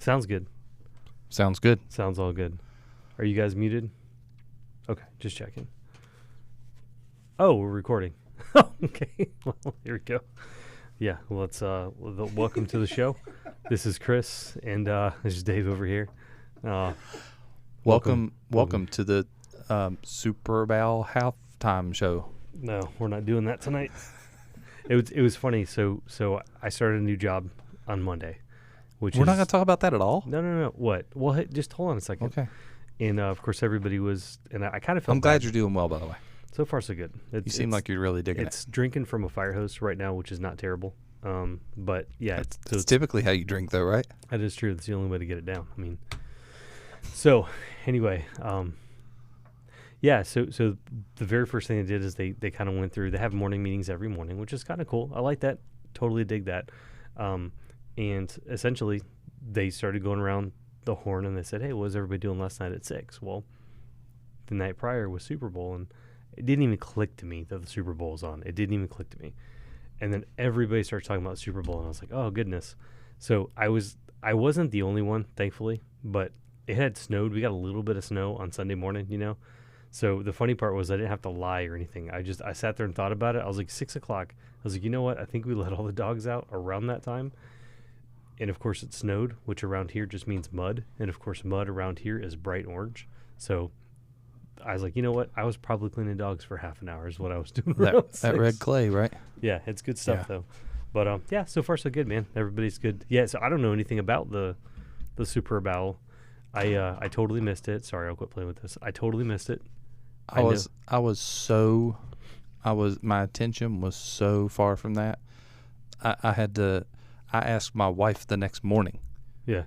Sounds good. Sounds good. Sounds all good. Are you guys muted? Okay, just checking. Oh, we're recording. Okay. Well, here we go. Yeah, well, let's welcome to the show. This is Chris, and this is Dave over here. Welcome to the Super Bowl halftime show. No, we're not doing that tonight. It was funny. So I started a new job on Monday, which We're not going to talk about that at all? No. What? Well, hey, just hold on a second. Okay. And of course, everybody was, and I kind of felt. I'm glad you're doing well, by the way. So far, so good. You seem like you're really digging it. It's drinking from a fire hose right now, which is not terrible. But yeah, it's typically how you drink, though, right? That is true. That's the only way to get it down. I mean, so anyway, yeah. So the very first thing they did is they kind of went through. They have morning meetings every morning, which is kind of cool. I like that. Totally dig that. And essentially, they started going around the horn and they said, "Hey, what was everybody doing last night at 6?" Well, the night prior was Super Bowl, and it didn't even click to me that the Super Bowl was on. It didn't even click to me. And then everybody started talking about Super Bowl, and I was like, oh, goodness. So I wasn't the only one, thankfully, but it had snowed. We got a little bit of snow on Sunday morning, you know. So the funny part was I didn't have to lie or anything. I sat there and thought about it. I was like, 6 o'clock. I was like, you know what? I think we let all the dogs out around that time. And, of course, it snowed, which around here just means mud. And, of course, mud around here is bright orange. So I was like, you know what? I was probably cleaning dogs for half an hour is what I was doing. That red clay, right? Yeah, it's good stuff, though. But, yeah, so far so good, man. Everybody's good. Yeah, so I don't know anything about the Super Bowl. I totally missed it. Sorry, I'll quit playing with this. I totally missed it. My attention was so far from that. I asked my wife the next morning. Yeah.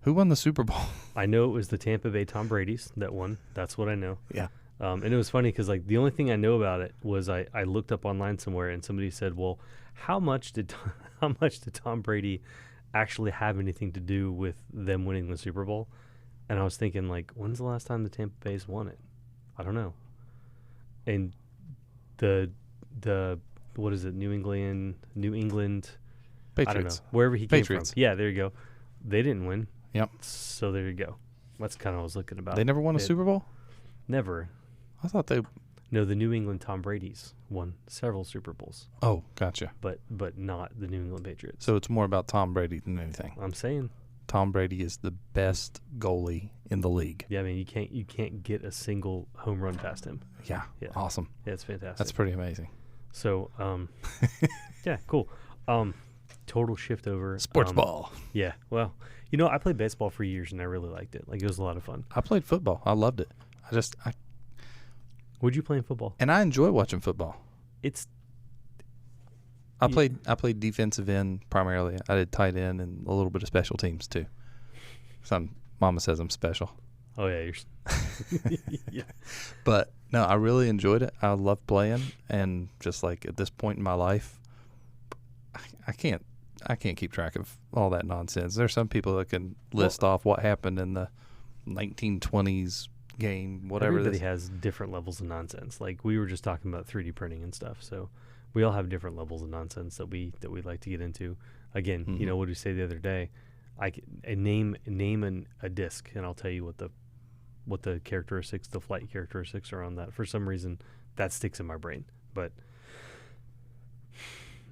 Who won the Super Bowl? I know it was the Tampa Bay Tom Brady's that won. That's what I know. Yeah. And it was funny because like the only thing I know about it was I looked up online somewhere and somebody said, well, how much did Tom Brady actually have anything to do with them winning the Super Bowl? And I was thinking, like, when's the last time the Tampa Bay's won it? I don't know. And the what is it? New England Patriots. I don't know. Wherever he came from. Yeah, there you go. They didn't win. Yep. So there you go. That's kind of what I was looking about. They never won a Super Bowl? Never. I thought they... No, the New England Tom Brady's won several Super Bowls. Oh, gotcha. But not the New England Patriots. So it's more about Tom Brady than anything. I'm saying. Tom Brady is the best goalie in the league. Yeah, I mean, you can't get a single home run past him. Yeah. Awesome. Yeah, it's fantastic. That's pretty amazing. So, yeah, cool. Total shift over. Sports ball. Yeah, well, I played baseball for years and I really liked it. Like, it was a lot of fun. I played football. I loved it. What'd you play in football? And I enjoy watching football. I played defensive end primarily. I did tight end and a little bit of special teams too. Mama says I'm special. Oh yeah, yeah. But no, I really enjoyed it. I love playing, and just like at this point in my life, I can't keep track of all that nonsense. There's some people that can list off what happened in the 1920s game, whatever. Everybody has different levels of nonsense. Like we were just talking about 3D printing and stuff. So we all have different levels of nonsense that we like to get into. Again, what did we say the other day? Name a disc, and I'll tell you what the characteristics, the flight characteristics are on that. For some reason, that sticks in my brain, but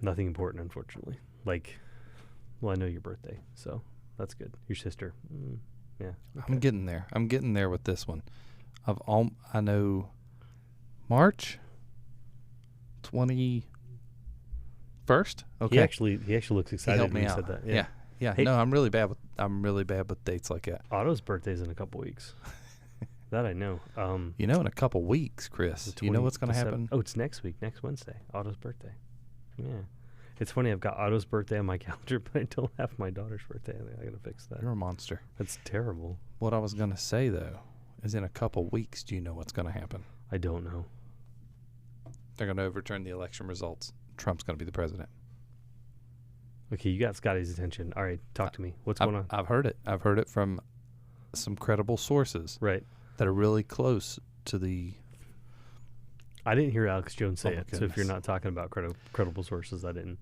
nothing important, unfortunately. Like, well, I know your birthday, so that's good. Your sister, yeah. Okay. I'm getting there. I'm getting there with this one. I know March 21st. Okay. He actually looks excited when you said that. Yeah. Hey, no, I'm really bad with dates like that. Otto's birthday's in a couple weeks. That I know. In a couple weeks, Chris. You know what's going to happen? Oh, it's next week, next Wednesday. Otto's birthday. Yeah. It's funny, I've got Otto's birthday on my calendar, but I don't have my daughter's birthday. I got to fix that. You're a monster. That's terrible. What I was going to say, though, is in a couple weeks, do you know what's going to happen? I don't know. They're going to overturn the election results. Trump's going to be the president. Okay, you got Scotty's attention. All right, talk to me. What's going on? I've heard it. I've heard it from some credible sources. Right. That are really close to the... I didn't hear Alex Jones say it, goodness. so if you're not talking about credible sources, I didn't.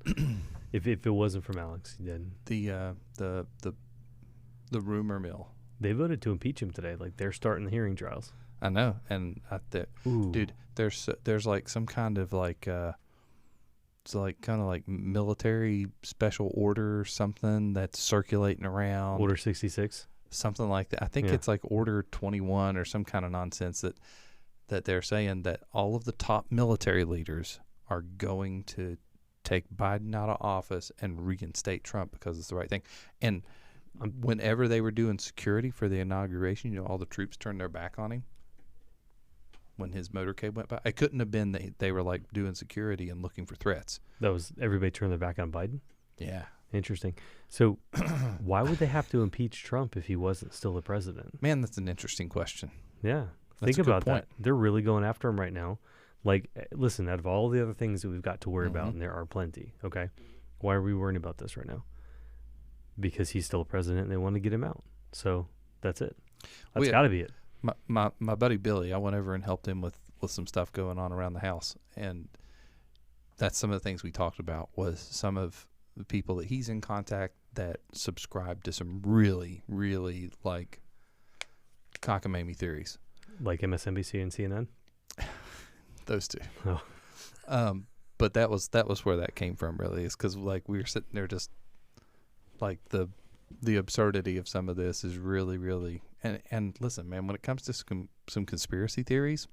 If it wasn't from Alex, then the The rumor mill. They voted to impeach him today. Like, they're starting the hearing trials. I know, and dude, there's like some kind of like it's like kind of like military special order or something that's circulating around. Order 66, something like that. I think it's like Order 21 or some kind of nonsense that they're saying that all of the top military leaders are going to take Biden out of office and reinstate Trump because it's the right thing. And whenever they were doing security for the inauguration, all the troops turned their back on him when his motorcade went by. It couldn't have been that they were like doing security and looking for threats. That was everybody turned their back on Biden? Yeah. Interesting. So why would they have to impeach Trump if he wasn't still the president? Man, that's an interesting question. Yeah. That's Think a good about point. that. They're really going after him right now. Like, listen, out of all the other things that we've got to worry about, and there are plenty, okay, why are we worrying about this right now? Because he's still a president and they want to get him out. So that's it. That's got to be it. My buddy Billy, I went over and helped him with some stuff going on around the house. And that's some of the things we talked about was some of the people that he's in contact that subscribe to some really, really like cockamamie theories. Like MSNBC and CNN? Those two. Oh. But that was where that came from, really, is because like we were sitting there just like the absurdity of some of this is really, really and listen, man, when it comes to some conspiracy theories,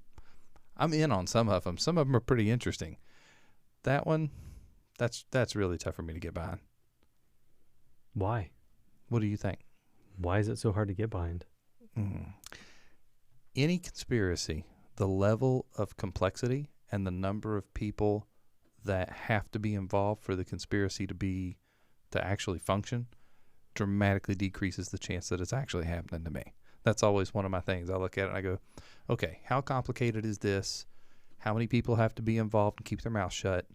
I'm in on some of them. Some of them are pretty interesting. That one, that's really tough for me to get behind. Why? What do you think? Why is it so hard to get behind? Any conspiracy, the level of complexity and the number of people that have to be involved for the conspiracy to actually function dramatically decreases the chance that it's actually happening to me. That's always one of my things. I look at it and I go, okay, how complicated is this? How many people have to be involved and keep their mouth shut?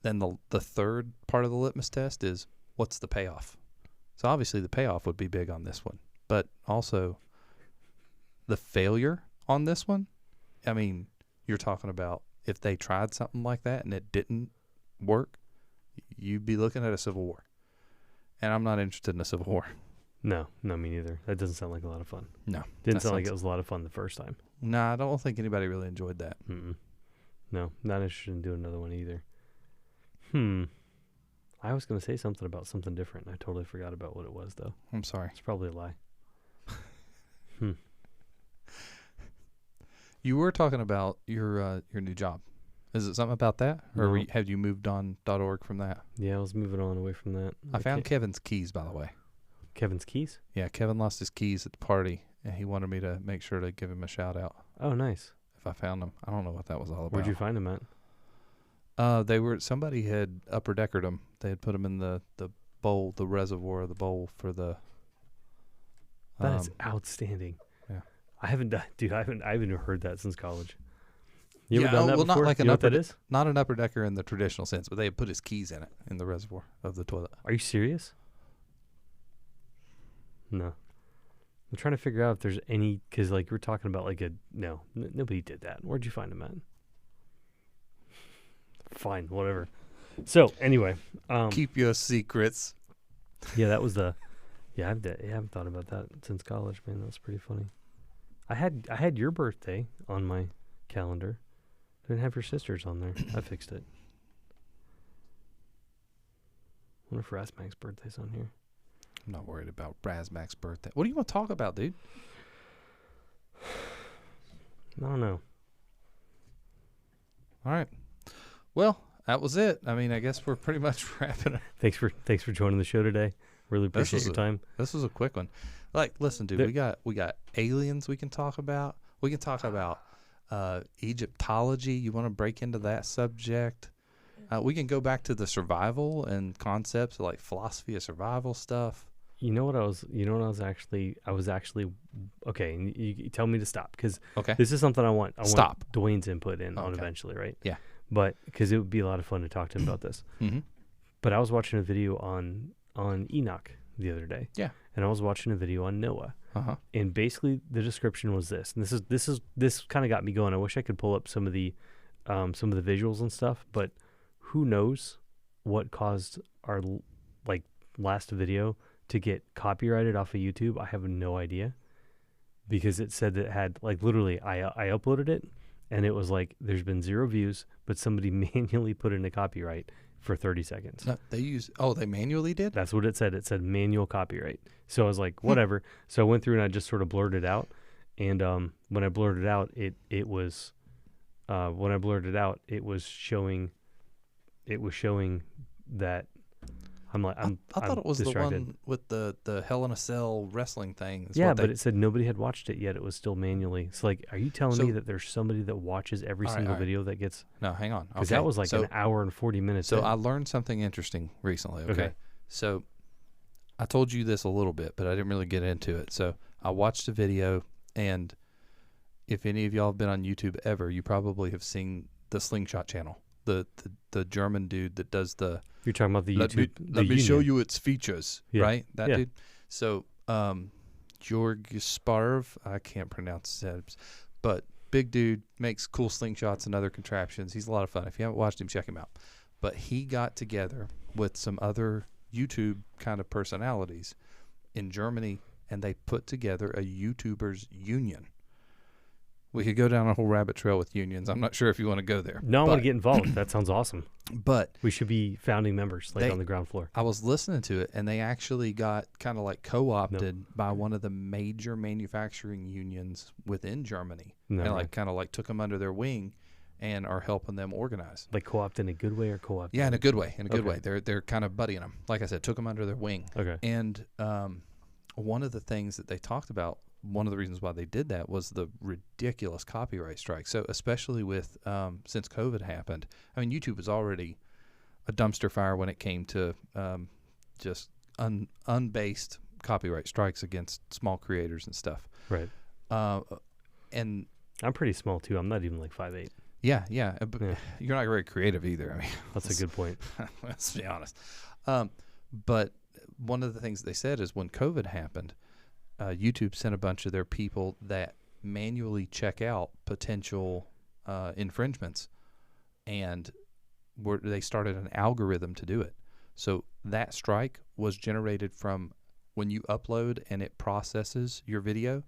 Then the third part of the litmus test is, what's the payoff? So obviously the payoff would be big on this one, but also the failure on this one. I mean, you're talking about if they tried something like that and it didn't work, you'd be looking at a civil war. And I'm not interested in a civil war. No, me neither. That doesn't sound like a lot of fun. No. Didn't sound like it was a lot of fun the first time. Nah, I don't think anybody really enjoyed that. No, not interested in doing another one either. I was going to say something about something different. I totally forgot about what it was, though. I'm sorry. It's probably a lie. You were talking about your new job. Is it something about that? Or have you moved on .org from that? Yeah, I was moving on away from that. I found Kevin's keys, by the way. Kevin's keys? Yeah, Kevin lost his keys at the party, and he wanted me to make sure to give him a shout out. Oh, nice. If I found them. I don't know what that was all about. Where'd you find them at? Somebody had upper deckered them. They had put them in the bowl, the reservoir of the bowl for the. That is outstanding. Yeah. I haven't heard that since college. You ever done that before? Not like you know what that is? Not an upper decker in the traditional sense, but they had put his keys in it, in the reservoir of the toilet. Are you serious? No. I'm trying to figure out if there's any, because like we're talking about like nobody did that. Where'd you find them at? Fine, whatever. So anyway, keep your secrets. Yeah, that was I haven't thought about that since college, man. That was pretty funny. I had your birthday on my calendar. Didn't have your sister's on there. I fixed it. I wonder if Rasmac's birthday's on here. I'm not worried about Rasmac's birthday. What do you want to talk about, dude? I don't know. All right. Well, that was it. I mean, I guess we're pretty much wrapping up. Thanks for joining the show today. Really appreciate your time. This was a quick one. Like, listen, dude, we got aliens we can talk about. We can talk about Egyptology. You want to break into that subject? We can go back to the survival and concepts like philosophy of survival stuff. I was actually okay. And you tell me to stop because this is something I want Dwayne's input on eventually, right? Yeah. But because it would be a lot of fun to talk to him about this. Mm-hmm. But I was watching a video on Enoch the other day. Yeah. And I was watching a video on Noah. Uh-huh. And basically the description was this. And this kind of got me going. I wish I could pull up some of the visuals and stuff, but who knows what caused our last video to get copyrighted off of YouTube, I have no idea, because it said that it had, like, literally, I uploaded it, and it was like, there's been 0 views, but somebody manually put in a copyright for 30 seconds. No, they manually did? That's what it said. It said manual copyright. So I was like, whatever. So I went through and I just sort of blurred it out. And when I blurred it out, it was showing that I thought it was distracted. the one with the Hell in a Cell wrestling thing. Yeah, but it said nobody had watched it yet. It was still manually. So, like, are you telling me that there's somebody that watches every single video that gets? No, hang on. Because that was like an hour and 40 minutes. So I learned something interesting recently. Okay. So I told you this a little bit, but I didn't really get into it. So I watched a video, and if any of y'all have been on YouTube ever, you probably have seen the Slingshot channel. The German dude that does the... You're talking about the YouTube... Let me show you its features, right? That dude. So, Jorg Sparv, I can't pronounce his names, but big dude, makes cool slingshots and other contraptions. He's a lot of fun. If you haven't watched him, check him out. But he got together with some other YouTube kind of personalities in Germany, and they put together a YouTubers union. We could go down a whole rabbit trail with unions. I'm not sure if you want to go there. No, I want to get involved. That sounds awesome. But we should be founding members, like on the ground floor. I was listening to it, and they actually got kind of like co-opted by one of the major manufacturing unions within Germany. And like kind of like took them under their wing and are helping them organize. Like co-opt in a good way or co-opt? Yeah, in a good way. In a good way. They're kind of buddying them. Like I said, took them under their wing. Okay. And one of the things that they talked about, one of the reasons why they did that was the ridiculous copyright strike. So especially with since COVID happened, I mean, YouTube was already a dumpster fire when it came to just unbased copyright strikes against small creators and stuff. Right. And I'm pretty small too. I'm not even like 5'8". Yeah. You're not very creative either. I mean, that's a good point. Let's be honest. But one of the things they said is when COVID happened, YouTube sent a bunch of their people that manually check out potential infringements, and they started an algorithm to do it. So that strike was generated from when you upload and it processes your video,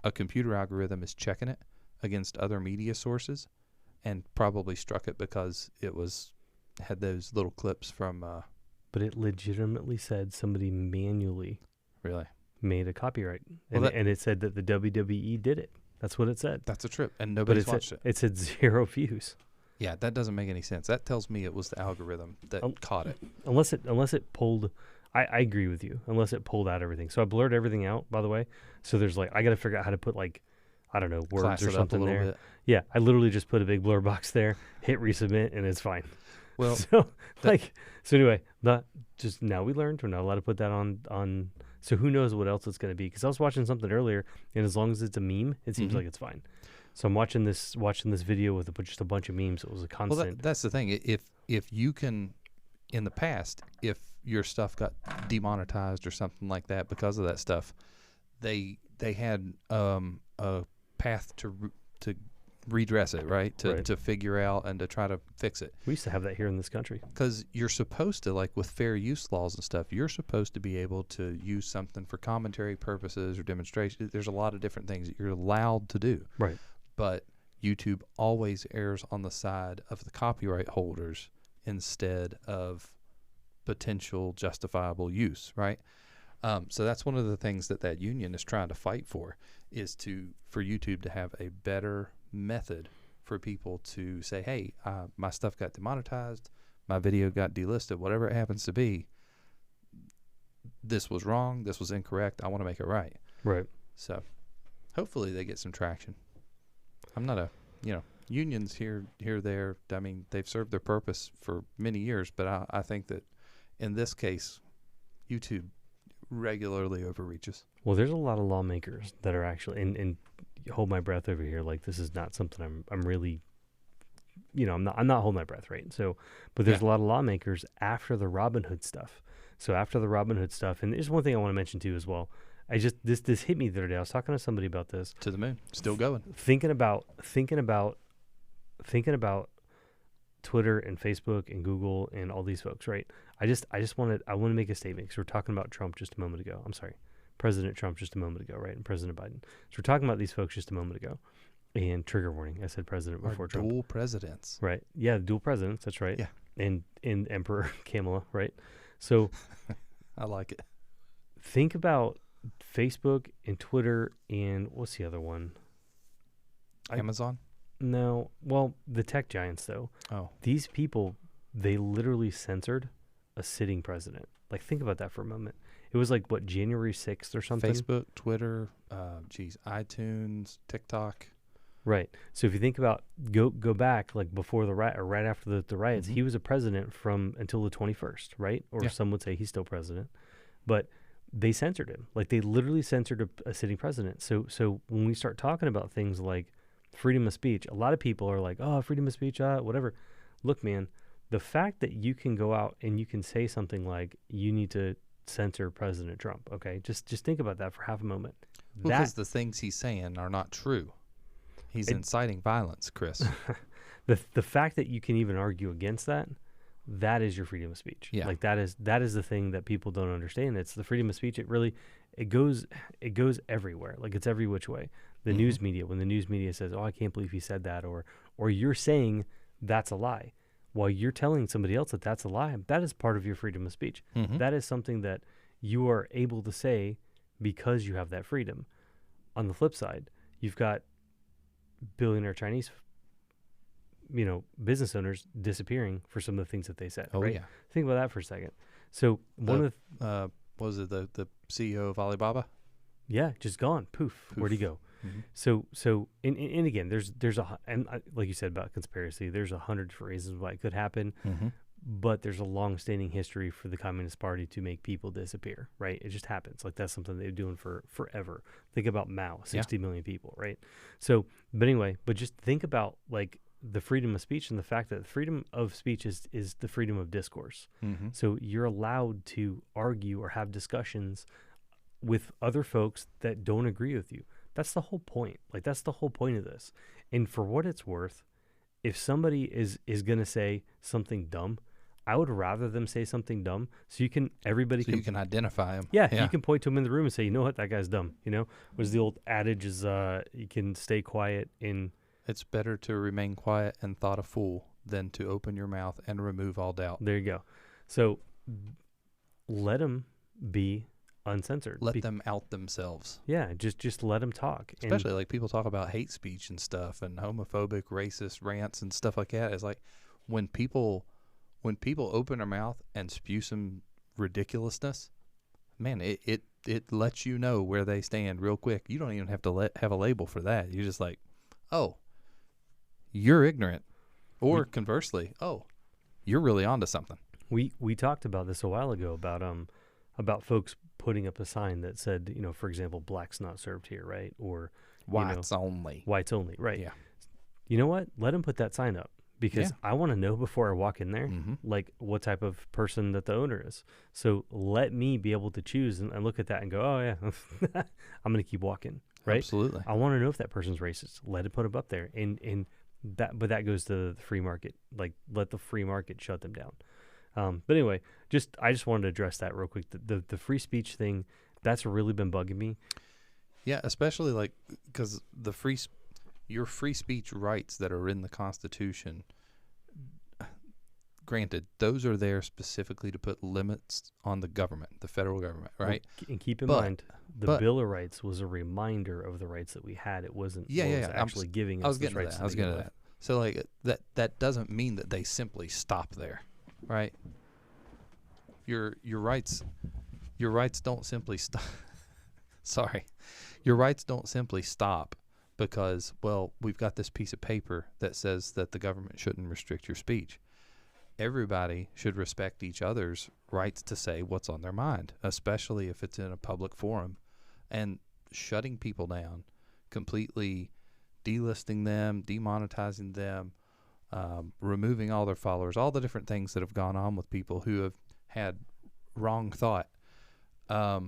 a computer algorithm is checking it against other media sources, and probably struck it because it had those little clips from. But it legitimately said somebody manually. Really? Made a copyright, and it said that the WWE did it. That's what it said. That's a trip, and nobody's watched it. It said 0 views. Yeah, that doesn't make any sense. That tells me it was the algorithm that caught it. Unless it pulled, I agree with you. Unless it pulled out everything. So I blurred everything out, by the way. So there's I got to figure out how to put I don't know, words Class or something there. Bit. Yeah, I literally just put a big blur box there, hit resubmit, and it's fine. Well, so anyway, just now we learned we're not allowed to put that on. So who knows what else it's going to be? Because I was watching something earlier, and as long as it's a meme, it seems like it's fine. So I'm watching this video with just a bunch of memes. It was a constant. Well, that's the thing. If you can, in the past, if your stuff got demonetized or something like that because of that stuff, they had a path to redress it, right? To figure out and to try to fix it. We used to have that here in this country. Because you're supposed to, like with fair use laws and stuff, you're supposed to be able to use something for commentary purposes or demonstration. There's a lot of different things that you're allowed to do. Right. But YouTube always errs on the side of the copyright holders instead of potential justifiable use, right? So that's one of the things that union is trying to fight for, is for YouTube to have a better method for people to say, hey, my stuff got demonetized, my video got delisted, whatever it happens to be, this was wrong, this was incorrect, I want to make it right. Right. So hopefully they get some traction. I'm not unions here, there. I mean, they've served their purpose for many years, but I think that in this case, YouTube regularly overreaches. Well, there's a lot of lawmakers that are actually, and hold my breath over here. Like, this is not something I'm really, I'm not holding my breath, right? So, but there's a lot of lawmakers after the Robin Hood stuff. So after the Robin Hood stuff, and there's one thing I want to mention too as well. This hit me the other day. I was talking to somebody about this. To the moon, still going. Thinking about Twitter and Facebook and Google and all these folks, right? I want to make a statement because we're talking about Trump just a moment ago. I'm sorry, President Trump just a moment ago, right? And President Biden. So we're talking about these folks just a moment ago. And trigger warning, I said president before Trump. Dual presidents. Right. Yeah, dual presidents, that's right. Yeah. And Emperor Kamala, right? So I like it. think about Facebook and Twitter and what's the other one? Amazon? No. Well, the tech giants, though. Oh. These people, they literally censored a sitting president. Like, think about that for a moment. It was like, what, January 6th or something? Facebook, Twitter, iTunes, TikTok. Right. So if you think about, go back, like, before the riot, or right after the riots, Mm-hmm. he was a president from until the 21st, right? Or Yeah. some would say he's still president. But they censored him. Like, they literally censored a sitting president. So when we start talking about things like freedom of speech, a lot of people are like, oh, freedom of speech, whatever. Look, man, the fact that you can go out and you can say something like, you need to censor President Trump, okay? Just think about that for half a moment. Because the things he's saying are not true. He's inciting violence, Chris. The fact that you can even argue against that, that is your freedom of speech. Yeah. Like that is the thing that people don't understand. It's the freedom of speech. It goes everywhere. Like it's every which way. The news media, when the news media says, "Oh, I can't believe he said that," or you're saying that's a lie, while you're telling somebody else that that's a lie, that is part of your freedom of speech. Mm-hmm. That is something that you are able to say because you have that freedom. On the flip side, you've got billionaire Chinese, business owners disappearing for some of the things that they said. Oh, right? yeah. Think about that for a second. So one of the was it the CEO of Alibaba? just gone. Poof. Where'd he go? Mm-hmm. So and again, there's like you said about conspiracy, there's 100 different reasons why it could happen, Mm-hmm. but there's a long-standing history for the Communist Party to make people disappear, right? It just happens. Like that's something they've been doing for forever. Think about Mao, 60 million people, right? So, but anyway, just think about like the freedom of speech and the fact that freedom of speech is the freedom of discourse. Mm-hmm. So you're allowed to argue or have discussions with other folks that don't agree with you. That's the whole point. Like that's the whole point of this. And for what it's worth, if somebody is going to say something dumb, I would rather them say something dumb so you can identify them. Yeah, you can point to them in the room and say, you know what, that guy's dumb. What is the old adage is you can stay quiet in. It's better to remain quiet and thought a fool than to open your mouth and remove all doubt. There you go. So let them be uncensored. Let them out themselves. Yeah, just let them talk. Especially like people talk about hate speech and stuff and homophobic, racist rants and stuff like that. It's like when people open their mouth and spew some ridiculousness, man, it lets you know where they stand real quick. You don't even have to have a label for that. You're just like, oh, you're ignorant. Or conversely, oh, you're really onto something. We talked about this a while ago about folks putting up a sign that said, for example, blacks not served here, right? Or whites only. Whites only, right? Yeah. You know what? Let them put that sign up because I want to know before I walk in there, like what type of person that the owner is. So let me be able to choose and look at that and go, oh yeah, I'm going to keep walking, right? Absolutely. I want to know if that person's racist. Let it put them up there, and that goes to the free market. Like let the free market shut them down. But anyway, I just wanted to address that real quick. The free speech thing, that's really been bugging me. Yeah, especially like because your free speech rights that are in the Constitution, granted, those are there specifically to put limits on the government, the federal government, right? Well, and keep in mind, the Bill of Rights was a reminder of the rights that we had. It wasn't actually giving us those rights. I was getting to that. So like that doesn't mean that they simply stop there, right? Your rights don't simply stop. Sorry, your rights don't simply stop because, well, we've got this piece of paper that says that the government shouldn't restrict your speech. Everybody should respect each other's rights to say what's on their mind, especially if it's in a public forum. And shutting people down, completely delisting them, demonetizing them, removing all their followers, all the different things that have gone on with people who have had wrong thought. I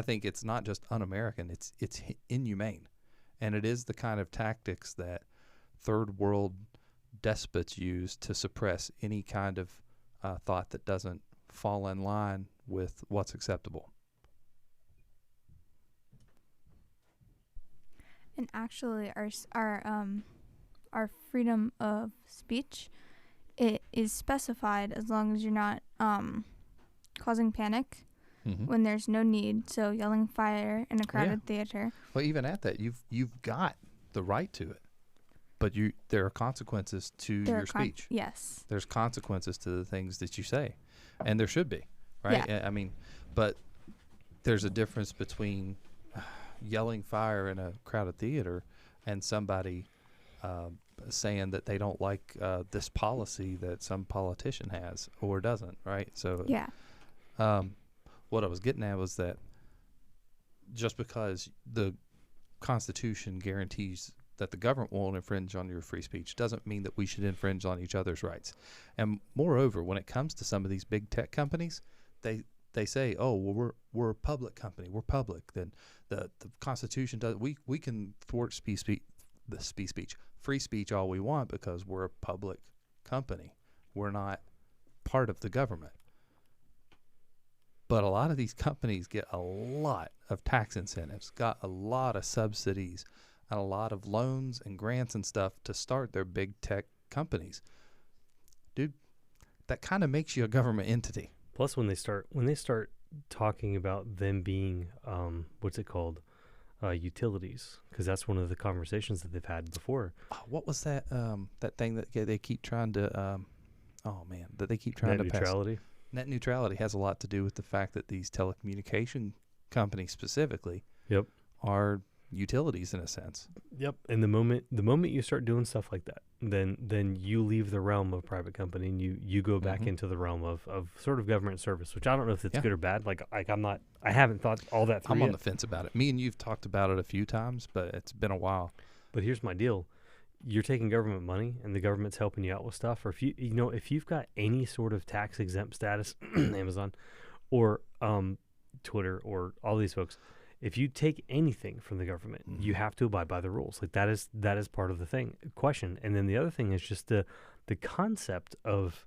think it's not just un-American, it's inhumane. And it is the kind of tactics that third world despots use to suppress any kind of thought that doesn't fall in line with what's acceptable. And actually, our freedom of speech, it is specified as long as you're not causing panic when there's no need. So yelling fire in a crowded theater. Well, even at that, you've got the right to it, but there are consequences to your speech. Yes. There's consequences to the things that you say, and there should be, right? Yeah. I mean, but there's a difference between yelling fire in a crowded theater and somebody saying that they don't like this policy that some politician has or doesn't, right? So Yeah. What I was getting at was that just because the Constitution guarantees that the government won't infringe on your free speech doesn't mean that we should infringe on each other's rights. And moreover, when it comes to some of these big tech companies, they say, oh, well, we're a public company. We're public. Then the Constitution does. We can thwart free speech all we want because we're a public company. We're not part of the government. But a lot of these companies get a lot of tax incentives, got a lot of subsidies, and a lot of loans and grants and stuff to start their big tech companies. Dude, that kind of makes you a government entity. Plus, when they start talking about them being what's it called, utilities, because that's one of the conversations that they've had before. What was that that thing that they keep trying to that they keep trying Net to neutrality. pass? Net neutrality has a lot to do with the fact that these telecommunication companies specifically are utilities in a sense. Yep. And the moment you start doing stuff like that, then you leave the realm of private company and you go back into the realm of sort of government service, which I don't know if it's good or bad. Like I haven't thought all that through I'm yet. on the fence about it. Me and you've talked about it a few times, but it's been a while. But here's my deal. You're taking government money and the government's helping you out with stuff, or if you've got any sort of tax exempt status, Amazon or Twitter or all these folks, if you take anything from the government, you have to abide by the rules. Like that is part of the question. And then the other thing is just the concept of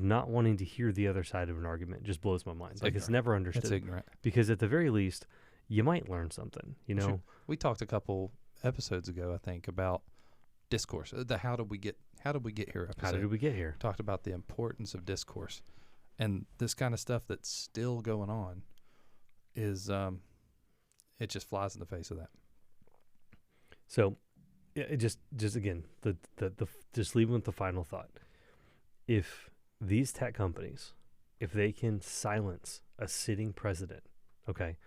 not wanting to hear the other side of an argument just blows my mind. It's never understood. It's ignorant. Because at the very least, you might learn something, Sure. We talked a couple episodes ago, I think, about discourse. The how did we get here episode. How did we get here? Talked about the importance of discourse. And this kind of stuff that's still going on is it just flies in the face of that. So it just again, the just leaving with the final thought. If these tech companies, if they can silence a sitting president, okay,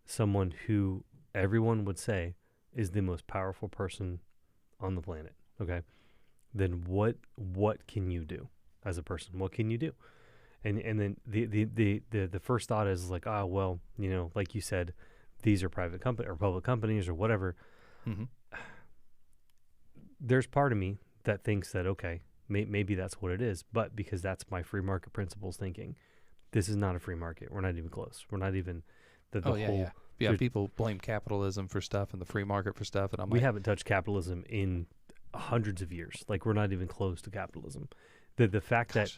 someone who everyone would say is the most powerful person on the planet, okay, then what can you do as a person? What can you do? And then the first thought is like, well, like you said, these are private company or public companies or whatever. Mm-hmm. There's part of me that thinks that, okay, maybe that's what it is, but because that's my free market principles thinking, this is not a free market. We're not even close. We're not even the whole. Yeah, people blame capitalism for stuff and the free market for stuff, and we haven't touched capitalism in hundreds of years. Like we're not even close to capitalism. The fact that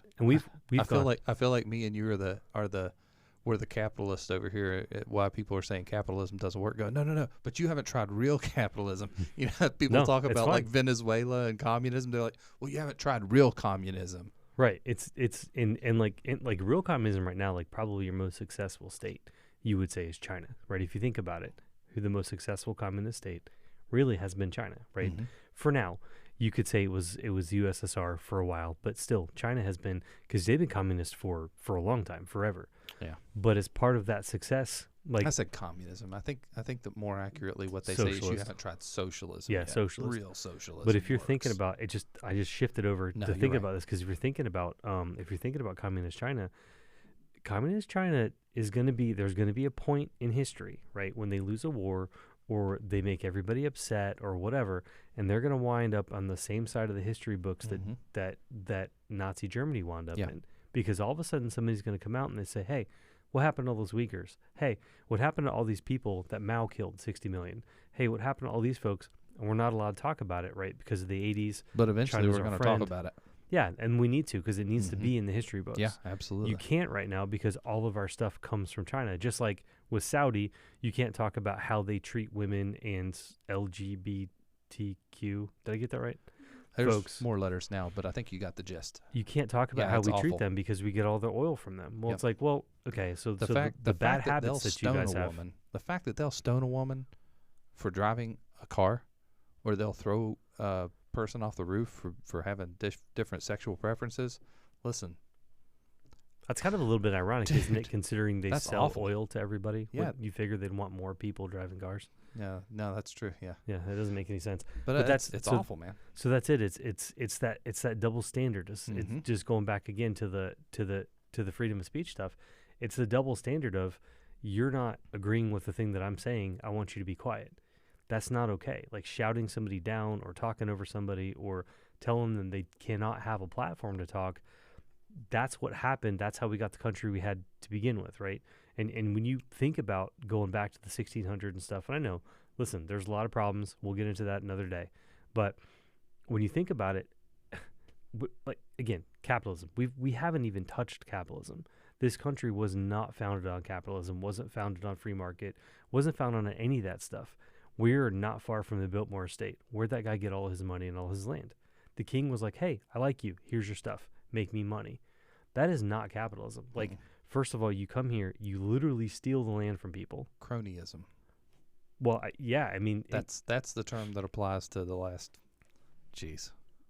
I feel like me and you we're the capitalists over here. Why people are saying capitalism doesn't work? Go no, but you haven't tried real capitalism. People talk about like Venezuela and communism. They're like, well, you haven't tried real communism. Right. It's in real communism right now. Like probably your most successful state, you would say, is China, right? If you think about it, who the most successful communist state really has been China, right? Mm-hmm. For now, you could say it was USSR for a while, but still China has been, because they've been communist for a long time, forever. Yeah. But as part of that success, like I said, communism. I think that more accurately what they say is you haven't tried socialism. Yeah, socialism, real socialism. But if you're thinking about it, I just shifted over to think about this, because if you're thinking about communist China is going to be, there's going to be a point in history, right, when they lose a war or they make everybody upset or whatever, and they're going to wind up on the same side of the history books that Nazi Germany wound up in, because all of a sudden somebody's going to come out and they say, hey, What happened to all those Uyghurs? Hey, what happened to all these people that Mao killed, 60 million? Hey, what happened to all these folks? And we're not allowed to talk about it, right? Because of the 80s. But eventually China's we're our going to friend. talk about it. Yeah, and we need to because it needs to be in the history books. Yeah, absolutely. You can't right now because all of our stuff comes from China. Just like with Saudi, you can't talk about how they treat women and LGBTQ. Did I get that right? There's folks. more letters now, but I think you got the gist. You can't talk about Yeah, how it's we treat awful. them because we get all their oil from them. Well, Yep. it's like, well, okay, so The the bad fact that they'll habits that you stone guys a have. woman, the fact that they'll stone a woman for driving a car, or they'll throw a person off the roof for having different sexual preferences. Listen, That's kind of a little bit ironic, isn't it? Considering they that's sell awful. oil to everybody. Yeah. Wouldn't you figure they'd want more people driving cars? no, that's true. Yeah, Yeah, that doesn't make any sense. but that's- it's so- awful, man. So that's it. It's that double standard. It's just going back again to the freedom of speech stuff. It's the double standard of you're not agreeing with the thing that I'm saying. I want you to be quiet. That's not okay. Like shouting somebody down or talking over somebody or telling them they cannot have a platform to talk. That's what happened. That's how we got the country we had to begin with, right? And when you think about going back to the 1600s and stuff, and I know, listen, there's a lot of problems. We'll get into that another day. But when you think about it, like again, capitalism. We haven't even touched capitalism. This country was not founded on capitalism. Wasn't founded on free market. Wasn't founded on any of that stuff. We're not far from the Biltmore estate. Where'd that guy get all his money and all his land? The king was like, "Hey, I like you. Here's your stuff. Make me money." That is not capitalism. Like, first of all, you come here, you literally steal the land from people. Cronyism. Well, I mean, That's the term that applies to the last,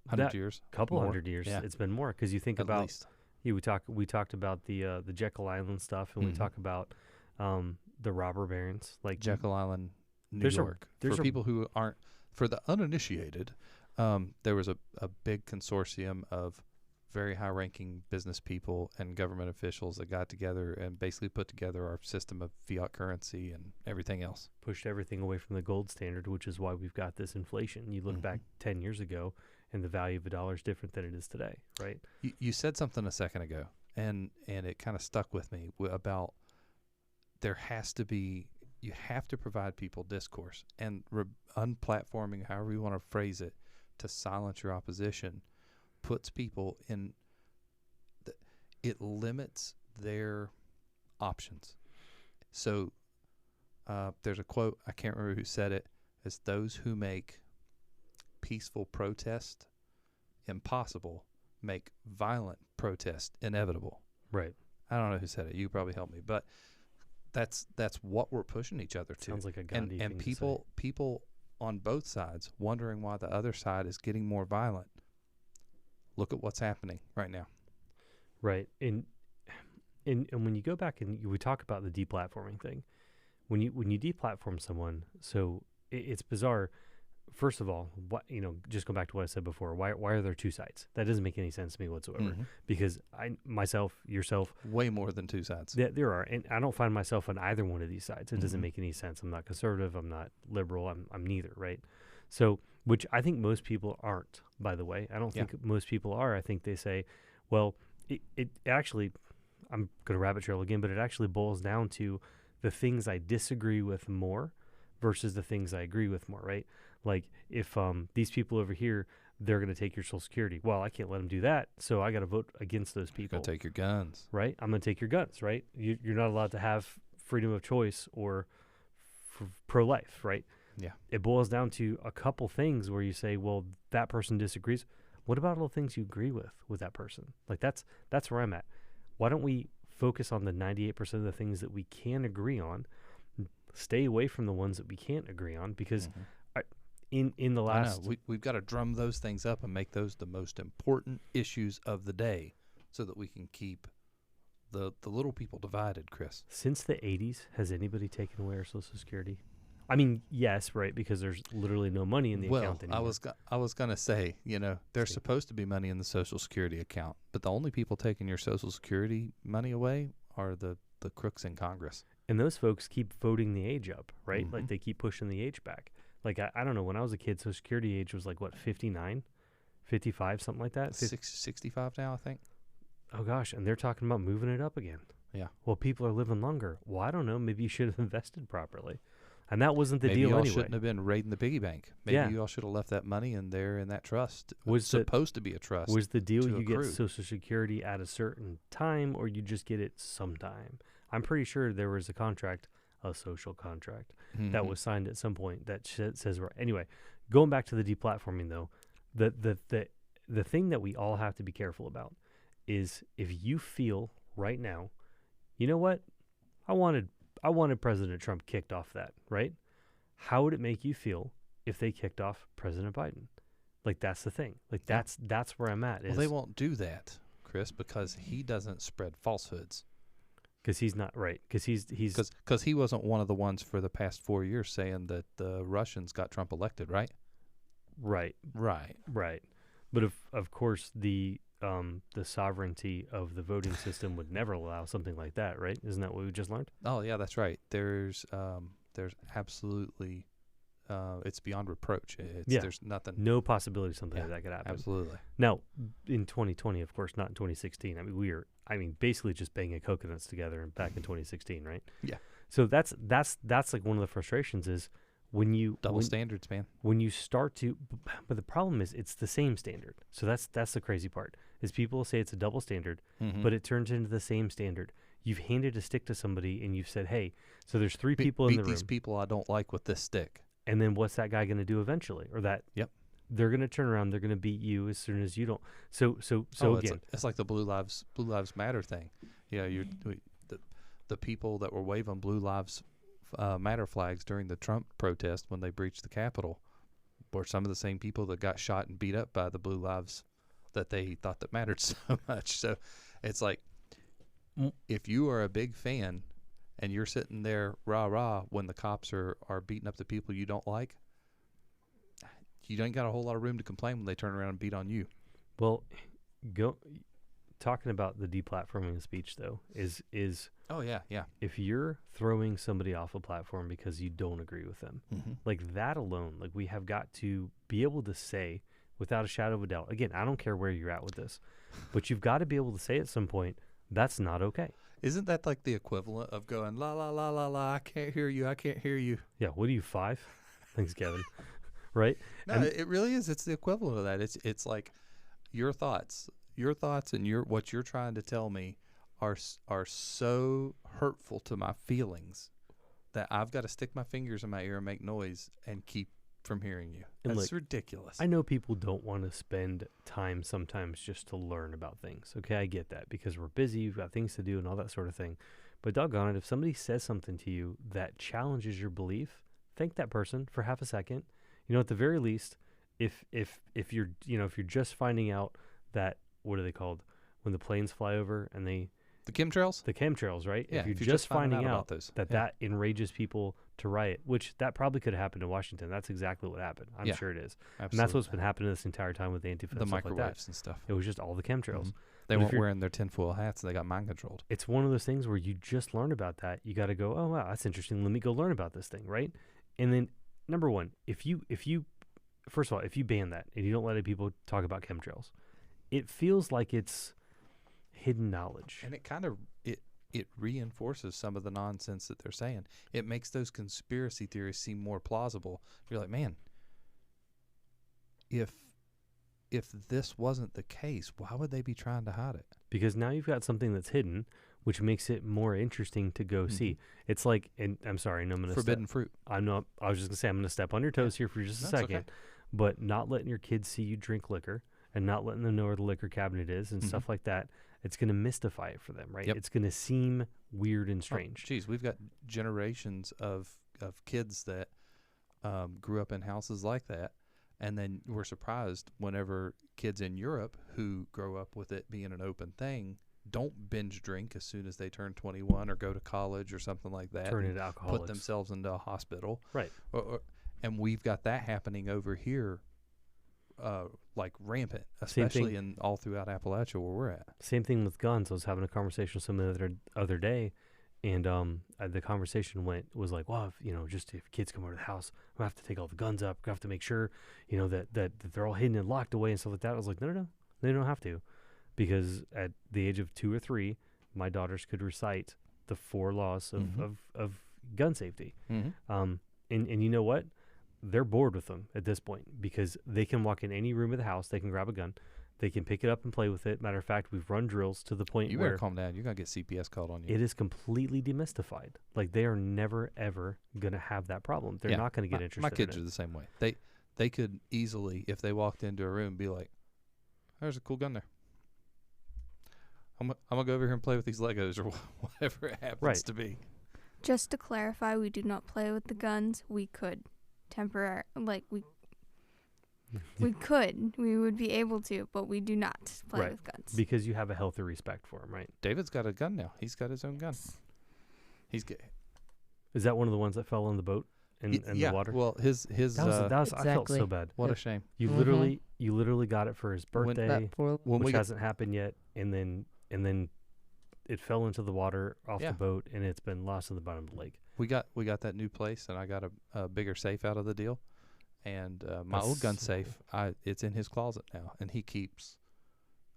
100 years, couple more. 100 years. Yeah. It's been more because you think At about. least. Yeah, we talked about the Jekyll Island stuff, and we talk about the robber barons, like Jekyll Island, New There's a- York. there's For a- people who aren't, for the uninitiated, there was a big consortium of very high-ranking business people and government officials that got together and basically put together our system of fiat currency and everything else. pushed everything away from the gold standard, which is why we've got this inflation. You look back 10 years ago, and the value of a dollar is different than it is today, right? You said something a second ago, and it kind of stuck with me about there has to be, you have to provide people discourse, and unplatforming, however you want to phrase it, to silence your opposition puts people in, it limits their options. So there's a quote, I can't remember who said it, it's those who make peaceful protest impossible make violent protest inevitable. Right. I don't know who said it. You probably help me, but that's what we're pushing each other to. Sounds like a Gandhi and thing to people on both sides wondering why the other side is getting more violent. Look at what's happening right now. Right. And when you go back and we talk about the deplatforming thing, when you deplatform someone, so it's bizarre. First of all, just go back to what I said before. Why are there two sides? That doesn't make any sense to me whatsoever. Because yourself, Way more than two sides. there are, and I don't find myself on either one of these sides. It doesn't make any sense. I'm not conservative. I'm not liberal. I'm neither. Right. So, which I think most people aren't. By the way, I don't think most people are. I think they say, well, it actually, I'm going to rabbit trail again, but it actually boils down to the things I disagree with more versus the things I agree with more, right? Like if these people over here, they're going to take your Social Security. Well, I can't let them do that, so I got to vote against those people. Go take your guns. Right? I'm going to take your guns, right? You're not allowed to have freedom of choice or pro-life, right? Yeah. It boils down to a couple things where you say, well, that person disagrees. What about all the things you agree with that person? Like that's where I'm at. Why don't we focus on the 98% of the things that we can agree on, stay away from the ones that we can't agree on? Because in the last, we've got to drum those things up and make those the most important issues of the day, so that we can keep the little people divided. Chris, since the 80s, has anybody taken away our Social Security? I mean, yes, right, because there's literally no money in the account anymore. I was gonna say, there's supposed to be money in the Social Security account, but the only people taking your Social Security money away are the crooks in Congress. And those folks keep voting the age up, right? Like they keep pushing the age back. Like I don't know, when I was a kid, Social Security age was like what, 59, 55, something like that. 65 now, I think. Oh gosh, and they're talking about moving it up again. Yeah. Well, people are living longer. Well, I don't know. Maybe you should have invested properly. And that wasn't the Maybe deal y'all anyway. shouldn't have been raiding the piggy bank. Maybe y'all should have left that money in there in that trust. Was supposed to be a trust. Was the deal to you accrue. get Social Security at a certain time, or you just get it sometime? I'm pretty sure there was a contract, a social contract, that was signed at some point that says right. Anyway, going back to the deplatforming though, the thing that we all have to be careful about is if you feel right now, you know what, I wanted President Trump kicked off that, right? How would it make you feel if they kicked off President Biden? Like, that's the thing. Like, that's where I'm at. Well, they won't do that, Chris, because he doesn't spread falsehoods. Because he's not right. Because because he wasn't one of the ones for the past 4 years saying that the Russians got Trump elected, right? Right. But of course the sovereignty of the voting system would never allow something like that, right? Isn't that what we just learned? Oh yeah, that's right. There's absolutely it's beyond reproach. There's nothing. No possibility something like that could happen. Absolutely. Now, in 2020, of course, not in 2016. I mean, basically just banging coconuts together back in 2016, right? Yeah. So that's like one of the frustrations is when you double standards, man. When you start to, but the problem is it's the same standard. So that's the crazy part is people say it's a double standard, but it turns into the same standard. You've handed a stick to somebody and you've said, hey, so there's three people in the room. Beat these people I don't like with this stick. And then what's that guy going to do eventually? Or that? Yep. They're going to turn around. They're going to beat you as soon as you don't. So again, it's like the Blue Lives Matter thing. The people that were waving Blue Lives Matter flags during the Trump protest when they breached the Capitol were some of the same people that got shot and beat up by the Blue Lives that they thought that mattered so much. So it's like, if you are a big fan and you're sitting there rah when the cops are beating up the people you don't like, you ain't got a whole lot of room to complain when they turn around and beat on you. Well, talking about the deplatforming of speech though is oh yeah if you're throwing somebody off a platform because you don't agree with them, like that alone, like we have got to be able to say without a shadow of a doubt, again, I don't care where you're at with this, but you've got to be able to say at some point that's not okay. Isn't that like the equivalent of going la la la la la, I can't hear you, Yeah, what are you, 5? Thanks, Kevin. Right? No, it really is. It's the equivalent of that. It's like your thoughts and what you're trying to tell me are so hurtful to my feelings that I've got to stick my fingers in my ear and make noise and keep from hearing you. And that's ridiculous. I know people don't want to spend time sometimes just to learn about things. Okay, I get that because we're busy, you've got things to do and all that sort of thing. But doggone it, if somebody says something to you that challenges your belief, thank that person for half a second. You know, at the very least, if you're just finding out that, what are they called when the planes fly over and the chemtrails, right? Yeah, if you're just finding out that enrages people to riot, which that probably could have happened in Washington. That's exactly what happened. I'm sure it is. Absolutely. And that's what's been happening this entire time with the Antifa and stuff microwaves like that. And stuff. It was just all the chemtrails. They weren't wearing their tinfoil hats and they got mind controlled. It's one of those things where you just learn about that. You got to go, oh wow, that's interesting. Let me go learn about this thing, right? And then number one, if you first of all, if you ban that and you don't let people talk about chemtrails, it feels like it's hidden knowledge. And it kind of it reinforces some of the nonsense that they're saying. It makes those conspiracy theories seem more plausible. You're like, man, if this wasn't the case, why would they be trying to hide it? Because now you've got something that's hidden, which makes it more interesting to go see. It's like, and I'm sorry, no, I'm going to forbidden fruit. I was just going to say, I'm going to step on your toes here for just a second, okay. But not letting your kids see you drink liquor and not letting them know where the liquor cabinet is and stuff like that, it's going to mystify it for them, right? Yep. It's going to seem weird and strange. Geez, we've got generations of kids that grew up in houses like that. And then we're surprised whenever kids in Europe who grow up with it being an open thing don't binge drink as soon as they turn 21 or go to college or something like that. Turn into alcoholics. Put themselves into a hospital. Right. And we've got that happening over here like rampant, especially in all throughout Appalachia where we're at. Same thing with guns. I was having a conversation with someone the other day, and the conversation was like, well, if kids come over to the house, we have to take all the guns up. We have to make sure, that they're all hidden and locked away and stuff like that. I was like, no, they don't have to, because at the age of 2 or 3, my daughters could recite the 4 laws of gun safety. And you know what? They're bored with them at this point because they can walk in any room of the house. They can grab a gun. They can pick it up and play with it. Matter of fact, we've run drills to the point You where better calm down. You're going to get CPS called on you. it is completely demystified. Like, they are never, ever going to have that problem. They're not going to get interested My kids in are it. the same way. They could easily, if they walked into a room, be like, there's a cool gun there. I'm going to go over here and play with these Legos or whatever it happens to be. Just to clarify, we do not play with the guns. We could we would be able to, but we do not play with guns. Because you have a healthy respect for them, right? David's got a gun now. He's got his own gun. He's good. Is that one of the ones that fell in the boat in the water? Well, his that was I felt so bad. What a shame. You literally got it for his birthday, which hasn't happened yet, and then it fell into the water off the boat, and it's been lost in the bottom of the lake. We got that new place, and I got a bigger safe out of the deal. And my old gun safe, it's in his closet now, and he keeps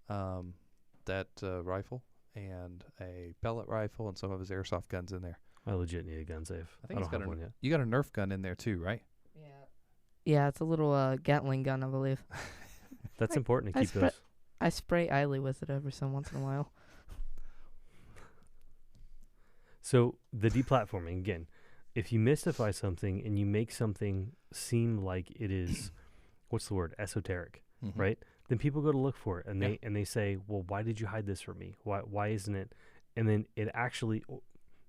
that rifle and a pellet rifle and some of his airsoft guns in there. I legit need a gun safe. I think don't have one yet. You got a Nerf gun in there too, right? Yeah, it's a little Gatling gun, I believe. That's important to keep those. I spray Eiley with it every so once in a while. So the deplatforming, again, if you mystify something and you make something seem like it is, what's the word, esoteric, right? Then people go to look for it, and they say, well, why did you hide this from me? Why isn't it? And then it actually,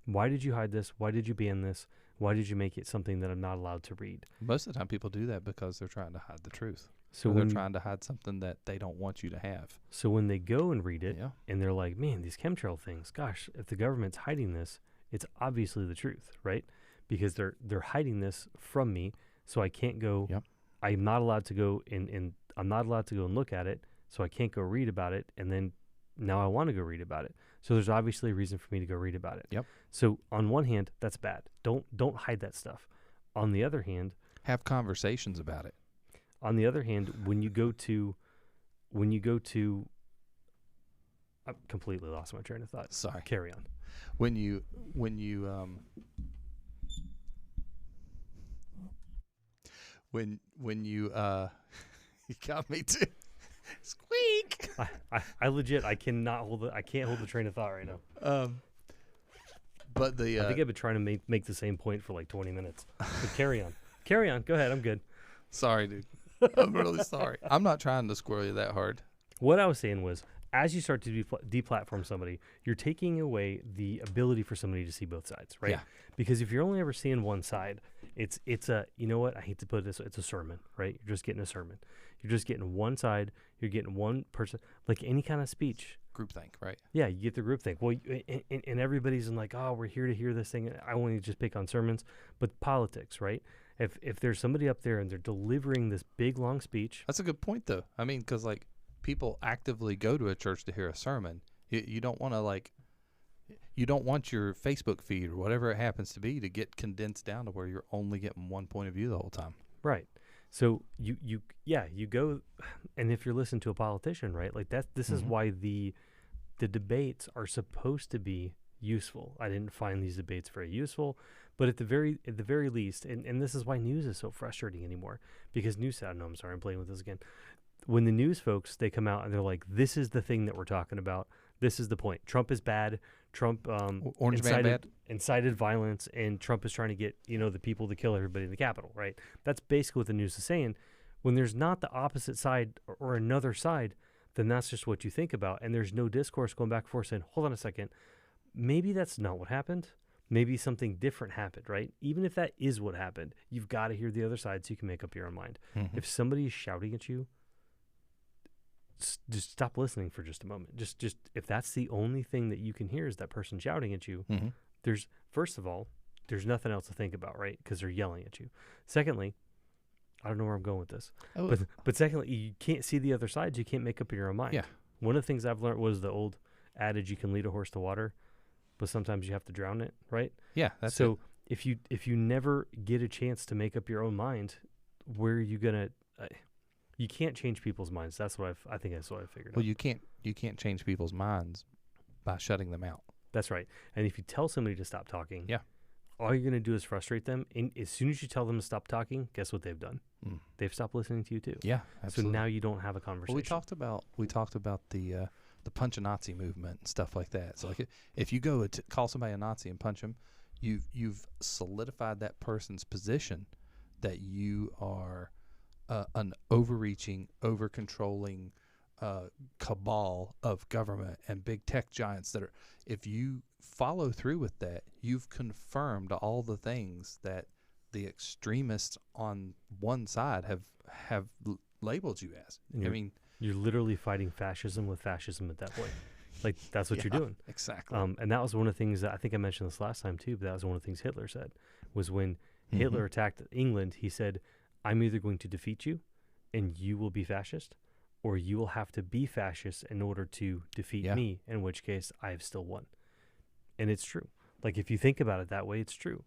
why did you hide this? Why did you ban this? Why did you make it something that I'm not allowed to read? Most of the time people do that because they're trying to hide the truth. So they're trying to hide something that they don't want you to have. So when they go and read it, and they're like, man, these chemtrail things, gosh, if the government's hiding this, it's obviously the truth, right? Because they're hiding this from me, so I can't go. I'm not allowed to go and I'm not allowed to go and look at it, so I can't go read about it. And then now I want to go read about it. So there's obviously a reason for me to go read about it. So on one hand, that's bad. Don't hide that stuff. On the other hand, have conversations about it. On the other hand, when you go to, I completely lost my train of thought. Sorry. Carry on. When you you got me too. Squeak. I legit I can't hold the train of thought right now. But I think I've been trying to make the same point for like 20 minutes. But carry on. Go ahead. I'm good. Sorry, dude. I'm really sorry. I'm not trying to squirrel you that hard. What I was saying was, as you start to deplatform somebody, you're taking away the ability for somebody to see both sides, right? Yeah. Because if you're only ever seeing one side, it's a, you know what? I hate to put it this way, it's a sermon, right? You're just getting a sermon. You're just getting one side. You're getting one person, like any kind of speech. Groupthink, right? Yeah, you get the groupthink. Well, and everybody's in like, oh, we're here to hear this thing. I want to just pick on sermons, but politics, right? If there's somebody up there and they're delivering this big long speech, that's a good point, though. I mean, because like people actively go to a church to hear a sermon. You don't want to you don't want your Facebook feed or whatever it happens to be to get condensed down to where you're only getting one point of view the whole time. Right. So you go, and if you're listening to a politician, right, like this is why the debates are supposed to be useful. I didn't find these debates very useful, but at the very least, and this is why news is so frustrating anymore, because news, I know, I'm sorry, I'm playing with this again. When the news folks, they come out and they're like, this is the thing that we're talking about. This is the point. Trump is bad. Trump incited violence, and Trump is trying to get, the people to kill everybody in the Capitol, right? That's basically what the news is saying. When there's not the opposite side or another side, then that's just what you think about. And there's no discourse going back and forth saying, hold on a second, maybe that's not what happened. Maybe something different happened, right? Even if that is what happened, you've got to hear the other side so you can make up your own mind. Mm-hmm. If somebody is shouting at you, just stop listening for just a moment. Just if that's the only thing that you can hear is that person shouting at you, there's, first of all, there's nothing else to think about, right? Because they're yelling at you. Secondly, I don't know where I'm going with this, but secondly, you can't see the other side, so you can't make up your own mind. Yeah. One of the things I've learned was the old adage, you can lead a horse to water, but sometimes you have to drown it, right? Yeah, that's so it. If you never get a chance to make up your own mind, where are you gonna? You can't change people's minds. I think that's what I figured out. Well, you can't change people's minds, by shutting them out. That's right. And if you tell somebody to stop talking, Yeah. all you're going to do is frustrate them. And as soon as you tell them to stop talking, guess what they've done? They've stopped listening to you too. Yeah, absolutely. So now you don't have a conversation. Well, we talked about the punch a Nazi movement and stuff like that. So like if you go to call somebody a Nazi and punch them, you've solidified that person's position that you are an overreaching, over-controlling cabal of government and big tech giants that are. If you follow through with that, you've confirmed all the things that the extremists on one side have labeled you as. I mean, you're literally fighting fascism with fascism at that point. Like, that's what you're doing. Exactly. And that was one of the things that I think I mentioned this last time too, but that was one of the things Hitler said, was when Hitler attacked England, he said, I'm either going to defeat you and you will be fascist, or you will have to be fascist in order to defeat me, in which case I have still won. And it's true. Like, if you think about it that way, it's true.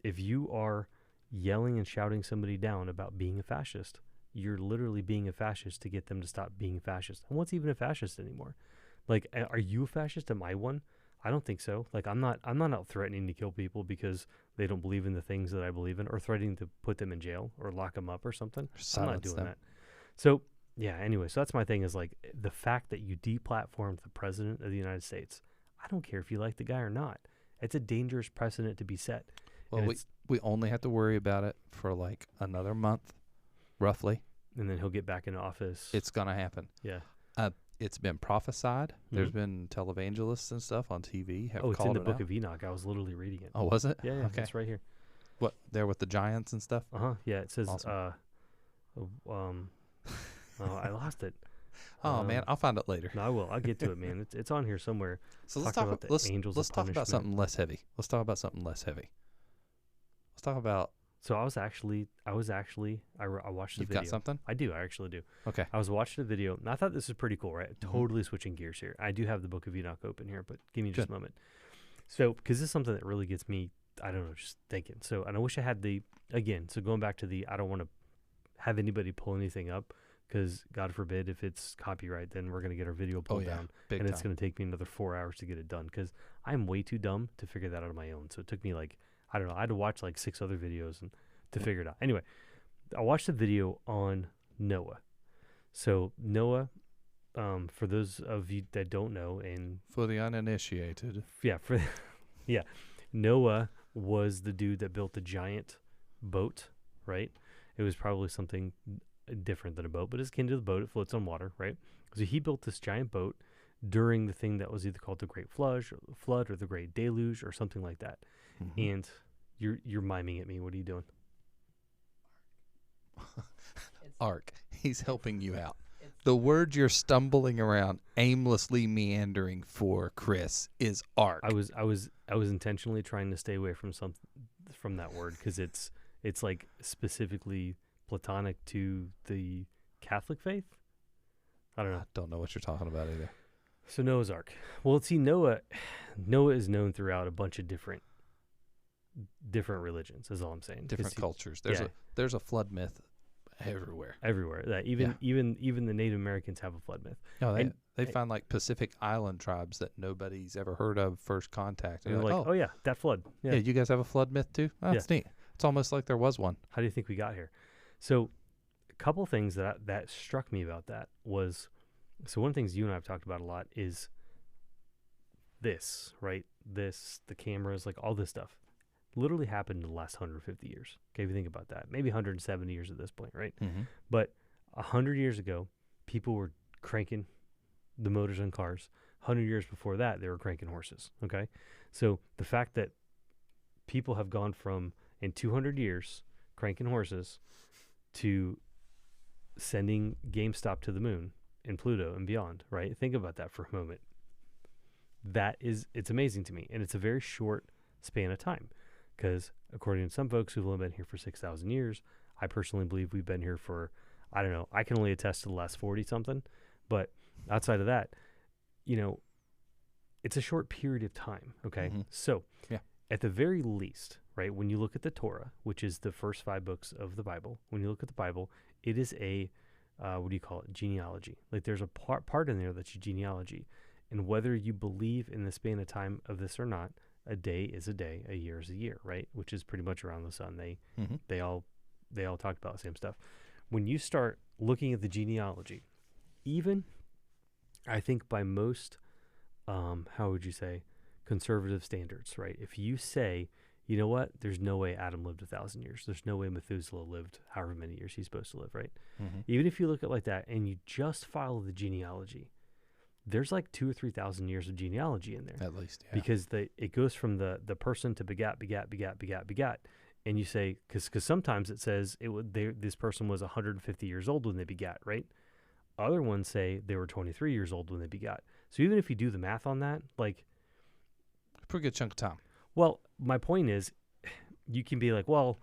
If you are yelling and shouting somebody down about being a fascist, you're literally being a fascist to get them to stop being fascist. And what's even a fascist anymore? Like, are you a fascist? Am I one? I don't think so. Like, I'm not out threatening to kill people because they don't believe in the things that I believe in, or threatening to put them in jail or lock them up or something. I'm not doing that. So, yeah, anyway, so that's my thing, is like the fact that you deplatformed the president of the United States. I don't care if you like the guy or not. It's a dangerous precedent to be set. Well, we only have to worry about it for like another month, roughly. And then he'll get back into office. It's going to happen. Yeah. It's been prophesied. There's been televangelists and stuff on TV have called it out. It's in the Book of Enoch. I was literally reading it. Oh, was it? Yeah, okay. It's right here. What, there with the giants and stuff? Yeah, it says, Awesome. I lost it. Oh, man, I'll find it later. No, I will. I'll get to it, man. It's on here somewhere. So let's talk about the angels let's of talk about punishment. something less heavy. Let's talk about something less heavy. Let's talk about. So I watched the You've video. got something? I do. I actually do. Okay. I was watching the video, and I thought this was pretty cool, right? Totally switching gears here. I do have the Book of Enoch open here, but give me just a moment. So, because this is something that really gets me, I don't know, just thinking. So, and I wish I had so going back to I don't want to have anybody pull anything up, because God forbid if it's copyright, then we're going to get our video pulled down. And it's going to take me another 4 hours to get it done, because I'm way too dumb to figure that out on my own. So it took me I don't know, I had to watch 6 other videos to figure it out. Anyway, I watched a video on Noah. So Noah, for those of you that don't know, and for the uninitiated. Yeah, Noah was the dude that built the giant boat, right? It was probably something different than a boat, but it's akin to the boat. It floats on water, right? So he built this giant boat during the thing that was either called the Great Flood or the Great Deluge or something like that. And you're miming at me. What are you doing? Ark. He's helping you out. The word you're stumbling around, aimlessly meandering for, Chris, is ark. I was intentionally trying to stay away from that word, because it's like specifically Platonic to the Catholic faith. I don't know. I don't know what you're talking about either. So Noah's Ark. Well, see, Noah is known throughout a bunch of different religions, is all I'm saying. Different cultures. There's a flood myth everywhere. Even the Native Americans have a flood myth. No, they find Pacific Island tribes that nobody's ever heard of, first contact. And they're like, oh yeah, that flood. Yeah, you guys have a flood myth too? Oh, that's neat. It's almost like there was one. How do you think we got here? So a couple things that struck me about that was, so one of the things you and I have talked about a lot is this, right? The cameras, all this stuff literally happened in the last 150 years. Okay, if you think about that, maybe 170 years at this point, right? But 100 years ago, people were cranking the motors on cars. 100 years before that, they were cranking horses. Okay, so the fact that people have gone from, in 200 years, cranking horses to sending GameStop to the moon and Pluto and beyond, right? Think about that for a moment. It's amazing to me, and it's a very short span of time. Because according to some folks who've only been here for 6,000 years, I personally believe we've been here for, I don't know, I can only attest to the last 40-something. But outside of that, it's a short period of time, okay? So at the very least, right, when you look at the Torah, which is the first 5 books of the Bible, when you look at the Bible, it is a, what do you call it, genealogy. There's a part in there that's a genealogy. And whether you believe in the span of time of this or not, a day is a day, a year is a year, right? Which is pretty much around the sun. They all talk about the same stuff. When you start looking at the genealogy, even I think by most, how would you say, conservative standards, right? If you say, you know what, there's no way Adam lived 1,000 years. There's no way Methuselah lived however many years he's supposed to live, right? Even if you look at it like that and you just follow the genealogy, there's like 2,000 or 3,000 years of genealogy in there. At least, yeah. Because it goes from the person to begat, and you say, because sometimes it says this person was 150 years old when they begat, right? Other ones say they were 23 years old when they begat. So even if you do the math on that, like, pretty good chunk of time. Well, my point is, you can be like, well,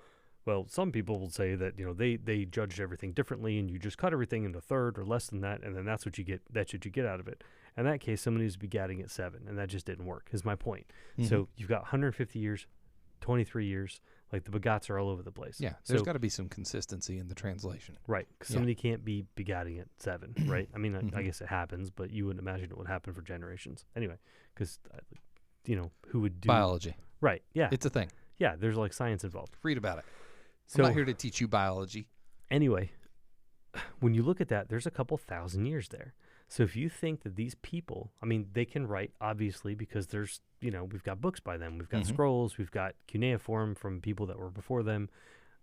some people will say that, they judged everything differently, and you just cut everything into a third or less than that, and then that's what you get. That's what you get out of it. In that case, somebody was begatting at 7, and that just didn't work. Is my point. So you've got 150 years, 23 years. Like, the begats are all over the place. Yeah, there's got to be some consistency in the translation. Right, because somebody can't be begatting at 7, right? I mean, I guess it happens, but you wouldn't imagine it would happen for generations. Anyway, because, who would do... Biology. Right, yeah. It's a thing. Yeah, there's, like, science involved. Read about it. So, I'm not here to teach you biology. Anyway, when you look at that, there's a couple thousand years there. So if you think that these people, I mean, they can write, obviously, because there's, we've got books by them. We've got scrolls. We've got cuneiform from people that were before them,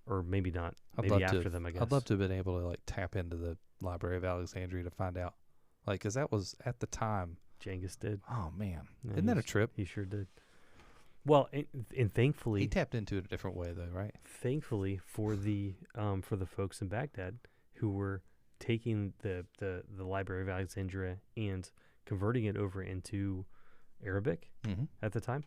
or maybe not, maybe after them, I guess. I'd love to have been able to, like, tap into the Library of Alexandria to find out. Like, because that was, at the time... Genghis did. Oh, man. Yeah, Isn't that a trip? He sure did. Well, and thankfully... He tapped into it a different way, though, right? Thankfully, for the folks in Baghdad who were taking the Library of Alexandria and converting it over into Arabic at the time.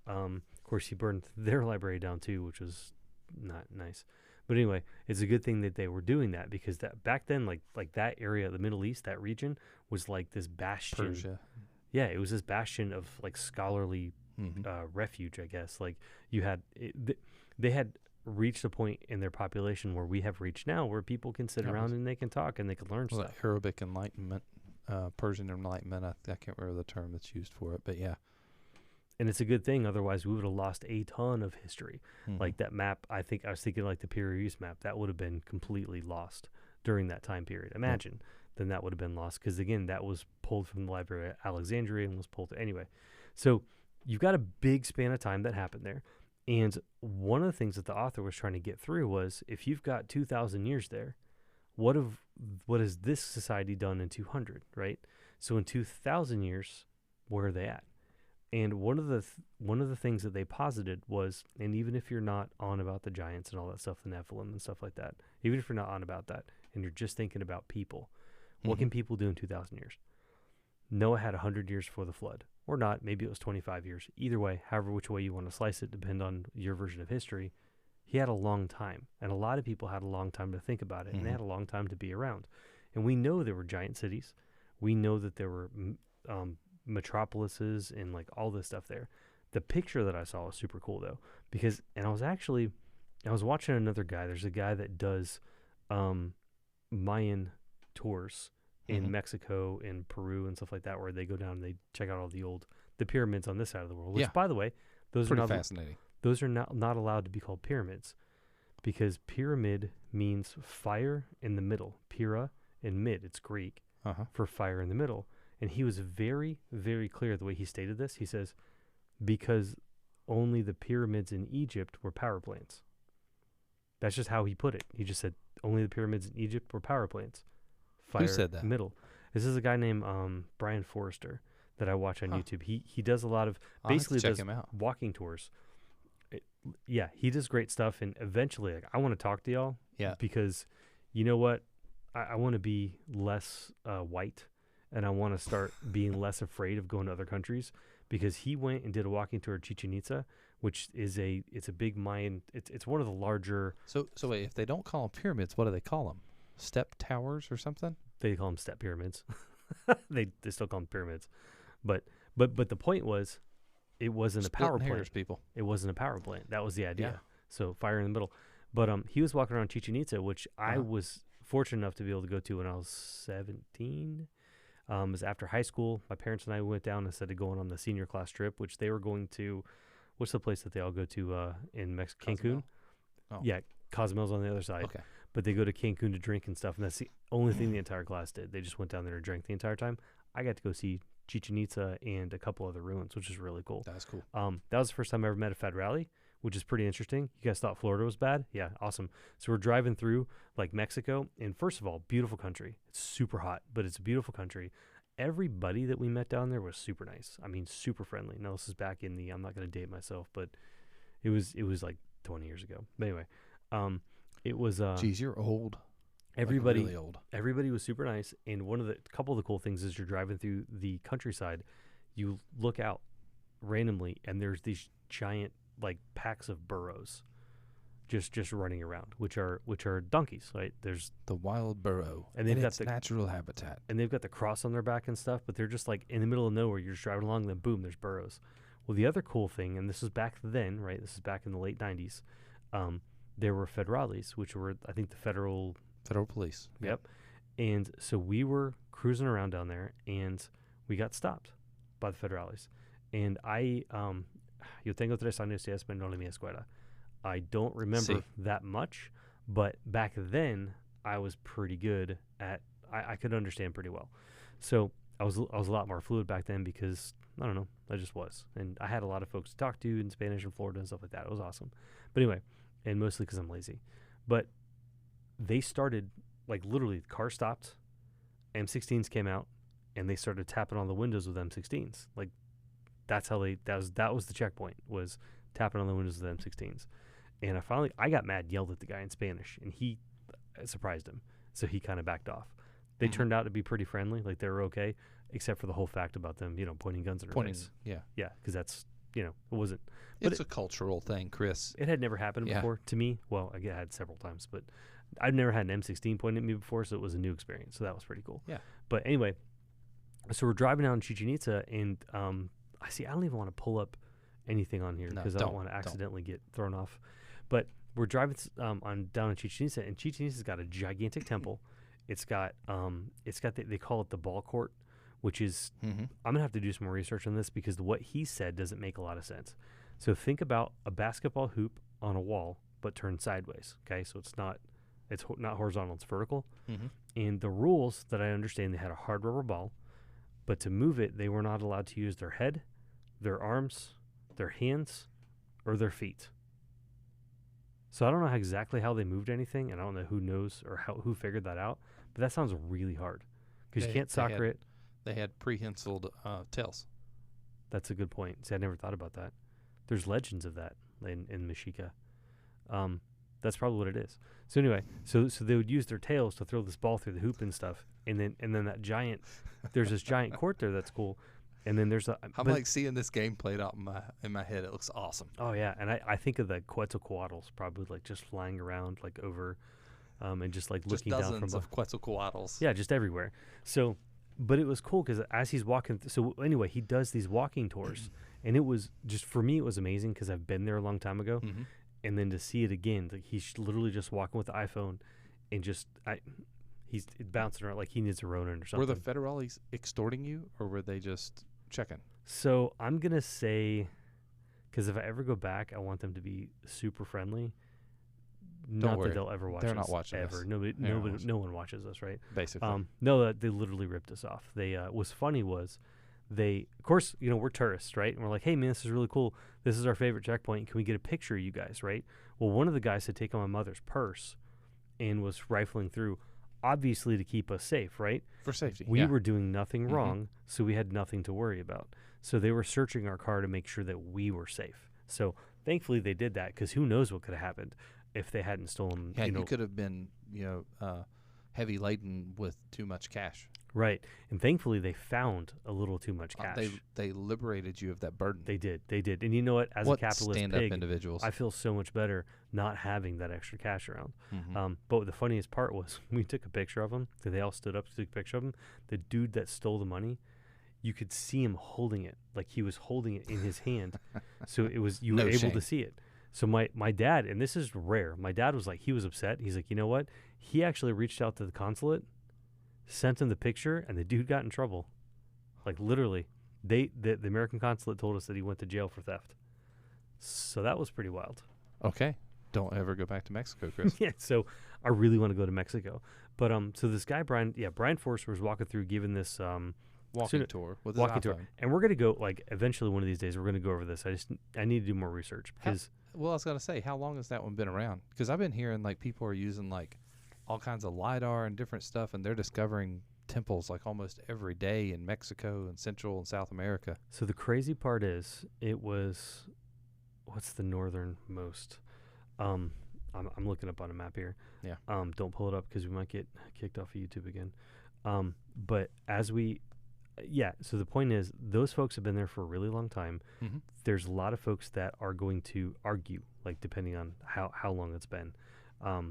Of course, he burned their library down too, which was not nice. But anyway, it's a good thing that they were doing that, because that back then, like that area, the Middle East, that region was like this bastion. Persia. Yeah, it was this bastion of like scholarly refuge, I guess. Like you had, they had reached a point in their population where we have reached now, where people can sit around and they can talk and they can learn stuff. Like Arabic Enlightenment, Persian Enlightenment. I can't remember the term that's used for it, but yeah. And it's a good thing. Otherwise, we would have lost a ton of history. Like that map, I was thinking like the Piraeus map, that would have been completely lost during that time period. Imagine, then that would have been lost. Because again, that was pulled from the Library of Alexandria and was pulled anyway. So you've got a big span of time that happened there. And one of the things that the author was trying to get through was, if you've got 2,000 years there, what has this society done in 200, right? So in 2,000 years, where are they at? And one of the things that they posited was, and even if you're not on about the giants and all that stuff, the Nephilim and stuff like that, even if you're not on about that, and you're just thinking about people, what can people do in 2,000 years? Noah had 100 years before the flood, or not. Maybe it was 25 years. Either way, however which way you want to slice it, depend on your version of history. He had a long time, and a lot of people had a long time to think about it, and they had a long time to be around. And we know there were giant cities. We know that there were metropolises and like all this stuff there. The picture that I saw was super cool though, because, and I was watching another guy. There's a guy that does Mayan tours in Mexico and Peru and stuff like that, where they go down and they check out all the pyramids on this side of the world, which by the way, those pretty are not fascinating. Those are not allowed to be called pyramids, because pyramid means fire in the middle. Pyrrha and mid, it's Greek for fire in the middle. And he was very, very clear the way he stated this. He says, because only the pyramids in Egypt were power plants. That's just how he put it. He just said, only the pyramids in Egypt were power plants. Fire Who said that? Middle. This is a guy named Brian Forrester that I watch on YouTube. He does a lot of, basically does him out. Walking tours. He does great stuff. And eventually, like, I want to talk to y'all. Yeah. Because you know what? I want to be less white. And I want to start being less afraid of going to other countries, because he went and did a walking tour of Chichen Itza, which is it's a big Mayan. It's one of the larger. So wait, if they don't call them pyramids, what do they call them? Step towers or something? They call them step pyramids. they still call them pyramids, but the point was, it wasn't a power plant. People. It wasn't a power plant. That was the idea. Yeah. So fire in the middle. But he was walking around Chichen Itza, which I was fortunate enough to be able to go to when I was 17. It was after high school. My parents and I went down instead of going on the senior class trip, which they were going to. What's the place that they all go to in Mexico? Cancun. Oh. Yeah, Cozumel's on the other side. Okay. But they go to Cancun to drink and stuff, and that's the only thing the entire class did. They just went down there and drank the entire time. I got to go see Chichen Itza and a couple other ruins, which is really cool. That's cool. That was the first time I ever met a federale, which is pretty interesting. You guys thought Florida was bad? Yeah, awesome. So we're driving through like Mexico, and first of all, beautiful country. It's super hot, but it's a beautiful country. Everybody that we met down there was super nice. I mean, super friendly. Now this is back in the, I'm not going to date myself, but it was like 20 years ago. But anyway, it was. Geez, you're old. Everybody, like really old. Everybody was super nice, and couple of the cool things is you're driving through the countryside, you look out randomly, and there's these giant like packs of burros, just running around, which are donkeys, right? There's The wild burro, and they've in got its the natural habitat. and they've got the cross on their back and stuff, but they're just like in the middle of nowhere. You're just driving along, then boom, there's burros. Well, the other cool thing, and this was back then, right? This is back in the late 90s. There were federales, which were I think the federal Police. Yep. And so we were cruising around down there, and we got stopped by the federales. And yo tengo 3 años y español en mi escuela. I don't remember that much, but back then I was pretty good at, I could understand pretty well. So I was a lot more fluid back then because, I don't know, I just was. And I had a lot of folks to talk to in Spanish in Florida and stuff like that. It was awesome. But anyway, and mostly because I'm lazy. But they started, like literally the car stopped, M16s came out, and they started tapping on the windows with M16s. Like that's how that was the checkpoint, was tapping on the windows with M16s. And I got mad, yelled at the guy in Spanish, and he surprised him. So he kind of backed off. They turned out to be pretty friendly, like they were okay, except for the whole fact about them, pointing guns at our face. Yeah. Yeah, because that's, it wasn't. But it's a cultural thing, Chris. It had never happened before to me. Well, I had several times, but I've never had an M16 pointed at me before, so it was a new experience. So that was pretty cool. Yeah. But anyway, so we're driving down Chichen Itza, and I don't even want to pull up anything on here because I don't want to accidentally get thrown off. But we're driving down Chichen Itza, and Chichen Itza's got a gigantic temple. It's got they call it the ball court, which is I'm gonna have to do some more research on this because what he said doesn't make a lot of sense. So think about a basketball hoop on a wall, but turned sideways. Okay, so it's not horizontal; it's vertical. And the rules that I understand, they had a hard rubber ball, but to move it, they were not allowed to use their head, their arms, their hands, or their feet. So I don't know exactly how they moved anything, and I don't know who knows or who figured that out. But that sounds really hard because you can't soccer it. They had prehensiled tails. That's a good point. See, I never thought about that. There's legends of that in Mexica. That's probably what it is. So anyway, so they would use their tails to throw this ball through the hoop and stuff, and then that giant, there's this giant court there that's cool, and then there's I'm like seeing this game played out in my head. It looks awesome. Oh yeah, and I think of the Quetzalcoatlus probably like just flying around like over, and just like looking down from dozens of Quetzalcoatlus. Yeah, just everywhere. So, but it was cool because as he's walking, so anyway, he does these walking tours, and it was just, for me, it was amazing because I've been there a long time ago. And then to see it again, like he's literally just walking with the iPhone, and he's bouncing around like he needs a Ronin or something. Were the federales extorting you, or were they just checking? So I'm gonna say, because if I ever go back, I want them to be super friendly. Not worry. That they'll ever watch us. They're not watching ever. us. No one watches us, right? Basically. No, they literally ripped us off. They what's funny was, of course, we're tourists, right? And we're like, hey, man, this is really cool. This is our favorite checkpoint. Can we get a picture of you guys, right? Well, one of the guys had taken my mother's purse and was rifling through, obviously to keep us safe, right? For safety. We were doing nothing wrong, so we had nothing to worry about. So they were searching our car to make sure that we were safe. So thankfully they did that, because who knows what could have happened if they hadn't stolen. Yeah, you could have been, heavy laden with too much cash. Right. And thankfully they found a little too much cash. They liberated you of that burden. They did. And you know what? As a capitalist stand-up pig, individuals. I feel so much better not having that extra cash around. But the funniest part was we took a picture of them. They all stood up to take a picture of him. The dude that stole the money, you could see him holding it. Like he was holding it in his hand. So it was, you were able to see it. So my dad, and this is rare, my dad was like, he was upset. He's like, you know what? He actually reached out to the consulate sent him the picture, and the dude got in trouble. Like literally, the American consulate told us that he went to jail for theft. So that was pretty wild. Okay. Don't ever go back to Mexico, Chris. Yeah, so I really want to go to Mexico. But so this guy Brian Forster was walking through, giving this Walking tour with his walking iPhone. tour, and we're gonna go like eventually one of these days. We're gonna go over this. I need to do more research because Well, I was gonna say, how long has that one been around? Because I've been hearing like people are using like all kinds of LiDAR and different stuff, and they're discovering temples like almost every day in Mexico and Central and South America. So the crazy part is, it was, what's the northernmost? I'm looking up on a map here. Yeah. Don't pull it up because we might get kicked off of YouTube again. But so the point is, those folks have been there for a really long time. Mm-hmm. There's a lot of folks that are going to argue, like depending on how long it's been. I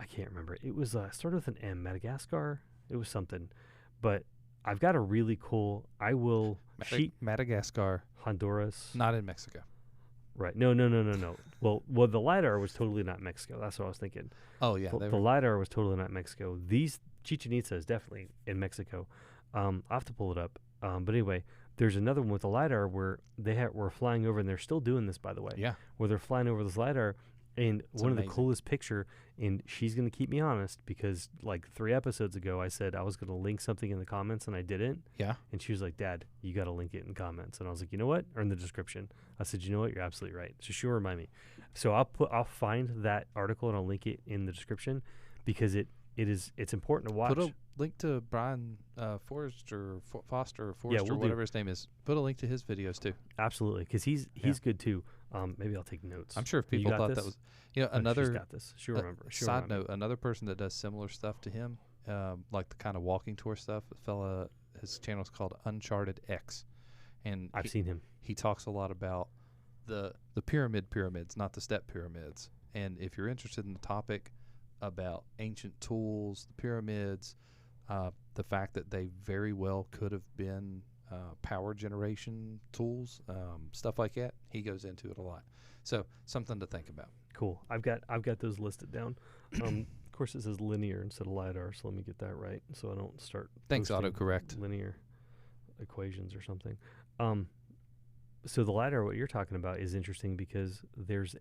can't remember. It was started with an M, Madagascar. It was something, but I've got a really cool. I will Madagascar, Honduras, not in Mexico. Right? No. well, the LiDAR was totally not Mexico. That's what I was thinking. Oh yeah, The LiDAR was totally not Mexico. Chichen Itza is definitely in Mexico. I'll have to pull it up. But anyway, there's another one with the LiDAR where were flying over, and they're still doing this, by the way. Yeah. Where they're flying over this LiDAR, and It's one amazing. of the coolest picture, and she's going to keep me honest because like 3 episodes ago I said I was going to link something in the comments and I didn't. Yeah. And she was like, Dad, you got to link it in comments. And I was like, you know what? Or in the description. I said, you know what? You're absolutely right. So she'll remind me. So I'll find that article and I'll link it in the description because it's important to watch. Put a link to Brian Foster, we'll whatever his name is. Put a link to his videos too. Absolutely, because he's good too. Maybe I'll take notes. I'm sure if You people got thought this? that was, she's She's got this. She'll remember. She'll Side remember. note: another person that does similar stuff to him, like the kind of walking tour stuff. A fella, his channel is called Uncharted X, and I've seen him. He talks a lot about the pyramids, not the step pyramids. And if you're interested in the topic about ancient tools, the pyramids, the fact that they very well could have been power generation tools, stuff like that, he goes into it a lot. So something to think about. Cool. I've got those listed down. Of course, it says linear instead of LiDAR, so let me get that right, so I don't start. Thanks, posting autocorrect. Linear equations or something. So the LiDAR, what you're talking about, is interesting because there's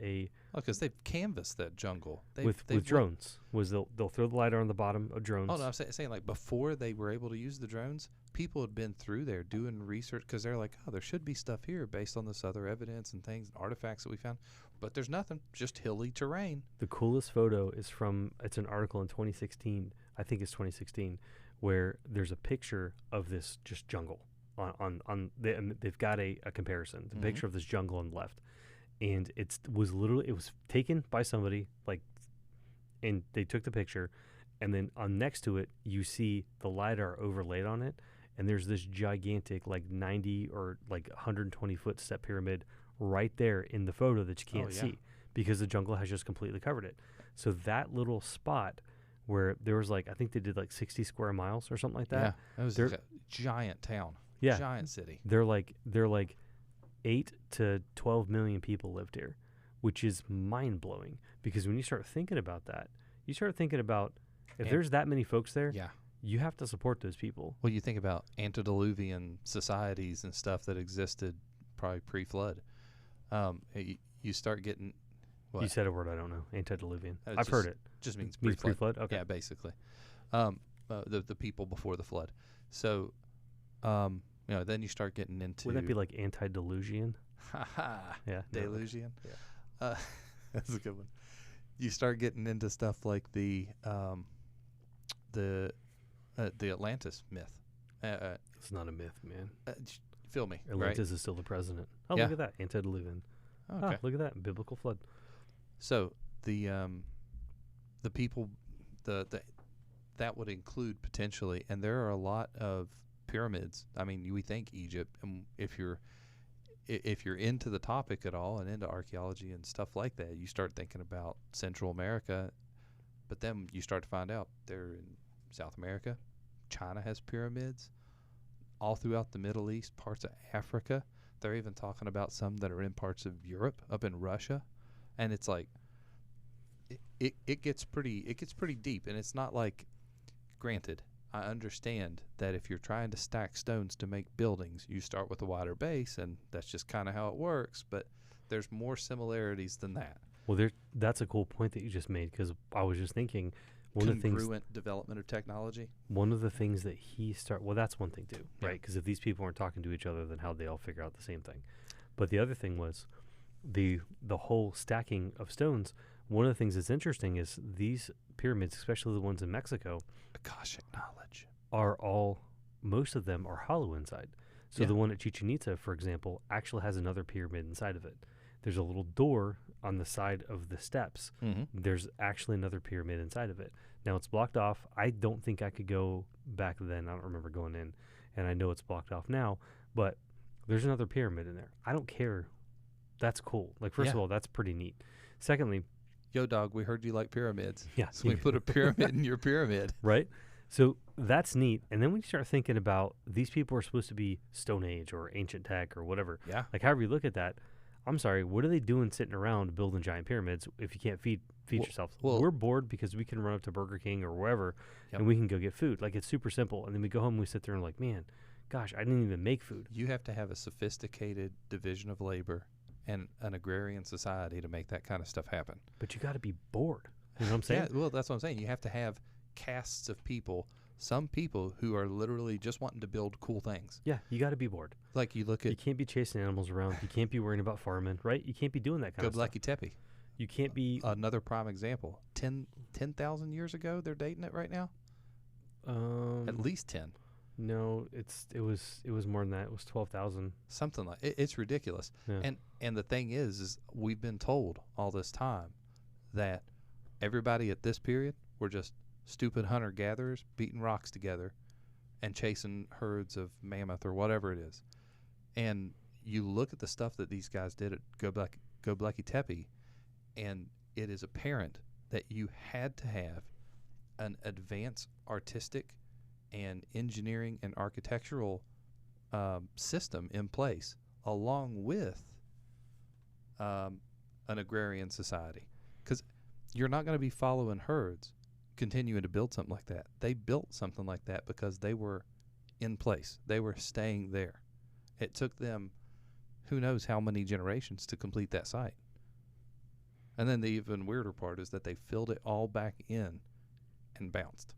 Because they've canvassed that jungle with drones. They'll throw the LiDAR on the bottom of drones. Oh no, I'm saying like before they were able to use the drones, people had been through there doing research because they're like, oh, there should be stuff here based on this other evidence and things, and artifacts that we found, but there's nothing, just hilly terrain. The coolest photo is it's an article in 2016. I think it's 2016, where there's a picture of this just jungle. They've got a comparison. The picture of this jungle on the left, and it was taken by somebody, like, and they took the picture, and then on next to it you see the LiDAR overlaid on it, and there's this gigantic like 90 or like 120 foot step pyramid right there in the photo that you can't see because the jungle has just completely covered it. So that little spot where there was like, I think they did like 60 square miles or something like that. Yeah, it was like a giant town. Yeah. Giant city. They're like 8 to 12 million people lived here, which is mind blowing because when you start thinking about that, you start thinking about if there's that many folks there, you have to support those people. Well, you think about antediluvian societies and stuff that existed probably pre-flood. You start getting. What? You said a word I don't know. Antediluvian. I've just, heard it. Just means pre-flood. Okay. Yeah, basically. The people before the flood. So, then you start getting into. Would that be like antediluvian? Yeah. Delugian. Yeah. That's a good one. You start getting into stuff like the Atlantis myth. It's not a myth, man. Feel me. Atlantis right? is still the president. Oh, Yeah. look at that. Antediluvian. Okay. Look at that. Biblical flood. So the people that would include potentially, and there are a lot of pyramids. I mean, we think Egypt, and if you're into the topic at all and into archaeology and stuff like that, you start thinking about Central America, but then you start to find out they're in South America. China has pyramids all throughout the Middle East, parts of Africa. They're even talking about some that are in parts of Europe, up in Russia, and it's like it gets pretty deep, and it's not like granted, I understand that if you're trying to stack stones to make buildings, you start with a wider base, and that's just kind of how it works. But there's more similarities than that. Well, that's a cool point that you just made, because I was just thinking one of the things, Congruent development of technology. one of the things that well, that's one thing too, Yeah. right? Because if these people aren't talking to each other, then how'd they all figure out the same thing? But the other thing was the whole stacking of stones. One of the things that's interesting is these pyramids, especially the ones in Mexico, Akashic knowledge. most of them are hollow inside. So Yeah. the one at Chichen Itza, for example, actually has another pyramid inside of it. There's a little door on the side of the steps. Mm-hmm. There's actually another pyramid inside of it. Now it's blocked off. I don't think I could go back then. I don't remember going in, and I know it's blocked off now, but there's another pyramid in there. I don't care. That's cool. Like, first of Yeah. all, that's pretty neat. Secondly, Yo, dog, we heard you like pyramids. yeah, So we put a pyramid in your pyramid. right? So that's neat. And then we start thinking about these people are supposed to be Stone Age or ancient tech or whatever. Yeah. Like, however you look at that, I'm sorry, what are they doing sitting around building giant pyramids if you can't feed yourself? well- We're bored because we can run up to Burger King or wherever Yep. and we can go get food. Like, it's super simple. And then we go home and we sit there and like, man, gosh, I didn't even make food. You have to have a sophisticated division of labor and an agrarian society to make that kind of stuff happen. But you got to be bored. You know what I'm saying? Yeah, well, that's what I'm saying. You have to have castes of people, some people who are literally just wanting to build cool things. Yeah, you got to be bored. Like you look You at can't be chasing animals around. You can't be worrying about farming, right? You can't be doing that kind of stuff. Göbekli Tepe, You can't be. another prime example. 10,000 years ago, they're dating it right now? At least 10. No, it was more than that. It was 12,000. Something like it's ridiculous. Yeah. And the thing is we've been told all this time that everybody at this period were just stupid hunter gatherers beating rocks together and chasing herds of mammoth or whatever it is. And you look at the stuff that these guys did at Göbekli Tepe, and it is apparent that you had to have an advanced artistic and engineering and architectural system in place, along with an agrarian society. Because you're not going to be following herds continuing to build something like that. They built something like that because they were in place. They were staying there. It took them who knows how many generations to complete that site. And then the even weirder part is that they filled it all back in and bounced.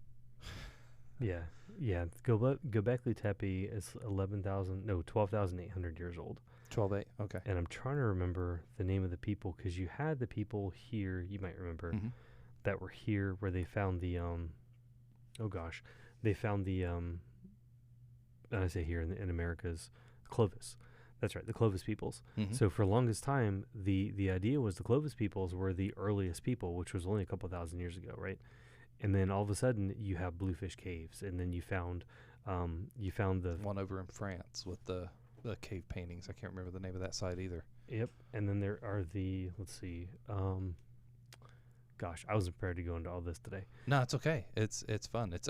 Yeah. Göbekli Tepe is 12,800 years old. 12-8, okay. And I'm trying to remember the name of the people, because you had the people here, you might remember, Mhm. that were here where they found the I say here in America's Clovis. That's right, the Clovis peoples. Mhm. So for the longest time, the idea was the Clovis peoples were the earliest people, which was only a couple thousand years ago, right? And then all of a sudden, you have Bluefish Caves, and then you found the One over in France with the cave paintings. I can't remember the name of that site either. Yep. And then there are let's see. Gosh, I wasn't prepared to go into all this today. No, it's okay. It's fun. It's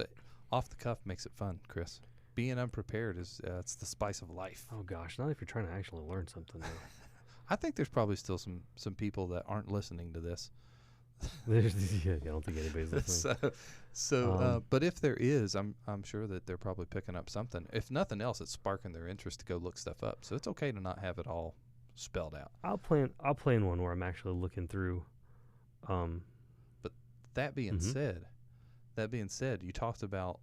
off the cuff makes it fun, Chris. Being unprepared is it's the spice of life. Oh gosh, not if you're trying to actually learn something. I think there's probably still some people that aren't listening to this. I don't think anybody's listening. But if there is, I'm sure that they're probably picking up something. If nothing else, it's sparking their interest to go look stuff up. So it's okay to not have it all spelled out. I'll play in one where I'm actually looking through. But that being said, you talked about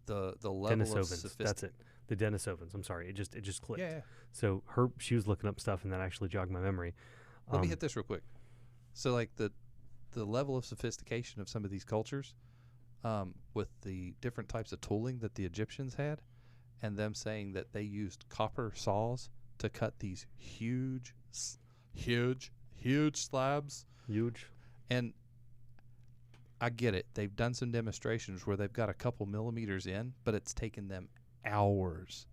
the level of Denisovans. sophistication. That's it. The Denisovans. I'm sorry. It just clicked. Yeah. So she was looking up stuff, and that actually jogged my memory. Let me hit this real quick. So, like the level of sophistication of some of these cultures, with the different types of tooling that the Egyptians had, and them saying that they used copper saws to cut these huge slabs. Huge. And I get it. They've done some demonstrations where they've got a couple millimeters in, but it's taken them hours.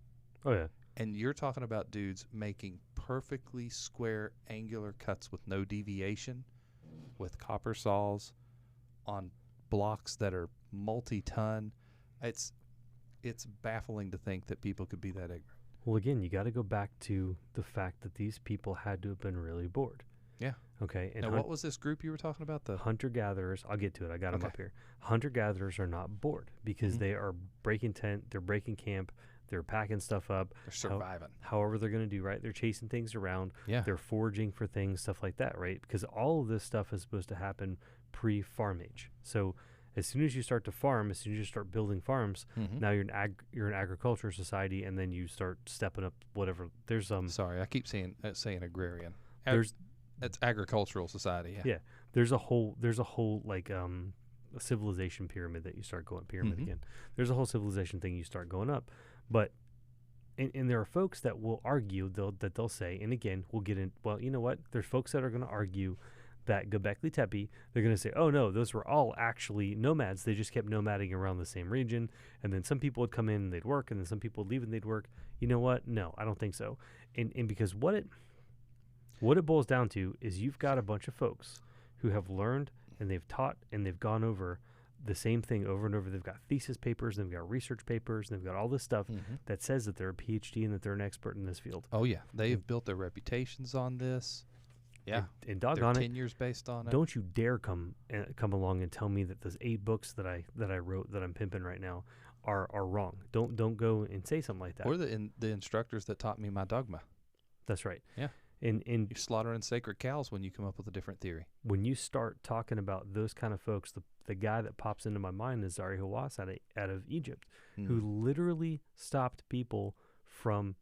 Oh yeah. And you're talking about dudes making perfectly square angular cuts with no deviation with copper saws on blocks that are multi-ton. It's baffling to think that people could be that ignorant. Well, again, you got to go back to the fact that these people had to have been really bored. Yeah. Okay. And Now, what was this group you were talking about? The hunter-gatherers, I'll get to it. I got them up here. Hunter-gatherers are not bored because they are breaking tent, they're breaking camp, they're packing stuff up. They're surviving. However they're going to do, right? They're chasing things around. Yeah. They're foraging for things, stuff like that, right? Because all of this stuff is supposed to happen pre-farm age. So as soon as you start to farm, as soon as you start building farms, now you're an agriculture society, and then you start stepping up whatever. There's Sorry, I keep saying agrarian. It's agricultural society. Yeah. Yeah. There's a whole like a civilization pyramid that you start going again. There's a whole civilization thing you start going up, but and there are folks that will argue they'll say, and again we'll get in. Well, you know what? There's folks that are going to argue that Göbekli Tepe, they're going to say, oh no, those were all actually nomads. They just kept nomading around the same region, and then some people would come in and they'd work, and then some people would leave and they'd work. You know what? No, I don't think so. And because what it boils down to is you've got a bunch of folks who have learned and they've taught and they've gone over the same thing over and over. They've got thesis papers, and they've got research papers, and they've got all this stuff that says that they're a PhD and that they're an expert in this field. Oh yeah, they have built their reputations on this. Yeah, and doggone it, tenures based on it. Don't you dare come along and tell me that those 8 books that I wrote that I'm pimping right now are wrong. Don't go and say something like that. Or the instructors that taught me my dogma. That's right. Yeah. And you're slaughtering sacred cows when you come up with a different theory. When you start talking about those kind of folks, the guy that pops into my mind is Zari Hawass out of Egypt, who literally stopped people from.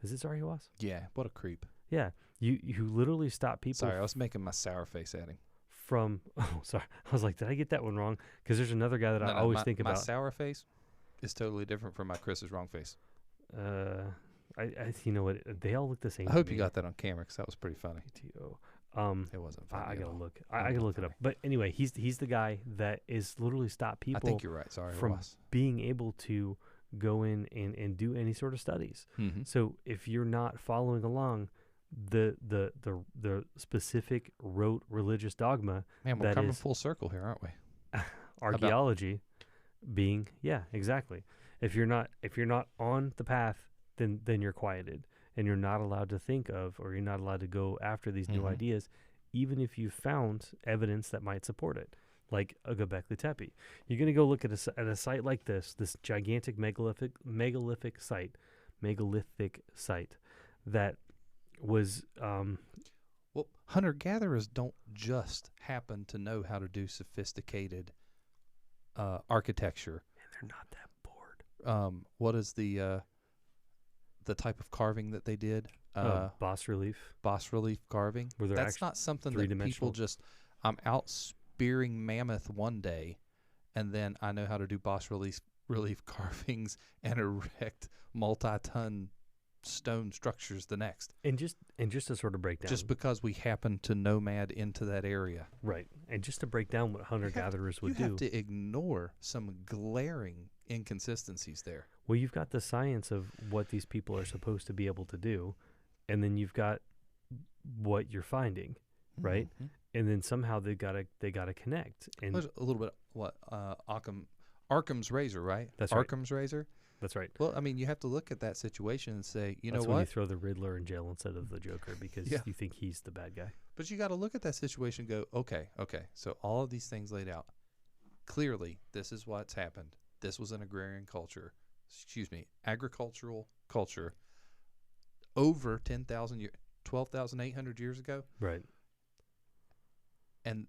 Is it Zari Hawass? Yeah. What a creep. Yeah. You literally stop people. Sorry, I was making my sour face at him. Sorry. I was like, did I get that one wrong? Because there's another guy that I always think about. My sour face is totally different from my Chris's wrong face. I you know what? They all look the same. I hope you got that on camera because that was pretty funny. It wasn't funny. I gotta look. I gotta look it up. But anyway, he's the guy that is literally stopped people. I think you're right. Sorry, from being able to go in and do any sort of studies. So if you're not following along the specific rote religious dogma, man, we're coming full circle here, aren't we? Archaeology being exactly. If you're not on the path, then you're quieted, and you're not allowed to think of, or you're not allowed to go after these new ideas, even if you've found evidence that might support it, like a Göbekli Tepe. You're going to go look at a site like this gigantic megalithic site that was. Well, hunter-gatherers don't just happen to know how to do sophisticated architecture. And they're not that bored. What is the type of carving that they did? Bas relief. Bas relief carving. That's not something that people just, I'm out spearing mammoth one day, and then I know how to do bas relief carvings and erect multi-ton stone structures the next. And just to sort of break down. Just because we happen to nomad into that area. Right. And just to break down what hunter-gatherers would do. You have to ignore some glaring inconsistencies there. Well, you've got the science of what these people are supposed to be able to do, and then you've got what you're finding, right? And then somehow they gotta connect. And there's a little bit Occam's razor, right? That's Occam's razor. That's right. Well, I mean, you have to look at that situation and say, you That's know what? When you throw the Riddler in jail instead of the Joker because you think he's the bad guy. But you got to look at that situation and go, okay. So all of these things laid out. Clearly, this is what's happened. This was an agrarian culture. Agricultural culture over 10,000 years, 12,800 years ago. Right. And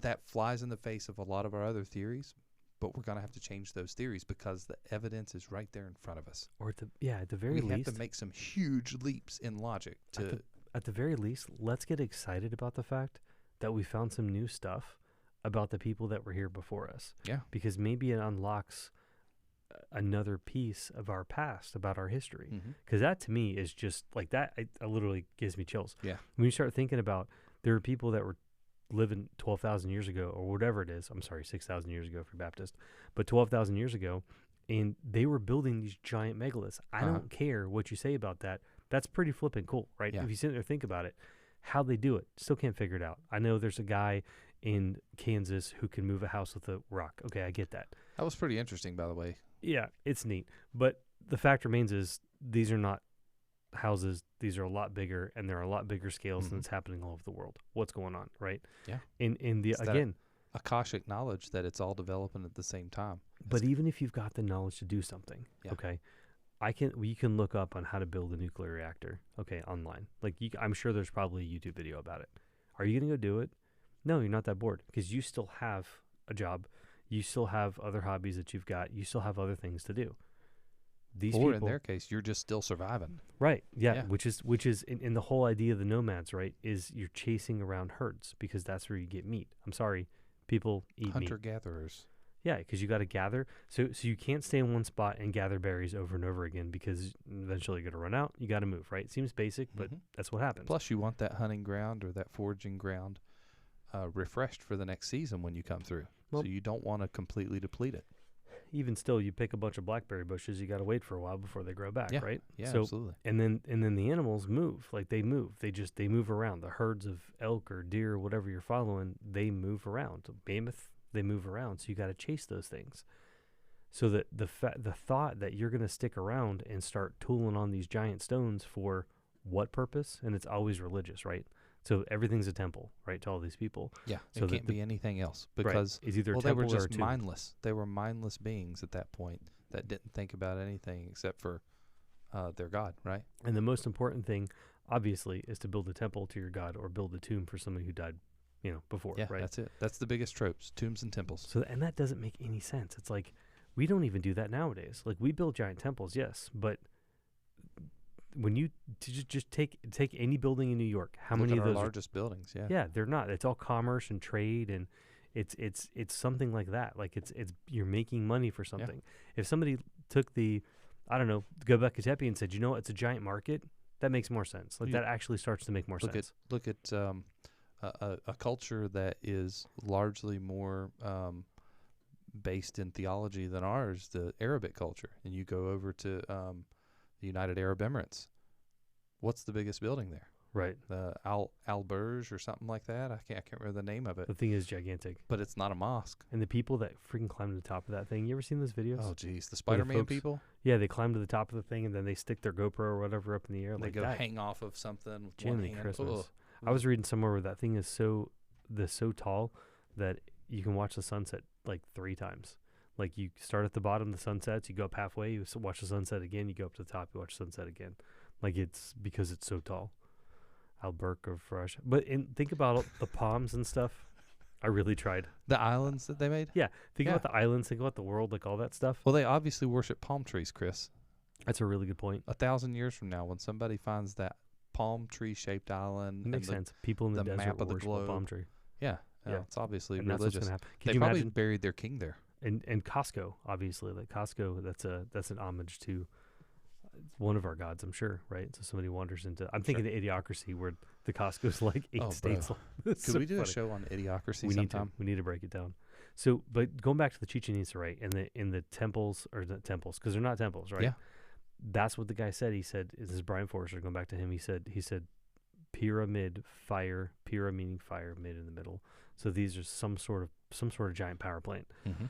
that flies in the face of a lot of our other theories, but we're going to have to change those theories because the evidence is right there in front of us. Or at the very least, we have to make some huge leaps in logic. At the very least, let's get excited about the fact that we found some new stuff about the people that were here before us. Yeah. Because maybe it unlocks another piece of our past, about our history. Because that to me is just like that. It literally gives me chills. Yeah. When you start thinking about there are people that were living 12,000 years ago or whatever it is. I'm sorry, 6,000 years ago for Baptist, but 12,000 years ago, and they were building these giant megaliths. I don't care what you say about that. That's pretty flipping cool, right? Yeah. If you sit there and think about it, how they do it, still can't figure it out. I know there's a guy in Kansas who can move a house with a rock. Okay, I get that. That was pretty interesting, by the way. Yeah, it's neat. But the fact remains is these are not houses. These are a lot bigger, and they're a lot bigger scales, and it's happening all over the world. What's going on, right? Yeah. In the It's that again, Akashic knowledge that it's all developing at the same time. but even if you've got the knowledge to do something, Yeah. okay, you can look up on how to build a nuclear reactor, okay, online. Like I'm sure there's probably a YouTube video about it. Are you going to go do it? No, you're not that bored because you still have a job. You still have other hobbies that you've got. You still have other things to do. These Or people, in their case, you're just still surviving. right? Yeah, Yeah. which is in the whole idea of the nomads, right? Is you're chasing around herds because that's where you get meat. I'm sorry, people eat meat. Hunter-gatherers. Yeah, because you got to gather. So you can't stay in one spot and gather berries over and over again because eventually you're going to run out. You got to move, right? Seems basic, but that's what happens. Plus, you want that hunting ground or that foraging ground refreshed for the next season when you come through. Well, so you don't want to completely deplete it. Even still, you pick a bunch of blackberry bushes. You got to wait for a while before they grow back, Yeah. right? Yeah, so, absolutely. And then the animals move. Like they move. They move around. The herds of elk or deer or whatever you're following, they move around. Mammoth, they move around. So you got to chase those things. So that the thought that you're going to stick around and start tooling on these giant stones for what purpose? And it's always religious, right? So everything's a temple, right, to all these people. Yeah, So it can't be anything else because it's either a they were temple or a just tomb. mindless. They were mindless beings at that point that didn't think about anything except for their God, right? And the most important thing, obviously, is to build a temple to your god or build a tomb for somebody who died, before, Yeah, right? that's it. That's the biggest tropes, tombs and temples. So, and that doesn't make any sense. It's like we don't even do that nowadays. Like we build giant temples, yes, but when you just take any building in New York, how Look many at of our those? largest buildings, yeah. Yeah, they're not. It's all commerce and trade, and it's something like that. Like it's you're making money for something. If somebody took the, I don't know, Göbekli Tepe and said, it's a giant market, that makes more sense. Like that actually starts to make more sense. Look at a culture that is largely more based in theology than ours, the Arabic culture, and you go over to the United Arab Emirates. What's the biggest building there? Right. The Al Burj or something like that. I can't remember the name of it. The thing is gigantic. But it's not a mosque. And the people that freaking climb to the top of that thing, you ever seen those videos? Oh, geez. The Spider-Man folks- people? Yeah, they climb to the top of the thing and then they stick their GoPro or whatever up in the air. They Like go that. hang off of something with Jiminy one hand. Christmas. Ugh. I was reading somewhere where that thing is so tall that you can watch the sunset like 3 times. Like you start at the bottom, the sun sets, you go up halfway, you watch the sunset again, you go up to the top, you watch sunset again. Like it's because it's so tall. Alberk or Fresh. But think about the palms and stuff. I really tried. The islands that they made? Yeah. Think Yeah. about the islands, think about the world, like all that stuff. Well, they obviously worship palm trees, Chris. That's a really good point. 1,000 years from now, when somebody finds that palm tree-shaped island, It makes and sense. People in the, the desert map of the worship a globe. palm tree. yeah, Yeah. it's obviously And that's what's religious. going to happen. Could They you probably imagine? buried their king there. And Costco, obviously, like Costco, that's an homage to one of our gods, I'm sure, right? So somebody wanders into. I'm thinking the Idiocracy, where the Costco's like 8 Oh, states. bro. It's Could so we do funny. a show on Idiocracy We sometime? need to break it down. So, but going back to the Chichen Itza, right? In the temples or the temples, because they're not temples, right? Yeah. That's what the guy said. He said, "This is Brian Forrester." Going back to him, he said, pyramid fire, pyra meaning fire, mid in the middle. So these are some sort of giant power plant. Mm-hmm.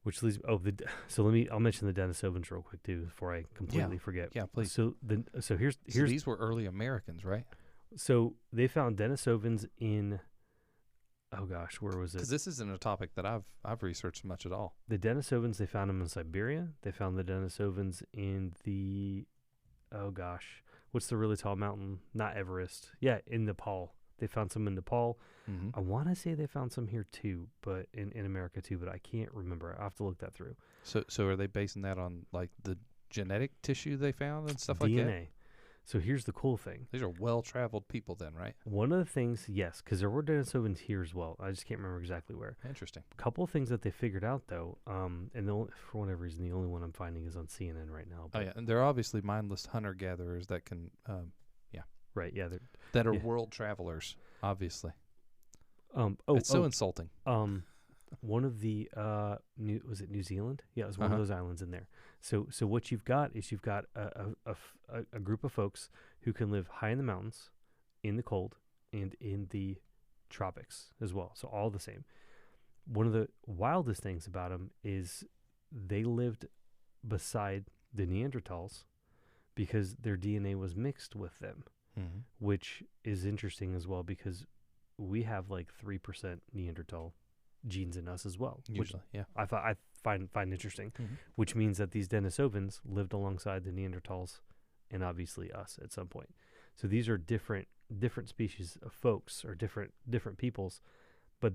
Which leads. I'll mention the Denisovans real quick too before I completely forget. Yeah, please. So here's these were early Americans, right? so they found Denisovans in. Oh gosh, where was Because it? this isn't a topic that I've researched much at all. The Denisovans, they found them in Siberia. They found the Denisovans in the. Oh gosh, what's the really tall mountain? Not Everest. Yeah, in Nepal. They found some in Nepal. Mm-hmm. I want to say they found some here too, but in America too, but I can't remember. I have to look that through. So are they basing that on like the genetic tissue they found and stuff DNA. like that? So here's the cool thing. These are well-traveled people then, right? One of the things, yes, because there were Denisovans here as well. I just can't remember exactly where. Interesting. A couple of things that they figured out though, and for whatever reason, the only one I'm finding is on CNN right now. Oh But, yeah, and they're obviously mindless hunter-gatherers that can, right, yeah. that are Yeah. world travelers, obviously. It's So insulting. one of the was it New Zealand? Yeah, it was one of Uh-huh. those islands in there. So what you've got is you've got a group of folks who can live high in the mountains, in the cold, and in the tropics as well. So all the same. One of the wildest things about them is they lived beside the Neanderthals, because their DNA was mixed with them, which is interesting as well because we have like 3% Neanderthal genes in us as well. Usually, yeah. I find interesting, which means that these Denisovans lived alongside the Neanderthals and obviously us at some point. So these are different species of folks or different peoples, but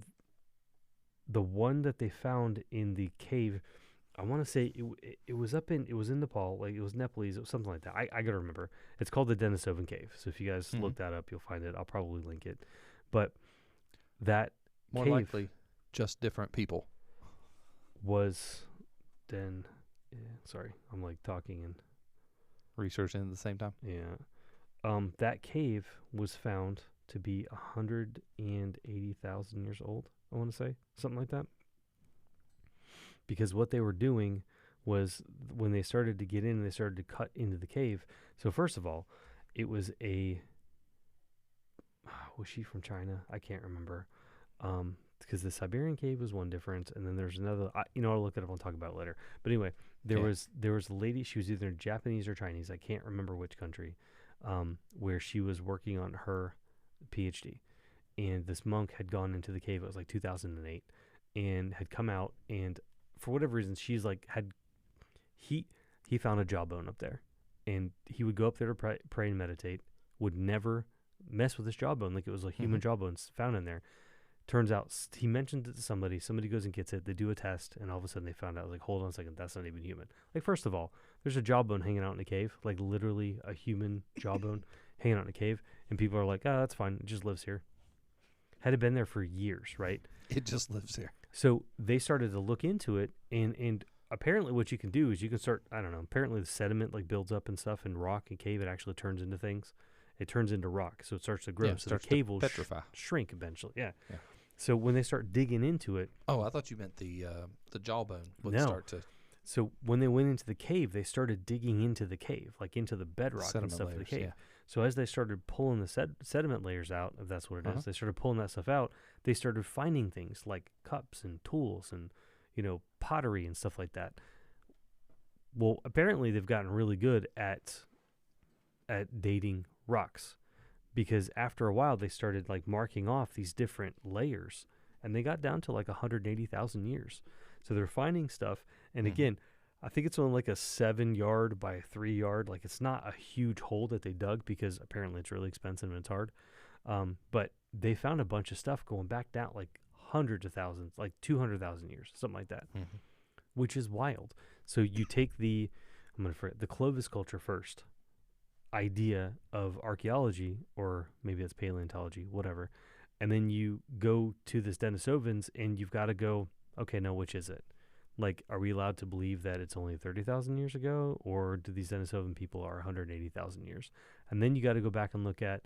the one that they found in the cave, I want to say it was in Nepal, like it was Nepalese, it was something like that. I gotta remember. It's called the Denisovan Cave. So if you guys look that up, you'll find it. I'll probably link it. But that more cave likely just different people was then. Yeah, sorry, I'm like talking and researching at the same time. Yeah. That cave was found to be 180,000 years old, I want to say. Something like that. Because what they were doing was when they started to get in, they started to cut into the cave. So first of all, it was was she from China? I can't remember. Because the Siberian cave was one difference, and then there's another. I'll look it up. I'll talk about it later. But anyway, there was a lady. She was either Japanese or Chinese. I can't remember which country. Where she was working on her PhD, and this monk had gone into the cave. It was like 2008, and had come out, and for whatever reason, she's like he found a jawbone up there, and he would go up there to pray and meditate. Would never mess with his jawbone, like it was a human jawbone found in there. Turns out he mentioned it to somebody goes and gets it, they do a test, and all of a sudden they found out, like, hold on a second, that's not even human. Like, first of all, there's a jawbone hanging out in a cave, like literally a human jawbone hanging out in a cave, and people are like, oh, that's fine, it just lives here. Had it been there for years, right? It just lives here. So they started to look into it, and apparently what you can do is you can start, I don't know, apparently the sediment like builds up and stuff in rock and cave, it actually turns into things. It turns into rock, so it starts to grow. So the cave will shrink eventually. Yeah. So when they start digging into it, oh, I thought you meant the jawbone would start to. So when they went into the cave, they started digging into the cave, like into the bedrock and stuff of the cave. Yeah. So as they started pulling the sediment layers out, if that's what it is, they started pulling that stuff out. They started finding things like cups and tools and pottery and stuff like that. Well, apparently they've gotten really good at dating rocks, because after a while they started like marking off these different layers, and they got down to like 180,000 years. So they're finding stuff, and again, I think it's only like a 7 yard by 3 yard. Like it's not a huge hole that they dug, because apparently it's really expensive and it's hard. But they found a bunch of stuff going back down like hundreds of thousands, like 200,000 years, something like that, which is wild. So you take the Clovis culture first idea of archaeology, or maybe it's paleontology, whatever, and then you go to this Denisovans, and you've got to go, okay, now which is it? Like, are we allowed to believe that it's only 30,000 years ago, or do these Denisovan people are 180,000 years? And then you got to go back and look at,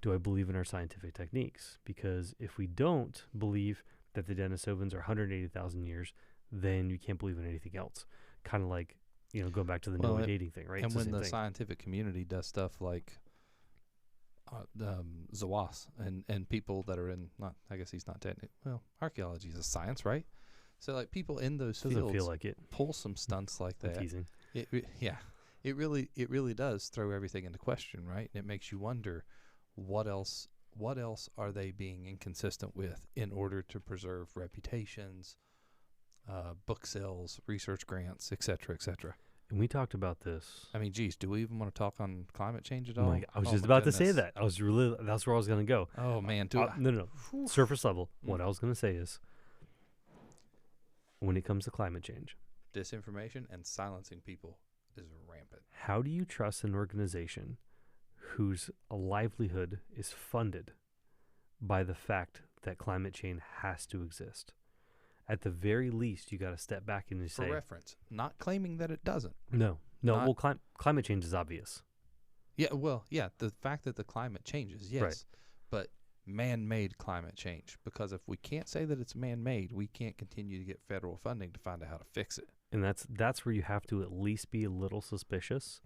do I believe in our scientific techniques? Because if we don't believe that the Denisovans are 180,000 years, then you can't believe in anything else. Kind of like, going back to the Noah dating thing, right? And when the scientific community does stuff like Zawas and people that are in, I guess he's not technically, archaeology is a science, right? So like people in those fields feel like it. Pull some stunts like that. Teasing. It really does throw everything into question, right? And it makes you wonder, what else are they being inconsistent with in order to preserve reputations, book sales, research grants, et cetera, et cetera. And we talked about this. I mean, geez, do we even want to talk on climate change at all? I was just about to say that. That's where I was going to go. Oh man, no. Surface level. What I was going to say is, when it comes to climate change, disinformation and silencing people is rampant. How do you trust an organization whose livelihood is funded by the fact that climate change has to exist? At the very least, you got to step back and say, for reference, not claiming that it doesn't. No. Well, climate change is obvious. Yeah. Well, yeah. The fact that the climate changes, yes, right. But man-made climate change, because if we can't say that it's man-made, we can't continue to get federal funding to find out how to fix it. And that's where you have to at least be a little suspicious,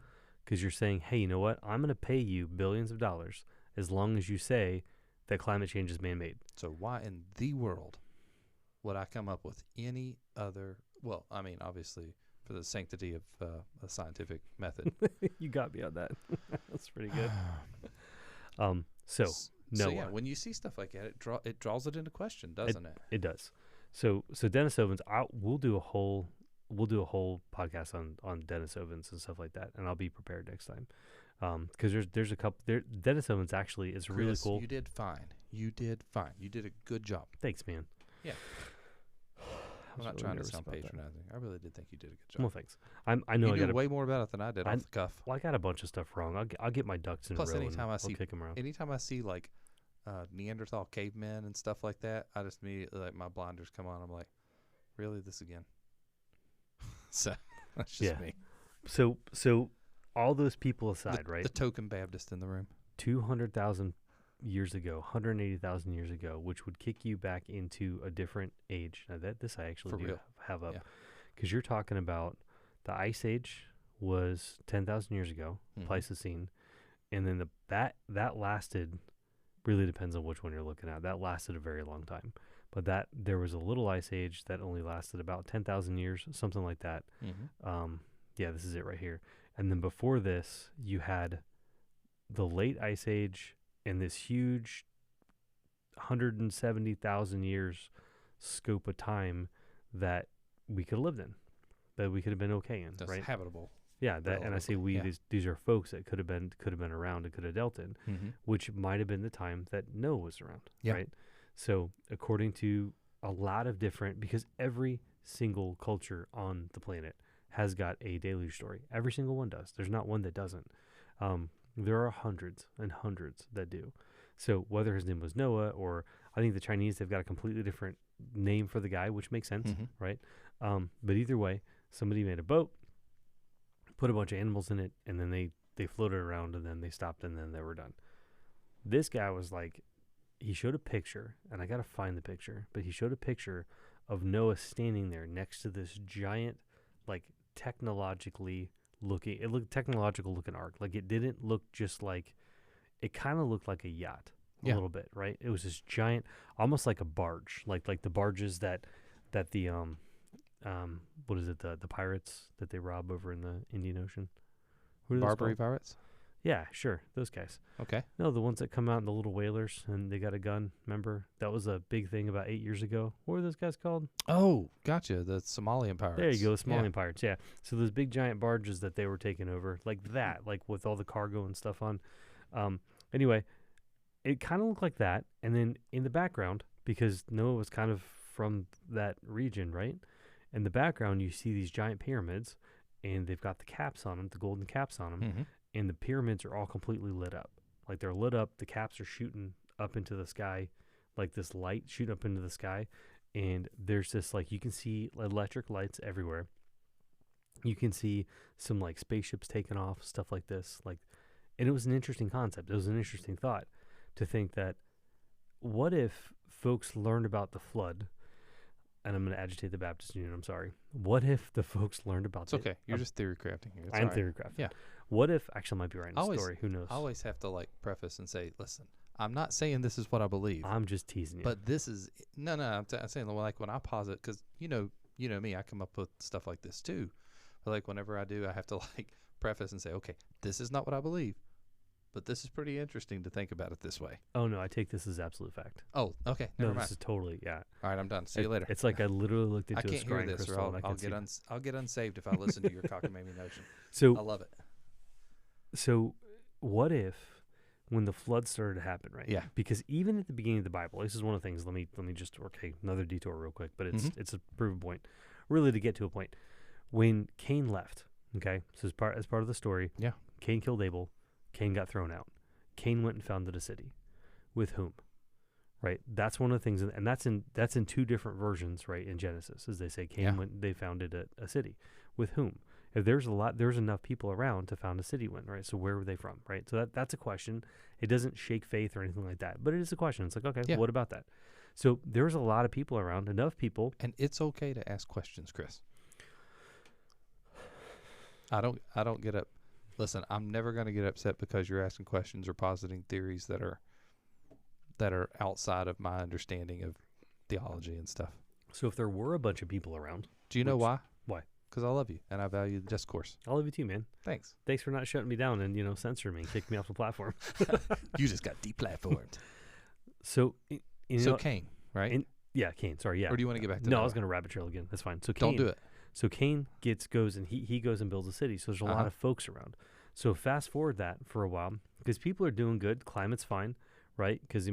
because you're saying, hey, you know what? I'm going to pay you billions of dollars as long as you say that climate change is man-made. So why in the world would I come up with any other, well, I mean, obviously for the sanctity of a scientific method. You got me on that. That's pretty good. So Noah. So yeah, when you see stuff like that, it draws it into question, doesn't it? It does. So Denisovans, we'll do a whole podcast on Denisovans and stuff like that, and I'll be prepared next time. Because there's a couple there. Denisovans actually is really Chris, cool. You did fine. You did a good job. Thanks, man. Yeah. I'm not really trying to nervous sound about that. patronizing. I really did think you did a good job. Well, thanks. I know you I knew got way more about it than I did off the cuff. Well, I got a bunch of stuff wrong. I'll get my ducks in Plus, a row. anytime I I'll see kick them around. anytime I see like Neanderthal cavemen and stuff like that, I just immediately like my blinders come on. I'm like, really, this again? So that's just me. So all those people aside, right? The token Baptist in the room. 200,000 years ago, 180,000 years ago, which would kick you back into a different age. Now this I actually do have up, because you're talking about the Ice Age was 10,000 years ago, Pleistocene, and then that lasted. Really depends on which one you're looking at. That lasted a very long time, but there was a little Ice Age that only lasted about 10,000 years, something like that. This is it right here. And then before this, you had the late Ice Age and this huge 170,000 years scope of time that we could have lived in, that we could have been okay in. That's right? Habitable. Yeah, and I say we. These are folks that could have been around and could have dealt in, which might have been the time that Noah was around. Yeah. Right. So according to a lot of different, because every single culture on the planet has got a deluge story. Every single one does. There's not one that doesn't. There are hundreds and hundreds that do. So whether his name was Noah, or I think the Chinese, they've got a completely different name for the guy, which makes sense, right? But either way, somebody made a boat, put a bunch of animals in it, and then they floated around, and then they stopped, and then they were done. This guy was like, he showed a picture, and I got to find the picture, but he showed a picture of Noah standing there next to this giant, like, technological looking ark. Like, it didn't look just like, it kind of looked like a yacht a little bit, right? It was this giant, almost like a barge, like the barges that the what is it, the pirates that they rob over in the Indian Ocean? What are those Barbary called? pirates? Yeah, sure, those guys. Okay. No, the ones that come out in the little whalers and they got a gun. Remember, that was a big thing about 8 years ago. What were those guys called? Oh, gotcha. The Somalian pirates. There you go, the Somalian pirates. Yeah. So those big giant barges that they were taking over, like that, like with all the cargo and stuff on. Anyway, it kind of looked like that. And then in the background, because Noah was kind of from that region, right? In the background, you see these giant pyramids, and they've got the caps on them, the golden caps on them, and the pyramids are all completely lit up. Like, they're lit up, the caps are shooting up into the sky, like this light shooting up into the sky, and there's this, like, you can see electric lights everywhere. You can see some, like, spaceships taking off, stuff like this, like, and it was an interesting concept. It was an interesting thought to think that, what if folks learned about the flood? And I'm going to agitate the Baptist Union, I'm sorry. What if the folks learned about It's okay. You're just theory crafting here. I'm theory crafting. Yeah. What if, actually I might be writing a story, who knows? I always have to, like, preface and say, listen, I'm not saying this is what I believe. I'm just teasing you. But this is, I'm saying, like, when I posit, because you know me, I come up with stuff like this too. But, like, whenever I do, I have to, like, preface and say, okay, this is not what I believe. But this is pretty interesting to think about it this way. Oh, no, I take this as absolute fact. Oh, okay. Never mind. This is totally, yeah. All right, I'm done. See you later. It's like I literally looked into I can't a scrying hear this, crystal. or I'll get unsaved if I listen to your cockamamie notion. So I love it. So what if when the flood started to happen, right? Yeah. Because even at the beginning of the Bible, this is one of the things, let me just, okay, another detour real quick, but it's a proven point, really, to get to a point. When Cain left, okay, so as part of the story, Cain killed Abel, Cain got thrown out. Cain went and founded a city. With whom? Right? That's one of the things, and that's in two different versions, right, in Genesis, as they say Cain went, they founded a city. With whom? If there's enough people around to found a city when, right? So where were they from, right? So that's a question. It doesn't shake faith or anything like that, but it is a question. It's like, okay, what about that? So there's a lot of people around, enough people. And it's okay to ask questions, Chris. I don't get up. Listen, I'm never going to get upset because you're asking questions or positing theories that are outside of my understanding of theology and stuff. So if there were a bunch of people around, do you know why? Why? because I love you and I value the discourse. I love you too, man. Thanks. Thanks for not shutting me down and censoring me and kicking me off the platform. You just got deplatformed. So, Cain, right? Yeah, Cain. Sorry, yeah. Or do you want to get back to No, Noah? I was going to rabbit trail again. That's fine. So Cain, Don't do it. So Cain goes and he goes and builds a city. So there's a lot of folks around. So fast forward that for a while because people are doing good. Climate's fine, right? Because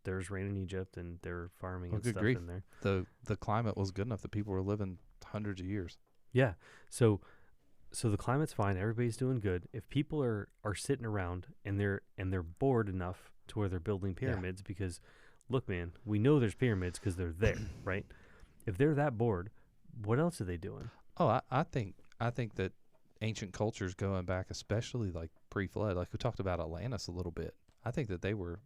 there's rain in Egypt and they're farming and good stuff grief. in there. The climate was good enough that people were living hundreds of years. Yeah. So the climate's fine. Everybody's doing good. If people are sitting around and they're bored enough to where they're building pyramids because, look, man, we know there's pyramids because they're there, right? If they're that bored, what else are they doing? Oh, I think that ancient cultures going back, especially like pre-flood, like we talked about Atlantis a little bit. I think that they were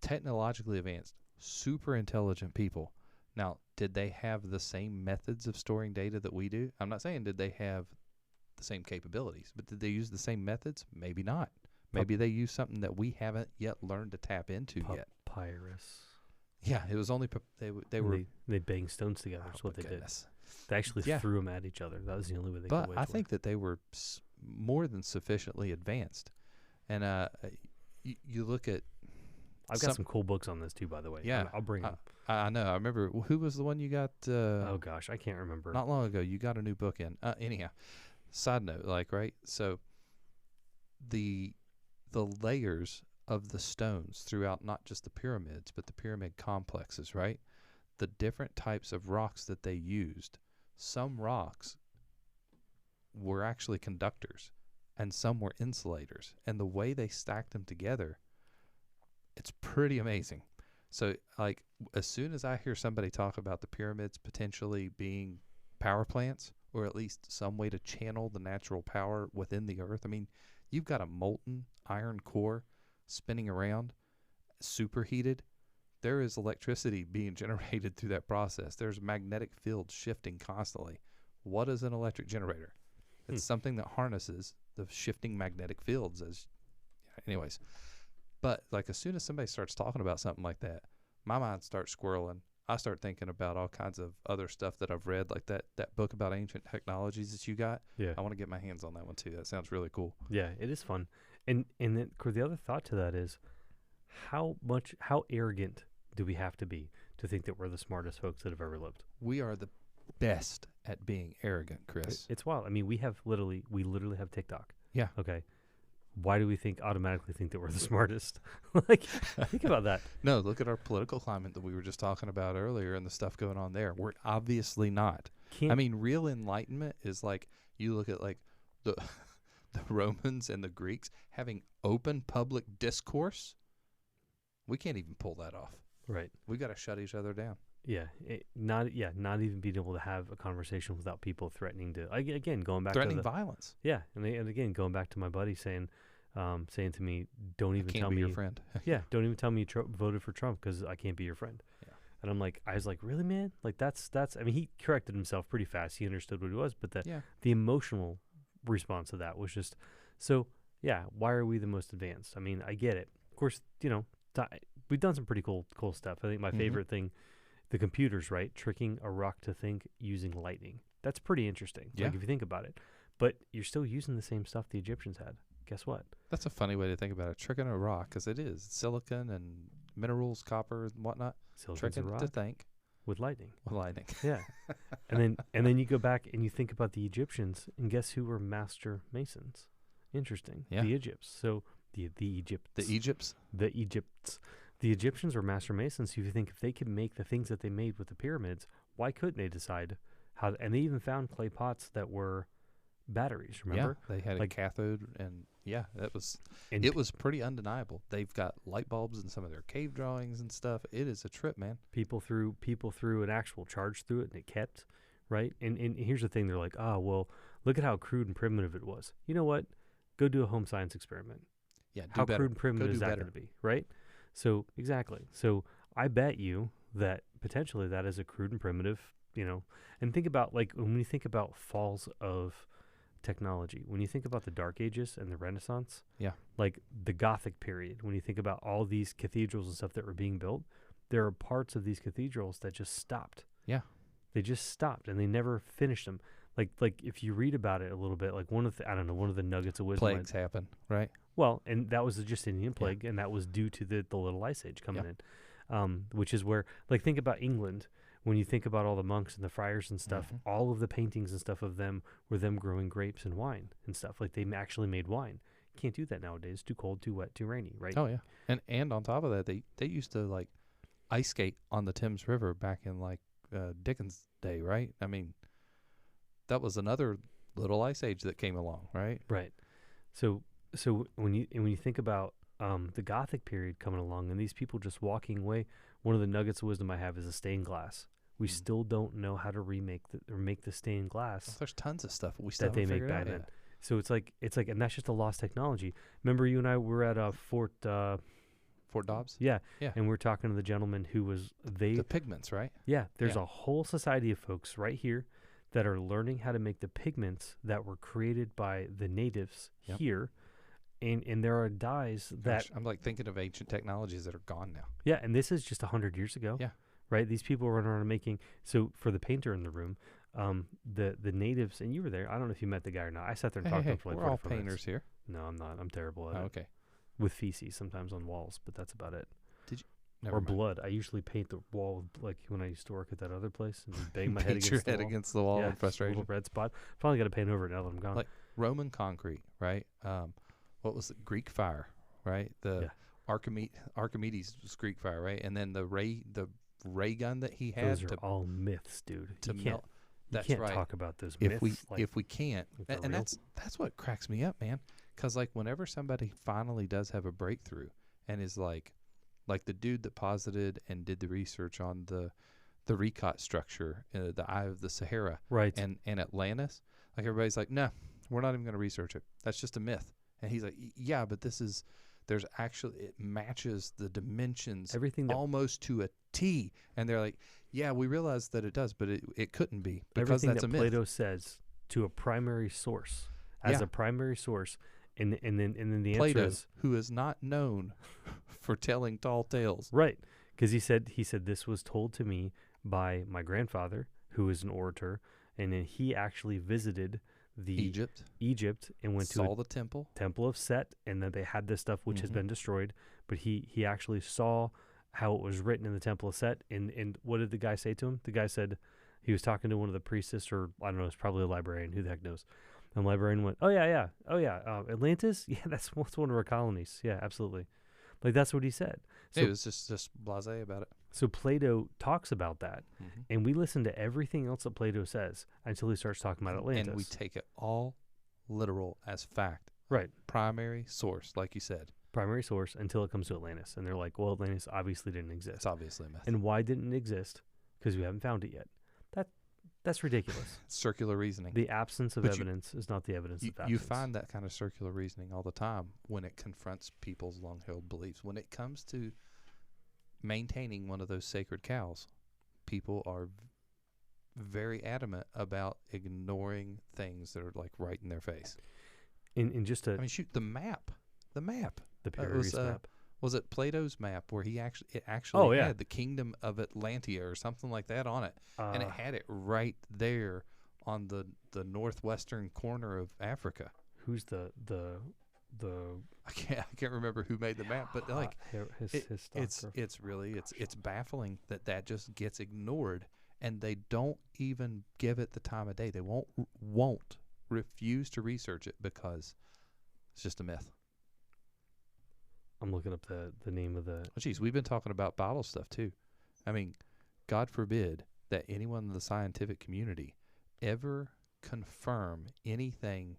technologically advanced, super intelligent people. Now, did they have the same methods of storing data that we do? I'm not saying did they have the same capabilities, but did they use the same methods? Maybe not. Maybe they used something that we haven't yet learned to tap into yet. Papyrus. Yeah, it was only they banged stones together. That's what they did. They actually threw them at each other. That was the only way they could. But I think that they were more than sufficiently advanced. And you look at. I've got some cool books on this too, by the way. Yeah, I'll bring them. I know. I remember who was the one you got. Oh gosh, I can't remember. Not long ago, you got a new book in. Anyhow, side note, right? So the layers of the stones throughout not just the pyramids, but the pyramid complexes, right? The different types of rocks that they used. Some rocks were actually conductors and some were insulators. And the way they stacked them together, it's pretty amazing. So, like, as soon as I hear somebody talk about the pyramids potentially being power plants, or at least some way to channel the natural power within the earth, I mean, you've got a molten iron core spinning around, superheated. There is electricity being generated through that process. There's magnetic fields shifting constantly. What is an electric generator? It's something that harnesses the shifting magnetic fields. Anyways, but like as soon as somebody starts talking about something like that, my mind starts squirreling. I start thinking about all kinds of other stuff that I've read, like that book about ancient technologies that you got. Yeah, I want to get my hands on that one too. That sounds really cool. Yeah, it is fun. And then the other thought to that is how arrogant do we have to be to think that we're the smartest folks that have ever lived? We are the best at being arrogant, Chris. It's wild. I mean, we literally have TikTok. Yeah. Okay. Why do we automatically think that we're the smartest? Like, think about that. No, look at our political climate that we were just talking about earlier and the stuff going on there. We're obviously not. I mean, real enlightenment is like, you look at like the Romans and the Greeks having open public discourse. We can't even pull that off. Right. We got to shut each other down. Yeah. Not even being able to have a conversation without people threatening to, again, going back threatening to violence. Yeah. And again, going back to my buddy saying to me, don't even tell me your friend. Yeah. Don't even tell me you voted for Trump because I can't be your friend. Yeah. And I was like, really, man? Like that's, I mean, he corrected himself pretty fast. He understood what it was, but the emotional response to that was just, so yeah, why are we the most advanced? I mean, I get it. Of course, we've done some pretty cool stuff. I think my favorite thing, the computers, right? Tricking a rock to think using lightning. That's pretty interesting. Yeah. Like if you think about it. But you're still using the same stuff the Egyptians had. Guess what? That's a funny way to think about it. Tricking a rock, because it is silicon and minerals, copper and whatnot. Tricking it to think with lightning. With lightning. Yeah. and then you go back and you think about the Egyptians, and guess who were master masons? Interesting. Yeah. The Egypts. So the Egypts. The Egypts. The Egyptians were master masons. So if you think if they could make the things that they made with the pyramids, why couldn't they decide how to, and they even found clay pots that were batteries, remember? Yeah, they had a cathode, and it was pretty undeniable. They've got light bulbs in some of their cave drawings and stuff. It is a trip, man. People threw an actual charge through it, and it kept, right? And here's the thing. They're like, oh, well, look at how crude and primitive it was. You know what? Go do a home science experiment. Yeah, how crude and primitive is that going to be, right? So, exactly. So, I bet you that potentially that is a crude and primitive, and think about, like, when you think about falls of technology, when you think about the Dark Ages and the Renaissance, like the Gothic period, when you think about all these cathedrals and stuff that were being built, there are parts of these cathedrals that just stopped. Yeah. They just stopped and they never finished them. Like if you read about it a little bit, like one of the nuggets of wisdom. Plagues happen, right? Well, and that was just Indian plague, and that was due to the little ice age coming in, which is where, like, think about England. When you think about all the monks and the friars and stuff, all of the paintings and stuff of them were them growing grapes and wine and stuff. Like they actually made wine. Can't do that nowadays. Too cold, too wet, too rainy, right? Oh yeah, and on top of that, they used to like ice skate on the Thames River back in like Dickens' day, right? I mean, that was another little ice age that came along, right? Right. So when you think about the Gothic period coming along and these people just walking away, one of the nuggets of wisdom I have is a stained glass. We still don't know how to make the stained glass. Well, there's tons of stuff we still that they haven't make figured back out then. yet. So it's like, and that's just a lost technology. Remember, you and I were at Fort Dobbs? Yeah. Yeah. And we're talking to the gentleman who was The pigments, right? Yeah, there's Yeah. a whole society of folks right here that are learning how to make the pigments that were created by the natives here. And there are dyes that... Gosh, I'm like thinking of ancient technologies that are gone now. Yeah, and this is just 100 years ago. Yeah. Right? These people were running around making... So for the painter in the room, the natives... And you were there. I don't know if you met the guy or not. I sat there and talked to him for like we're all 45 minutes. painters here. No, I'm not. I'm terrible at Oh, it. okay. With feces sometimes on walls, but that's about it. Never Or mind. blood. I usually paint the wall with, like when I used to work at that other place and bang my Paint head your against the head wall. against the wall Yeah, in just a frustration. little red spot. Finally got to paint over it now that I'm gone. Like Roman concrete, right? What was it? Greek fire, right? The Archimedes was Greek fire, right? And then the ray gun that he had. Those are all myths, dude. To You can't, melt. you That's can't right. talk about those If myths. we can't, they're and real. that's what cracks me up, man. Because like whenever somebody finally does have a breakthrough and is like the dude that posited and did the research on the Recot structure, the Eye of the Sahara, Right. and Atlantis, like everybody's like, no, we're not even going to research it. That's just a myth. And he's like, yeah, but there's actually, it matches the dimensions Everything that- almost to a T. And they're like, yeah, we realize that it does, but it couldn't be because Everything that's that a myth. Plato says to a primary source, as a primary source, and then the Plato, answer is who is not known for telling tall tales. right, because he said this was told to me by my grandfather, who is an orator, and then he actually visited Egypt and went saw to the temple. Temple of Set, and then they had this stuff which has been destroyed, but he actually saw how it was written in the Temple of Set, and what did the guy say to him? The guy said he was talking to one of the priestess, or I don't know, it's probably a librarian, who the heck knows. And the librarian went, oh yeah, Atlantis? Yeah, that's one of our colonies. Yeah, absolutely. Like that's what he said. So, It was just blasé about it. so Plato talks about that, and we listen to everything else that Plato says until he starts talking about Atlantis. And we take it all literal as fact. Right. Primary source, like you said. Primary source until it comes to Atlantis. And they're like, well, Atlantis obviously didn't exist. It's obviously a myth. And why didn't it exist? Because we haven't found it yet. That's ridiculous. Circular reasoning. The absence of But evidence is not the evidence of absence. You find that kind of circular reasoning all the time when it confronts people's long-held beliefs. When it comes to maintaining one of those sacred cows, people are very adamant about ignoring things that are like right in their face. In just I mean, shoot, the map. the It Piraeus map. Was it Plato's map where he actually Oh, yeah. had the kingdom of Atlantia or something like that on it, and it had it right there on the northwestern corner of Africa. Who's the I can't remember who made the map, but like it's baffling that just gets ignored, and they don't even give it the time of day. They won't refuse to research it because it's just a myth. I'm looking up the name of the... Oh, geez, we've been talking about Bible stuff too. I mean, God forbid that anyone in the scientific community ever confirm anything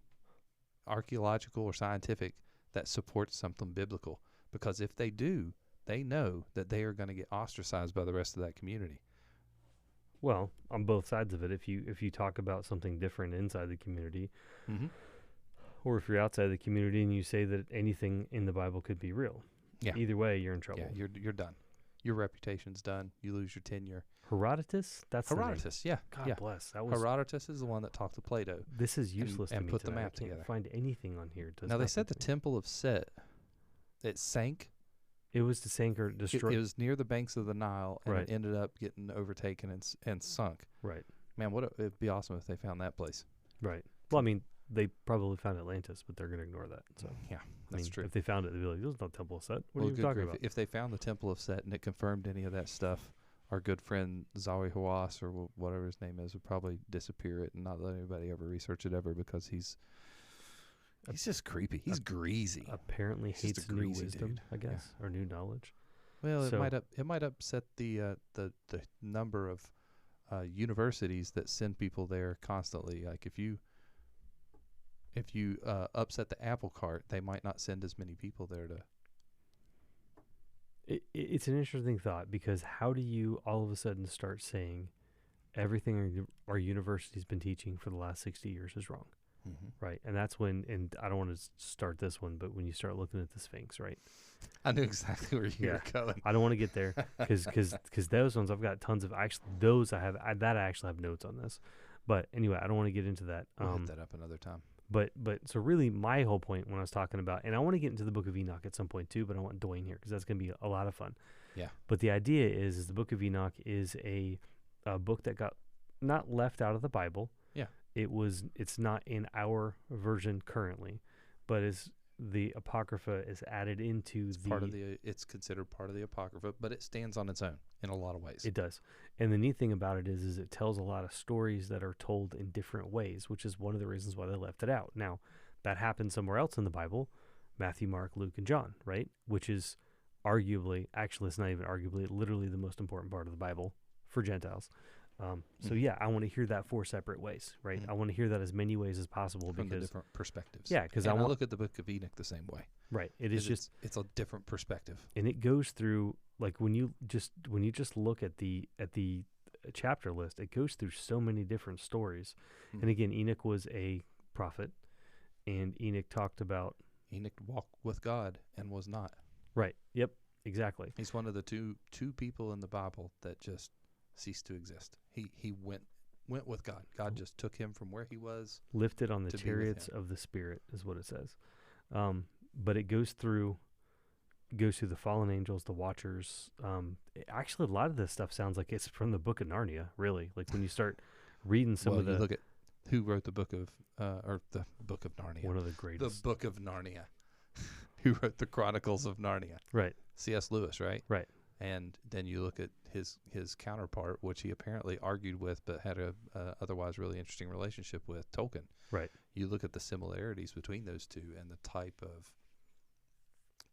archaeological or scientific that supports something biblical. Because if they do, they know that they are going to get ostracized by the rest of that community. Well, on both sides of it, if you talk about something different inside the community, or if you're outside the community and you say that anything in the Bible could be real, either way, you're in trouble. Yeah, you're done. Your reputation's done. You lose your tenure. Herodotus? That's Herodotus, the name. yeah. God bless. That was Herodotus is the one that talked to Plato. This is useless and to me put the today. map I can't together. find anything on here. Now, they said the Temple of Set, it sank It was to sink or destroy. It was near the banks of the Nile, and Right. it ended up getting overtaken and sunk. Right. Man, it'd be awesome if they found that place. Right. Well, I mean, they probably found Atlantis, but they're going to ignore that. So Yeah, I that's mean, true. if they found it, they'd be like, "There's no Temple of Set. What Well, are you good talking grief. about?" If they found the Temple of Set and it confirmed any of that stuff, our good friend Zawi Hawass, or whatever his name is, would probably disappear it and not let anybody ever research it ever, because he's just creepy. He's greasy. Apparently He's just hates a new greasy wisdom, dude. I guess, or new knowledge. Well, So- it might upset the number of universities that send people there constantly. Like if you upset the apple cart, they might not send as many people there to. It's an interesting thought, because how do you all of a sudden start saying everything our university's been teaching for the last 60 years is wrong, right? And that's when, and I don't want to start this one, but when you start looking at the Sphinx, right? I knew exactly where you were going. I don't want to get there because those ones I've got tons of. Actually, those I actually have notes on this. But anyway, I don't want to get into that. We'll hit that up another time. But so really, my whole point when I was talking about, and I want to get into the Book of Enoch at some point too, but I want Dwayne here because that's going to be a lot of fun. Yeah. But the idea is the Book of Enoch is a book that got not left out of the Bible. Yeah. It's not in our version currently, but is the Apocrypha is added into It's considered part of the Apocrypha, but it stands on its own in a lot of ways. It does. And the neat thing about it is it tells a lot of stories that are told in different ways, which is one of the reasons why they left it out. Now, that happens somewhere else in the Bible, Matthew, Mark, Luke, and John, right? Which is arguably, actually, it's not even arguably, literally the most important part of the Bible for Gentiles. So yeah, I want to hear that 4 separate ways, right? I want to hear that as many ways as possible from the because different perspectives. Yeah, because I look at the Book of Enoch the same way. Right. It is just it's a different perspective, and it goes through, like, when you just look at the chapter list, it goes through so many different stories. And again, Enoch was a prophet, and Enoch talked about Enoch walked with God and was not. Right. Yep. Exactly. He's one of the two people in the Bible that just ceased to exist. He went with God. God just took him from where he was. Lifted on the to be with chariots him. of the Spirit is what it says. But it goes through the fallen angels, the Watchers. Actually, a lot of this stuff sounds like it's from the Book of Narnia. Really, like when you start reading some of the. You look at who wrote the Book of Narnia. One of the greatest. The Book of Narnia. Who wrote the Chronicles of Narnia? Right. C.S. Lewis, right? Right. And then you look at his counterpart, which he apparently argued with, but had a otherwise really interesting relationship with, Tolkien. Right. You look at the similarities between those two and the type of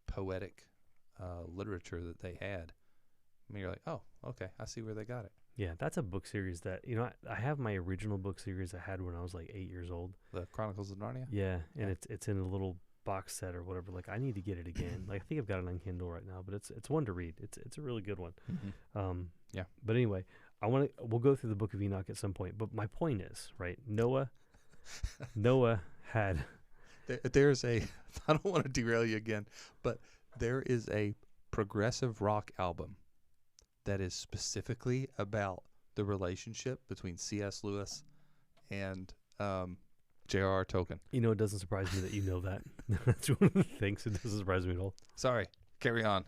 poetic literature that they had. I mean, you're like, oh, okay, I see where they got it. Yeah, that's a book series that, I have my original book series I had when I was like 8 years old. The Chronicles of Narnia? Yeah, and it's in a little box set or whatever. Like, I need to get it again. Like, I think I've got it on Kindle right now, but it's one to read. It's a really good one. Yeah. But anyway, we'll go through the Book of Enoch at some point. But my point is, right? Noah had. There's I don't want to derail you again, but there is a progressive rock album that is specifically about the relationship between C.S. Lewis and J.R.R. Tolkien. It doesn't surprise me that you know that. That's one of the things that doesn't surprise me at all. Sorry, carry on.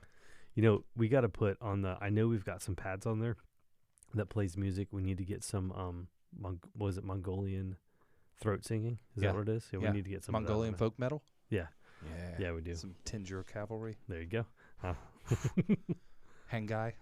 We got to put on I know we've got some pads on there that plays music. We need to get some, Mongolian throat singing? Is that what it is? Yeah, we need to get some Mongolian folk metal? Yeah. Yeah. Yeah, we do. Some Tinjur Cavalry. There you go. Hangai.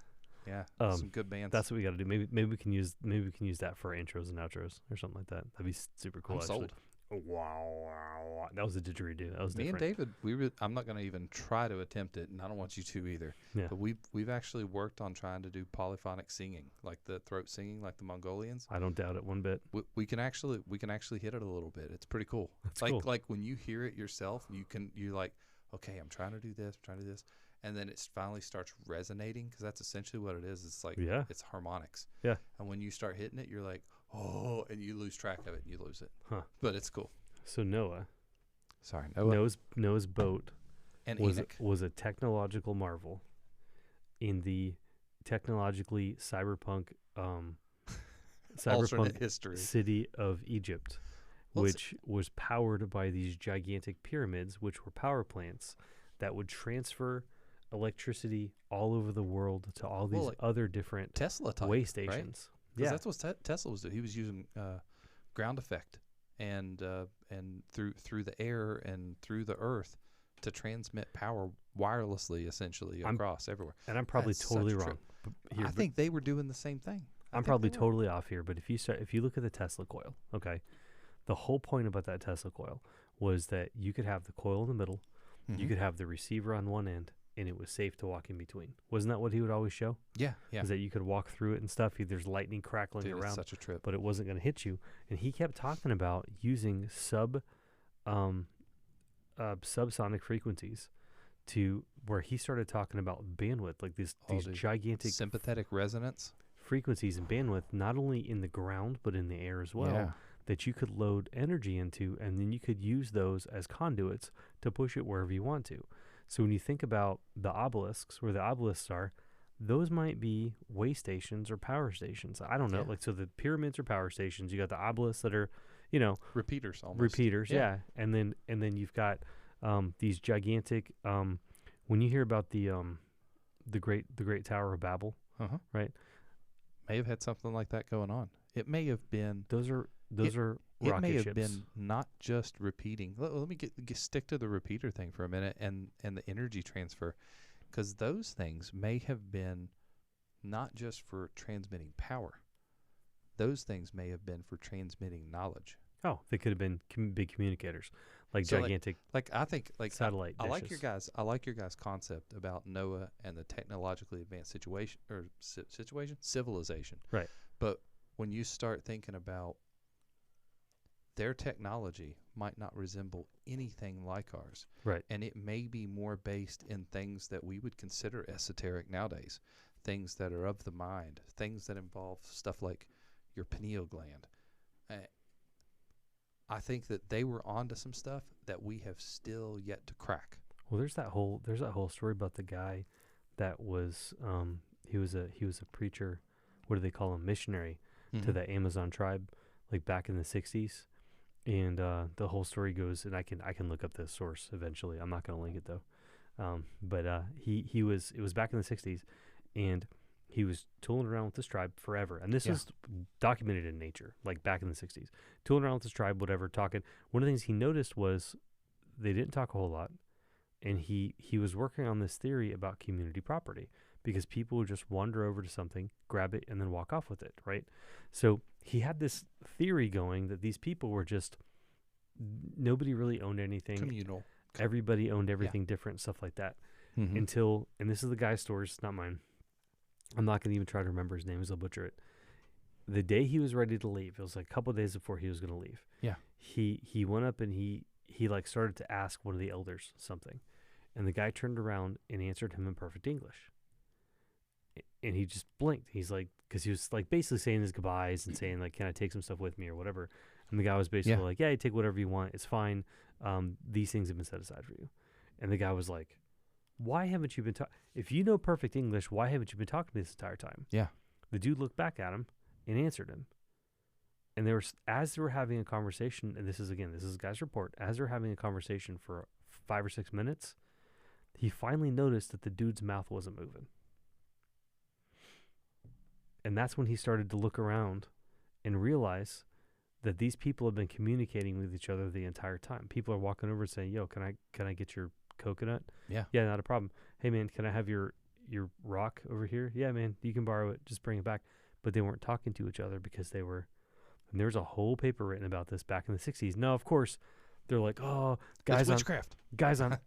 Yeah. Some good bands. That's what we got to do. Maybe we can use that for our intros and outros or something like that. That'd be super cool. I'm sold. Wow. That was a didgeridoo. That was Me different. and David, I'm not going to even try to attempt it, and I don't want you to either. Yeah. But we've actually worked on trying to do polyphonic singing, like the throat singing, like the Mongolians. I don't doubt it one bit. We can actually hit it a little bit. It's pretty cool. That's like cool. Like when you hear it yourself, you're like, okay, I'm trying to do this, and then it finally starts resonating, because that's essentially what it is. It's like it's harmonics. Yeah. And when you start hitting it, you're like, oh, and you lose track of it and you lose it. Huh. But it's cool. So Noah. Sorry, Noah. Noah's boat And was Enoch. a technological marvel in the technologically cyberpunk Alternate history. city of Egypt, which was powered by these gigantic pyramids, which were power plants that would transfer electricity all over the world to all these like other different Tesla type, way stations. Right? 'Cause Yeah, that's what Tesla was doing. He was using ground effect and through the air and through the earth to transmit power wirelessly, essentially across everywhere. And I'm probably That's totally such a wrong. I think they were doing the same thing. I'm probably totally off here, but if you look at the Tesla coil, okay, the whole point about that Tesla coil was that you could have the coil in the middle, you could have the receiver on one end, and it was safe to walk in between. Wasn't that what he would always show? Yeah. Is that you could walk through it and stuff. There's lightning crackling Dude, around, it's such a trip. but it wasn't going to hit you. And he kept talking about using subsonic frequencies to where he started talking about bandwidth, like these gigantic sympathetic resonance frequencies and bandwidth, not only in the ground but in the air as well. Yeah. That you could load energy into, and then you could use those as conduits to push it wherever you want to. So when you think about the obelisks, where the obelisks are, those might be way stations or power stations. I don't know. Yeah. Like, so the pyramids are power stations. You got the obelisks that are, repeaters almost. repeaters. Yeah. And then you've got these gigantic. When you hear about the Great Tower of Babel, right? May have had something like that going on. It may have been. Those are rocket it may have ships. been not just repeating. Let me stick to the repeater thing for a minute and the energy transfer, because those things may have been not just for transmitting power. Those things may have been for transmitting knowledge. Oh, they could have been big communicators, like So gigantic. I think satellite I like dishes. I like your guys' concept about Noah and the technologically advanced civilization. Right. But when you start thinking about their technology might not resemble anything like ours. Right. And it may be more based in things that we would consider esoteric nowadays, things that are of the mind, things that involve stuff like your pineal gland. I think that they were onto some stuff that we have still yet to crack. Well, there's that whole story about the guy that was he was a preacher. What do they call him? Missionary to the Amazon tribe, like back in the 60s. And the whole story goes, and I can look up the source eventually. I'm not going to link it though. But it was back in the 60s, and he was tooling around with this tribe forever. And this is documented in Nature, like back in the 60s. Tooling around with this tribe, whatever, talking. One of the things he noticed was they didn't talk a whole lot. And he was working on this theory about community property, because people would just wander over to something, grab it, and then walk off with it, right? So he had this theory going that these people were just, nobody really owned anything. Communal. Everybody owned everything different, stuff like that. Until, and this is the guy's story, it's not mine. I'm not going to even try to remember his name, because I'll butcher it. The day he was ready to leave, it was like a couple of days before he was going to leave. Yeah. He went up and he like started to ask one of the elders something. And the guy turned around and answered him in perfect English. And he just blinked. He's like, because he was like basically saying his goodbyes and saying like, can I take some stuff with me or whatever? And the guy was basically like, yeah, you take whatever you want. It's fine. These things have been set aside for you. And the guy was like, why haven't you been talking? If you know perfect English, why haven't you been talking to me this entire time? Yeah. The dude looked back at him and answered him. And as they were having a conversation, and this is the guy's report, as they're having a conversation for 5 or 6 minutes, he finally noticed that the dude's mouth wasn't moving. And that's when he started to look around and realize that these people have been communicating with each other the entire time. People are walking over and saying, yo, can I get your coconut? Yeah. Yeah, not a problem. Hey, man, can I have your rock over here? Yeah, man, you can borrow it. Just bring it back. But they weren't talking to each other because they were... And there's a whole paper written about this back in the 60s. Now, of course, they're like, oh, it's witchcraft.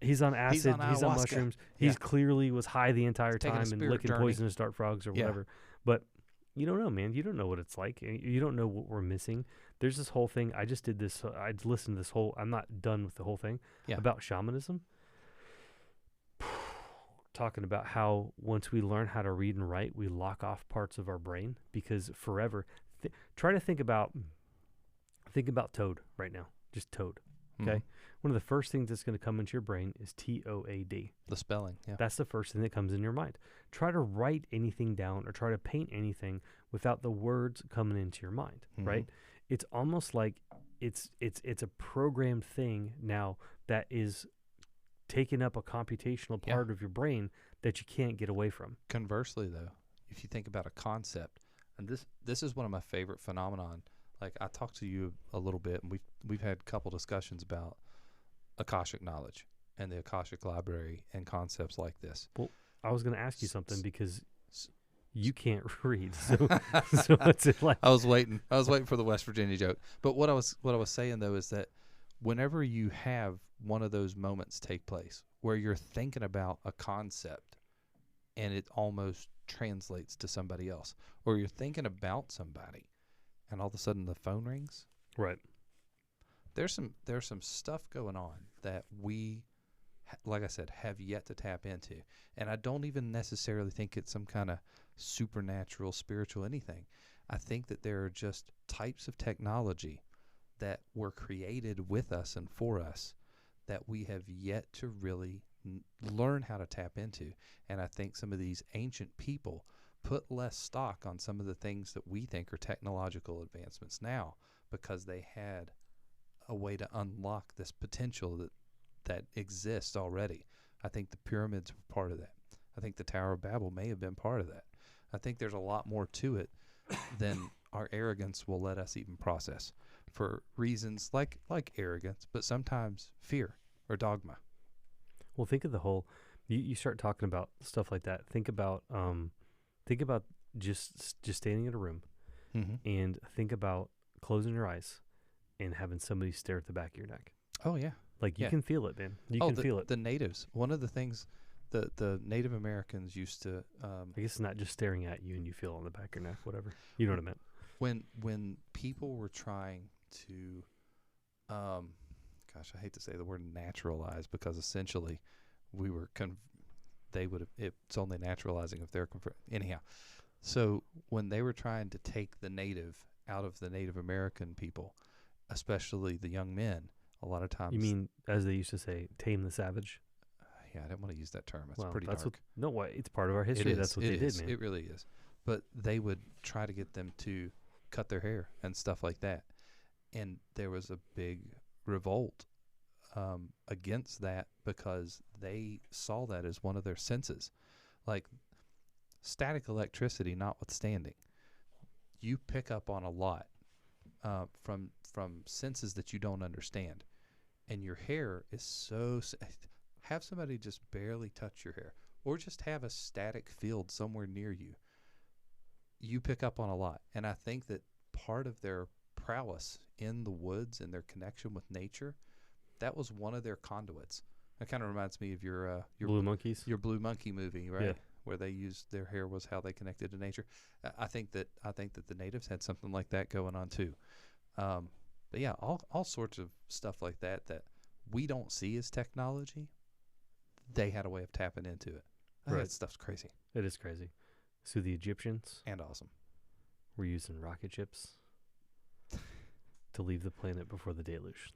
He's on acid, he's on mushrooms. Yeah. He's clearly was high the entire taking a time and spirit licking journey. poisonous dart frogs or whatever. But you don't know, man. You don't know what it's like. You don't know what we're missing. There's this whole thing. I just did this. I listened to this whole, I'm not done with the whole thing about shamanism. Talking about how once we learn how to read and write, we lock off parts of our brain because forever. Try to think about toad right now. Just toad. Okay. One of the first things that's going to come into your brain is TOAD. The spelling. Yeah. That's the first thing that comes in your mind. Try to write anything down or try to paint anything without the words coming into your mind. Right. It's almost like it's a programmed thing now that is taking up a computational part of your brain that you can't get away from. Conversely, though, if you think about a concept, and this is one of my favorite phenomenon. Like I talked to you a little bit, and we've had a couple discussions about Akashic knowledge and the Akashic library and concepts like this. Well, I was going to ask you something because you can't read, so what's it like? I was waiting for the West Virginia joke. But what I was saying though is that whenever you have one of those moments take place where you're thinking about a concept and it almost translates to somebody else, or you're thinking about somebody and all of a sudden the phone rings. Right. There's some stuff going on that we, like I said, have yet to tap into. And I don't even necessarily think it's some kind of supernatural, spiritual anything. I think that there are just types of technology that were created with us and for us that we have yet to really learn how to tap into. And I think some of these ancient people put less stock on some of the things that we think are technological advancements now because they had a way to unlock this potential that exists already. I think the pyramids were part of that. I think the Tower of Babel may have been part of that. I think there's a lot more to it than our arrogance will let us even process for reasons like arrogance, but sometimes fear or dogma. Well, think of the whole. You start talking about stuff like that. Think about just standing in a room, and think about closing your eyes and having somebody stare at the back of your neck. Oh yeah, like you can feel it, man. You can feel it. The natives. One of the things the Native Americans used to. I guess it's not just staring at you and you feel it on the back of your neck. Whatever. You know what I meant. When people were trying to, gosh, I hate to say the word naturalize because essentially we were it's only naturalizing if they're anyhow. So when they were trying to take the native out of the Native American people, especially the young men, a lot of times. You mean, as they used to say, tame the savage? Yeah, I didn't want to use that term. It's pretty dark. It's part of our history. That's what they did, man. It really is. But they would try to get them to cut their hair and stuff like that. And there was a big revolt against that because they saw that as one of their senses. Like static electricity notwithstanding, you pick up on a lot from senses that you don't understand. And your hair is so... Have somebody just barely touch your hair or just have a static field somewhere near you. You pick up on a lot. And I think that part of their prowess in the woods and their connection with nature, that was one of their conduits. That kind of reminds me of your Blue Monkeys, your Blue Monkey movie, right? Yeah. Where they used their hair was how they connected to nature. I think that the natives had something like that going on too. But yeah, all sorts of stuff like that we don't see as technology. They had a way of tapping into it. That stuff's crazy. It is crazy. So the Egyptians and awesome were using rocket ships to leave the planet before the deluge.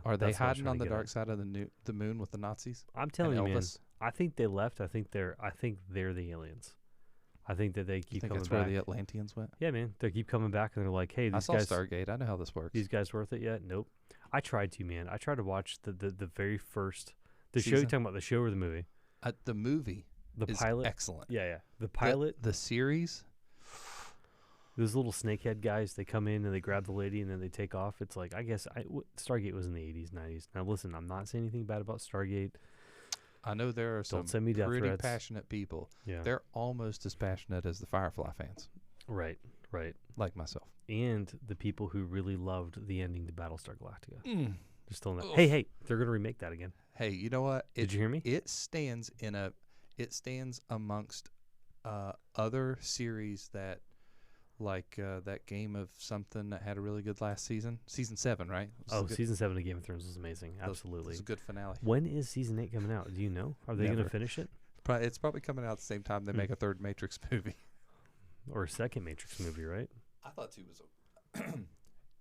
Are they hiding on the dark side of the moon with the Nazis? I'm telling you, man. I think they left. I think they're the aliens. I think that they keep coming back. That's where the Atlanteans went? Yeah, man. They keep coming back and they're like, hey, these guys... I saw Stargate. I know how this works. These guys worth it yet? Nope. I tried to, man. I tried to watch the very first... The season? show, you talking about the show or the movie? The movie is pilot? Excellent. Yeah. The pilot. The series. Those little snakehead guys, they come in and they grab the lady and then they take off. It's like, I guess Stargate was in the 80s, 90s. Now, listen, I'm not saying anything bad about Stargate. I know there are some pretty passionate people. Yeah. They're almost as passionate as the Firefly fans. Right. Like myself. And the people who really loved the ending to Battlestar Galactica. They're still not. Hey, they're going to remake that again. Hey, you know what? Did you hear me? It stands amongst other series that, like that Game of something that had a really good last season. Season 7, right? Season 7 of Game of Thrones was amazing. Absolutely. It was a good finale. When is season 8 coming out? Do you know? Are they going to finish it? It's probably coming out at the same time they make a third Matrix movie. Or a second Matrix movie, right? I thought 2 was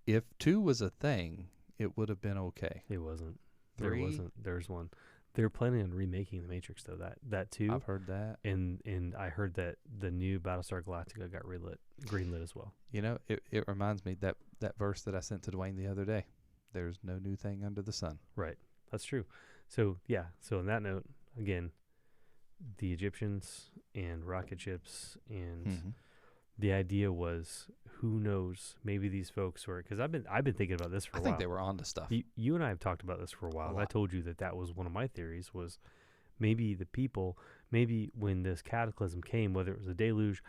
if 2 was a thing, it would have been okay. It wasn't. 3? There wasn't. There's one. They're planning on remaking the Matrix though. That too. I've heard that. And I heard that the new Battlestar Galactica got greenlit as well. You know, it reminds me that verse that I sent to Dwayne the other day. There's no new thing under the sun. Right. That's true. So yeah. So on that note, again, the Egyptians and rocket ships, and the idea was, who knows? Maybe these folks were, because I've been thinking about this for a while. I think they were onto stuff. You and I have talked about this for a while, and I told you that was one of my theories. Was maybe the people, maybe when this cataclysm came, whether it was a deluge,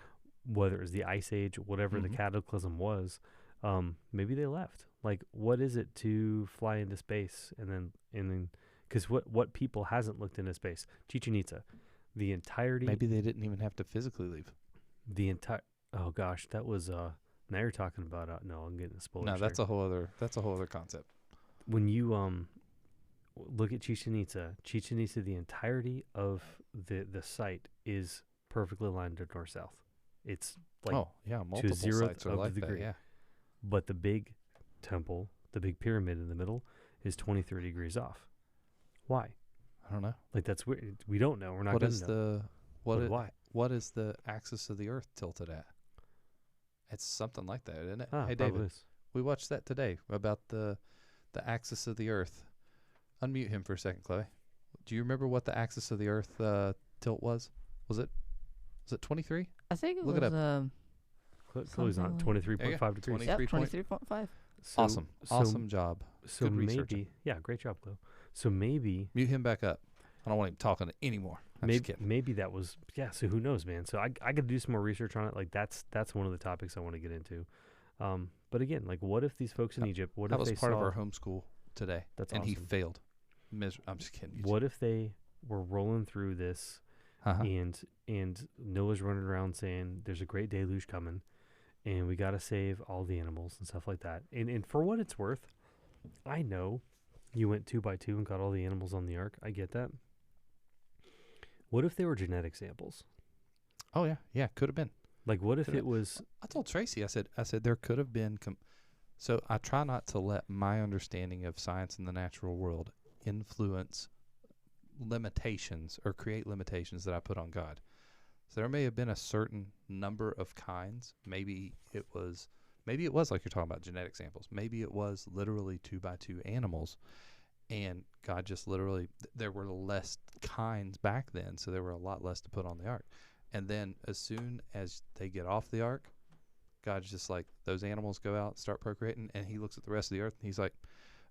whether it was the ice age, whatever the cataclysm was, maybe they left. Like, what is it to fly into space and then because what people hasn't looked into space? Chichen Itza, the entirety. Maybe they didn't even have to physically leave. The entire. Oh gosh, that was. Now you're talking about. No, I'm getting a spoiler. No, that's a whole other concept. When you look at Chichen Itza, the entirety of the site is perfectly aligned to north south. It's like multiple to a 0th sites are of like the degree. that. Yeah. But the big temple, the big pyramid in the middle, is 23 degrees off. Why? I don't know. Like, that's weird. We don't know. We're not going to know. Why? What is the axis of the Earth tilted at? It's something like that, isn't it? Hey, David, we watched that today about the axis of the Earth. Unmute him for a second, Chloe. Do you remember what the axis of the Earth tilt was? Was it 23? I think it Look was. it up. Chloe's on 23.5 degrees. Yep, 23.5. So, Awesome job. So Good maybe, researching. yeah, great job, Chloe. So maybe mute him back up. I don't want him talking anymore. Maybe that was, yeah. So who knows, man? So I got to do some more research on it. Like, that's one of the topics I want to get into. But again, like, what if these folks in Egypt? What that if was part of our homeschool today? That's and awesome. He failed. I'm just kidding. What if they were rolling through this, and Noah's running around saying there's a great deluge coming, and we got to save all the animals and stuff like that. And for what it's worth, I know you went 2 by 2 and got all the animals on the ark. I get that. What if they were genetic samples? Oh yeah, could have been. Like, what if it was? I told Tracy, I said there could have been. So I try not to let my understanding of science and the natural world influence limitations or create limitations that I put on God. So there may have been a certain number of kinds. Maybe it was like you're talking about genetic samples. Maybe it was literally 2 by 2 animals. And God just literally, there were less kinds back then, so there were a lot less to put on the ark. And then as soon as they get off the ark, God's just like, those animals go out, start procreating, and he looks at the rest of the earth, and he's like,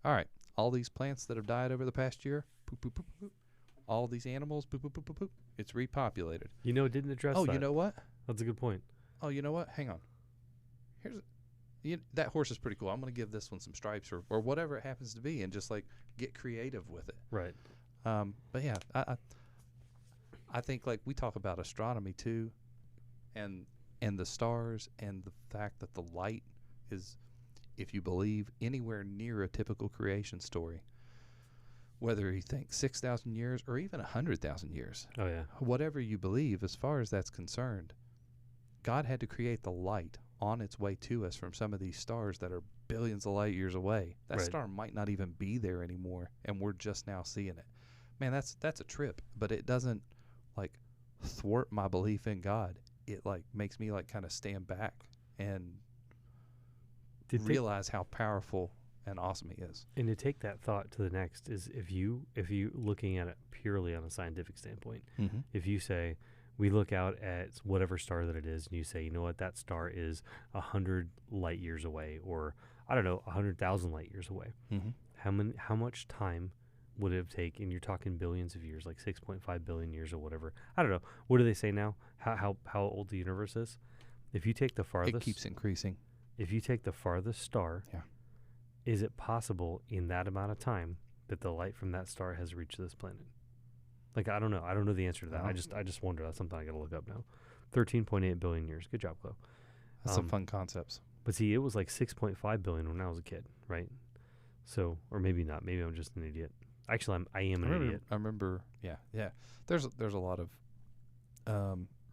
all right, all these plants that have died over the past year, poop, poop, poop, poop. All these animals, poop, poop, poop, poop, poop. It's repopulated. You know, it didn't address that. Oh, you know what? That's a good point. Oh, you know what? Hang on. That horse is pretty cool. I'm going to give this one some stripes or whatever it happens to be, and just like get creative with it. Right. But yeah, I think like we talk about astronomy too, and the stars and the fact that the light is, if you believe, anywhere near a typical creation story, whether you think 6,000 years or even 100,000 years. Oh yeah. Whatever you believe, as far as that's concerned, God had to create the light on its way to us from some of these stars that are billions of light years away. That star might not even be there anymore, and we're just now seeing it. Man, that's a trip, but it doesn't like thwart my belief in God. It like makes me like kind of stand back and realize how powerful and awesome he is. And to take that thought to the next is, if you looking at it purely on a scientific standpoint, if you say, we look out at whatever star that it is, and you say, you know what, that star is 100 light years away, or I don't know, 100,000 light years away. How much time would it have taken? And you're talking billions of years, like 6.5 billion years or whatever. I don't know. What do they say now? How old the universe is? If you take the farthest, it keeps increasing. If you take the farthest star, is it possible in that amount of time that the light from that star has reached this planet? Like, I don't know. I don't know the answer to that. I just wonder. That's something I got to look up now. 13.8 billion years. Good job, Chloe. That's some fun concepts. But see, it was like 6.5 billion when I was a kid, right? So, or maybe not. Maybe I'm just an idiot. Actually, I am an idiot. I remember. Yeah. There's a lot of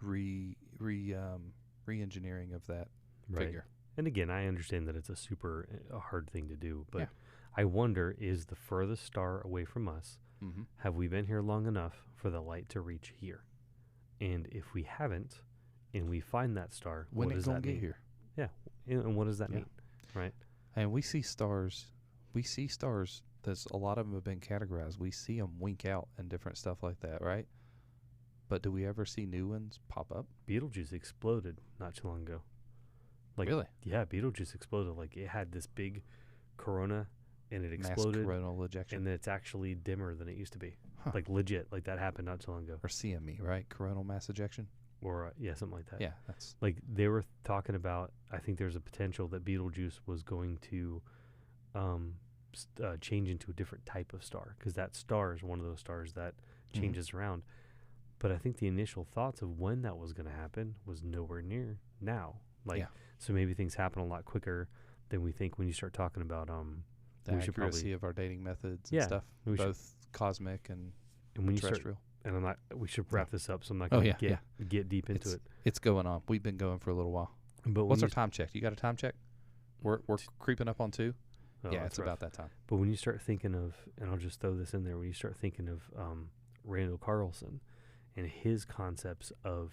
re-engineering of that figure. And again, I understand that it's a super hard thing to do, but I wonder, is the furthest star away from us? Have we been here long enough for the light to reach here? And if we haven't, and we find that star, when what does that mean? Get here? Yeah, and what does that mean? Right. And we see stars. We see stars there's a lot of them have been categorized. We see them wink out and different stuff like that, right? But do we ever see new ones pop up? Beetlejuice exploded not too long ago. Like, really? Yeah, Beetlejuice exploded. Like, it had this big corona, and it Mass exploded. coronal ejection. And then it's actually dimmer than it used to be. Huh. Like, legit. Like, that happened not too long ago. Or CME, right? Coronal mass ejection? Or, yeah, something like that. Yeah, that's... Like, they were talking about, I think there's a potential that Beetlejuice was going to change into a different type of star. Because that star is one of those stars that changes around. But I think the initial thoughts of when that was going to happen was nowhere near now. Like, so maybe things happen a lot quicker than we think when you start talking about the accuracy of our dating methods and stuff, both cosmic and when terrestrial. And we should wrap this up, so I'm not going to get deep into it. It's going on. We've been going for a little while. But what's our time check? You got a time check? We're creeping up on 2. Oh, yeah, it's about that time. But when you start thinking of, and I'll just throw this in there, when you start thinking of Randall Carlson and his concepts of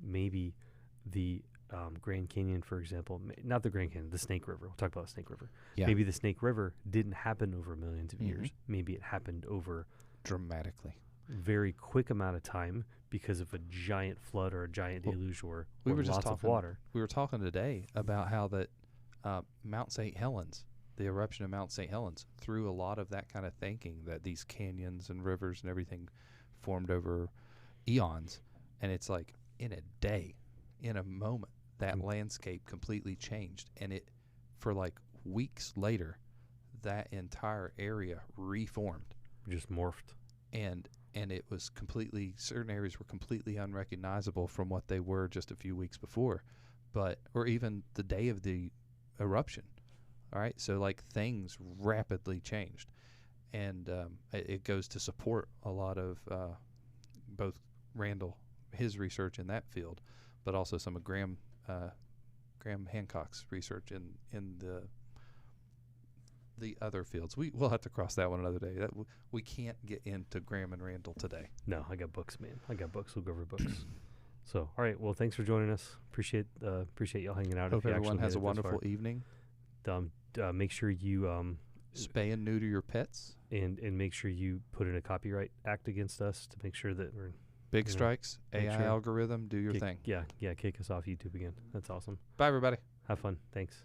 maybe the Grand Canyon, for example, not the Grand Canyon, the Snake River. We'll talk about the Snake River. Yeah. Maybe the Snake River didn't happen over millions of years. Maybe it happened over dramatically very quick amount of time because of a giant flood or a giant deluge or lots of water. We were talking today about how that Mount St. Helens, the eruption of Mount St. Helens, threw a lot of that kind of thinking that these canyons and rivers and everything formed over eons. And it's like in a day, in a moment, that landscape completely changed. And it, for like weeks later, that entire area reformed. Just morphed. And it was completely, certain areas were completely unrecognizable from what they were just a few weeks before, or even the day of the eruption. All right. So like things rapidly changed. And it goes to support a lot of both Randall, his research in that field, but also some of Graham Hancock's research in the other fields. We'll have to cross that one another day. We can't get into Graham and Randall today. No, I got books, man. I got books. We'll go over books. So, all right. Well, thanks for joining us. Appreciate y'all hanging out. Hope everyone has a wonderful evening. Make sure you spay and neuter your pets, and make sure you put in a copyright act against us to make sure that we're big strikes. AI algorithm, do your thing. Yeah. Kick us off YouTube again. That's awesome. Bye, everybody. Have fun. Thanks.